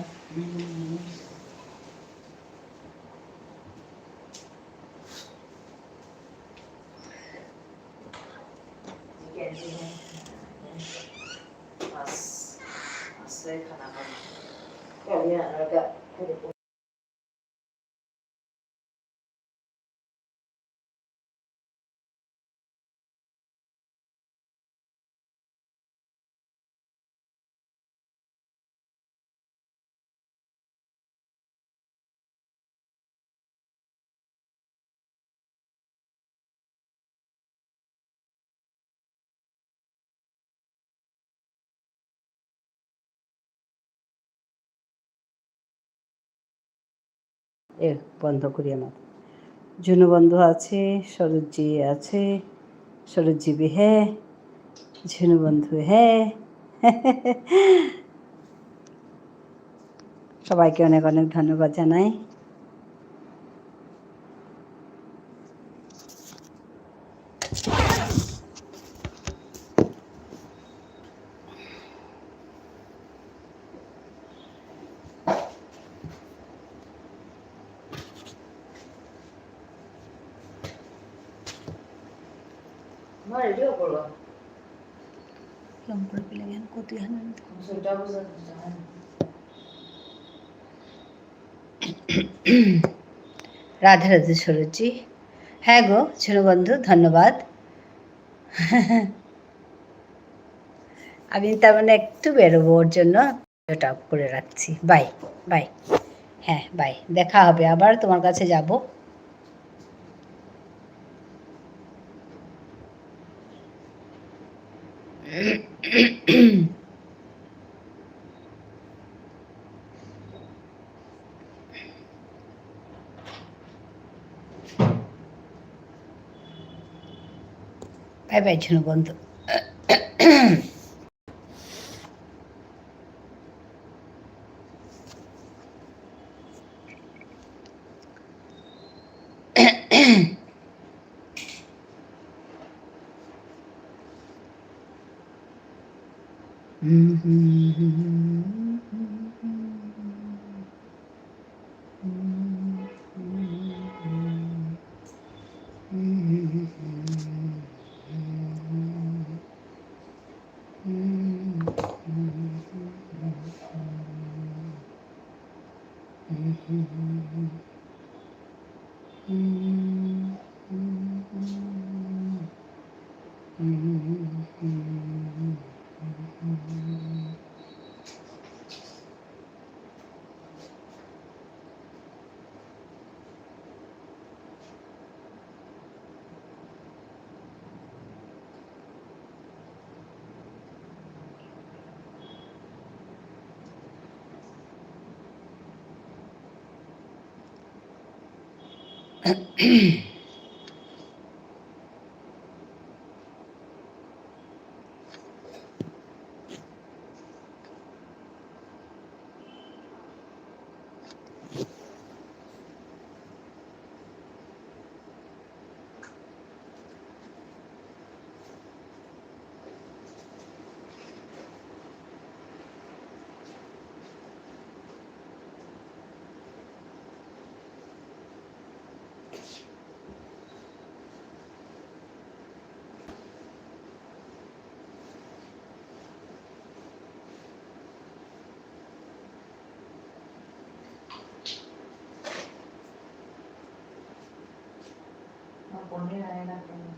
বন্ধ করি আমার জুনু বন্ধু আছে, সরোজি আছে, সরোজি भी है, ঝুনু বন্ধু है। সবাইকে অনেক অনেক ধন্যবাদ জানাই। রাধে রাধে সরোজি। হ্যাঁ গো ঝুনু বন্ধু ধন্যবাদ। আমি তার মানে একটু বেরোবো, ওর জন্য ওটা করে রাখছি। Bye bye. হ্যাঁ বাই, দেখা হবে আবার, তোমার কাছে যাব। বাই বাই ঝুনু বন্ধু। poner a él a que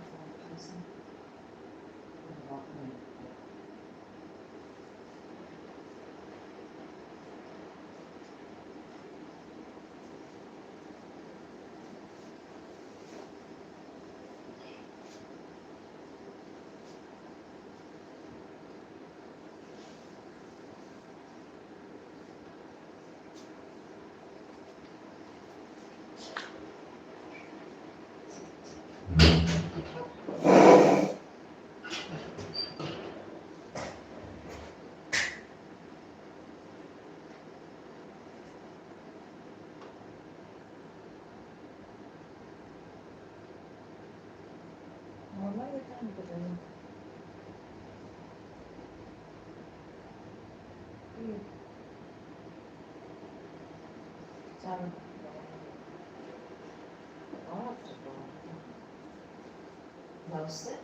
Você?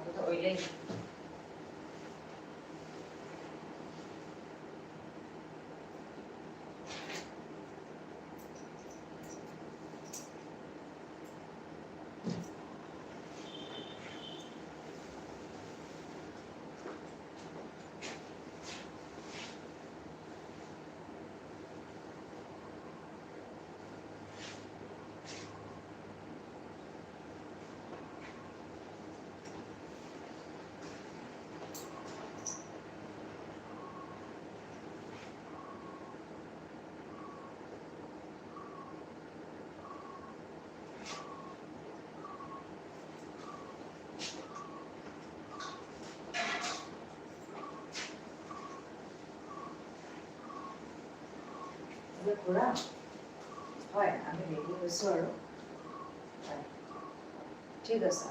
Aku tak boleh. পুৰা হয় আমি ৰেডি হৈছোঁ আৰু হয় ঠিক আছে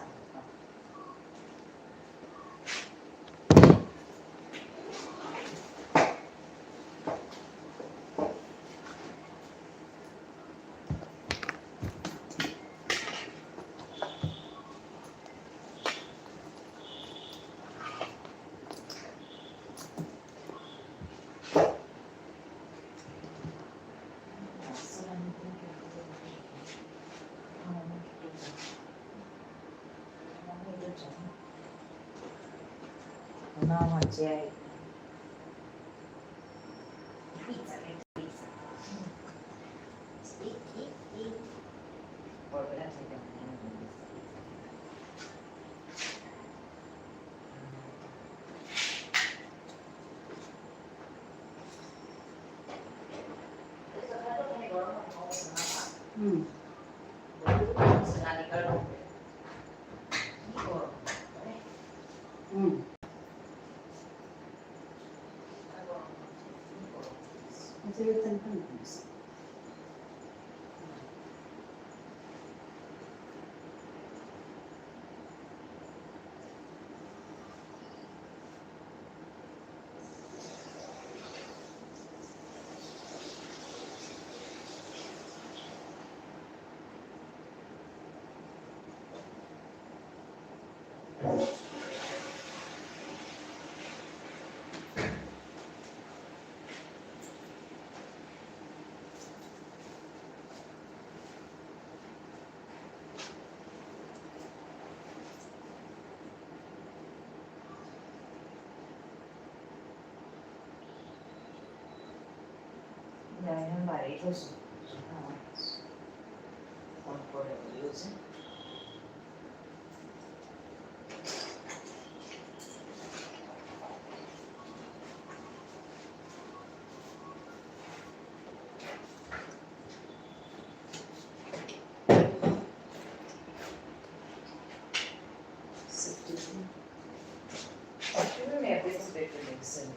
Una mangiare pizza, pizza. Sticky. Poi quella c'è da Dayan varios por el uso. Actually, me apetece better than sun.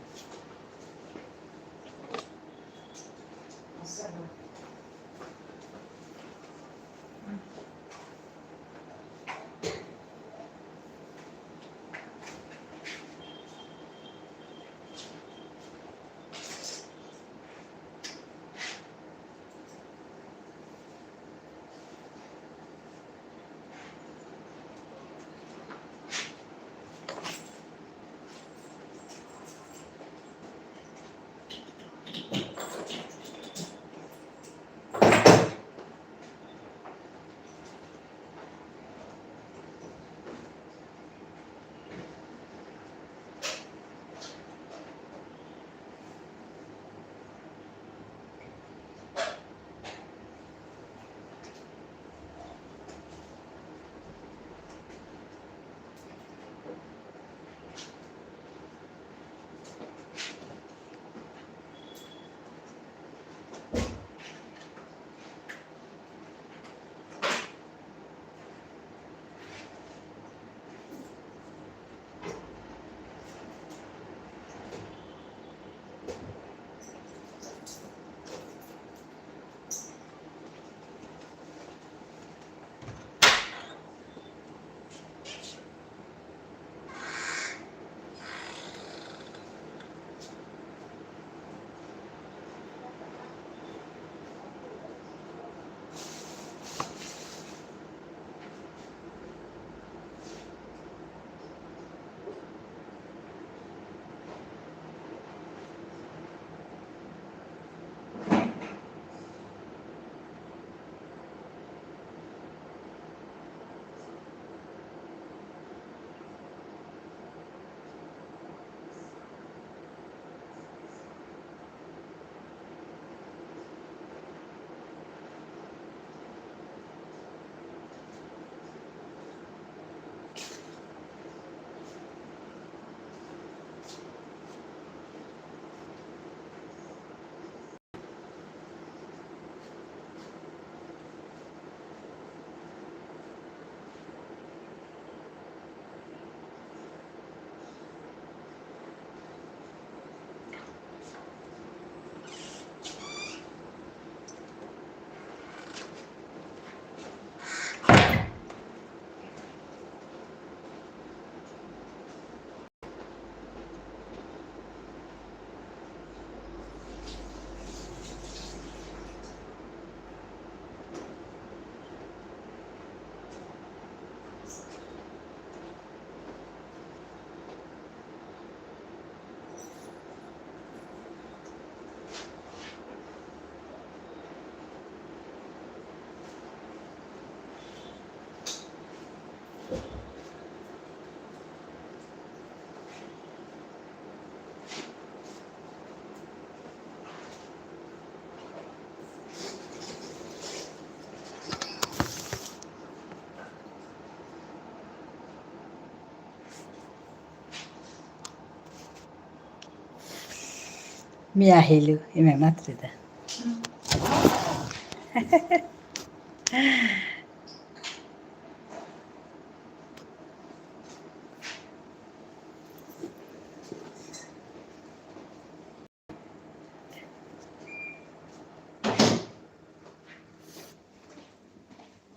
Me আহিলোঁ ইমান মাত্ৰতে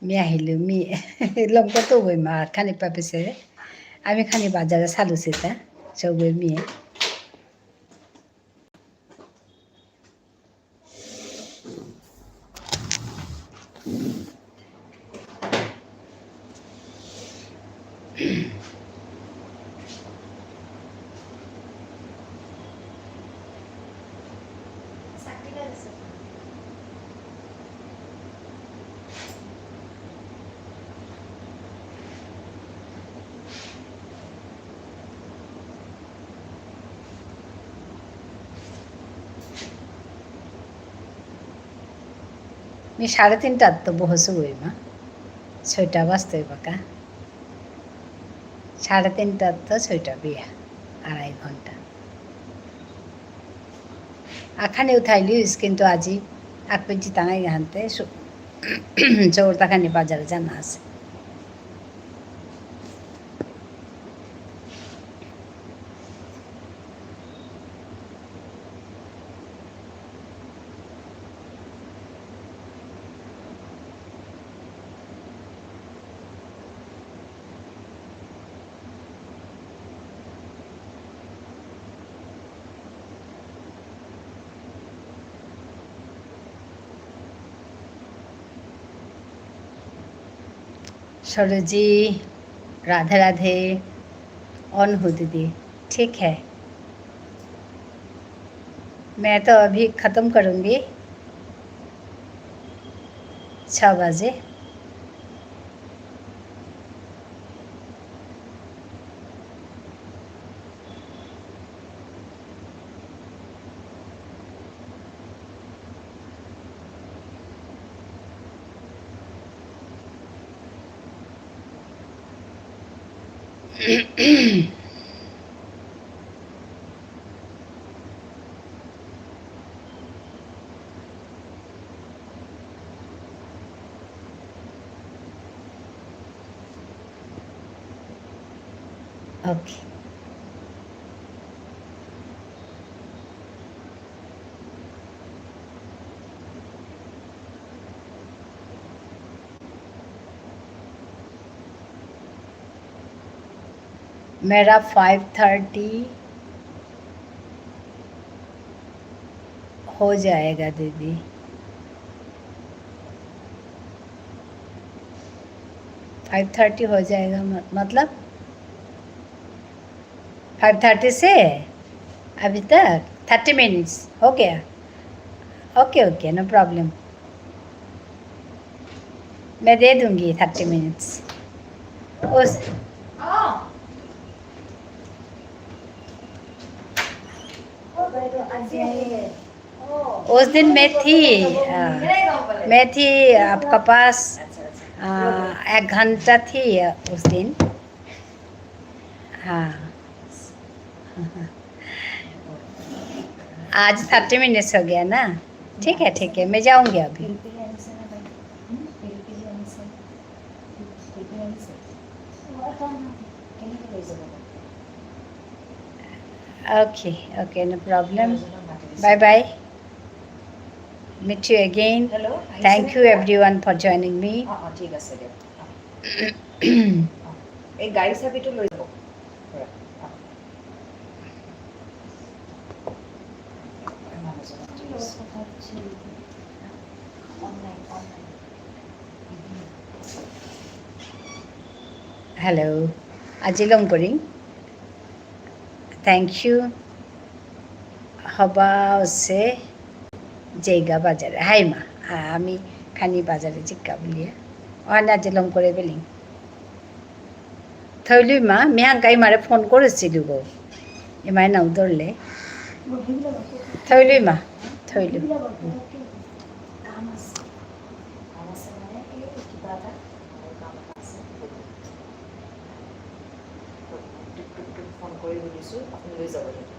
me আহিলোঁ মি লঙ্কাতো বই মা খানি পাপিছে আমি খানি বাজারে চালুছি তা সবই মিয়ে मी 3:30 তো বহসু বই মা 6টা বাজতে বাকা 3:30 তো 6টা বিয়া 2.5 ঘন্টা আখানে উঠাইলিস কিন্তু আজি আকপেজি তাঙাই হানতে চৌরতাখানি বাজারে জানা আছে सरोजी राधे राधे ऑन हो दीदी ठीक है मैं तो अभी ख़त्म करूँगी 6 बजे ओके मेरा 5:30 हो जाएगा दीदी 5:30 हो जाएगा मतलब 5:30 से अभी तक 30 मिनट्स हो गया ओके ओके नो प्रॉब्लम मैं दे दूंगी 30 मिनट्स उस उस दिन मैं थी आपका पास 1 घंटा थी उस दिन हाँ आज 30 मिनट्स हो गया ना ठीक है मैं जाऊंगी अभी okay no problem bye bye meet you again thank you everyone for joining me ঠিক আছে দিয়ক এই গাড়ী চাবিটো লৈ যাব hello আজিলং করিং থ্যাংক ইউ হবা হচ্ছে জায়গা বাজারে হাই মা আমি খানি বাজারে জিজ্ঞা বলিয়া ওখানে আজিলং করে বেলিং থইলুই মা মেহাঙ্কাই মারে ফোন করেছিল গো এমাই নাও ধরলে থইলুই মা থইলু ফোন কৰি সুধিছোঁ আপুনি লৈ যাব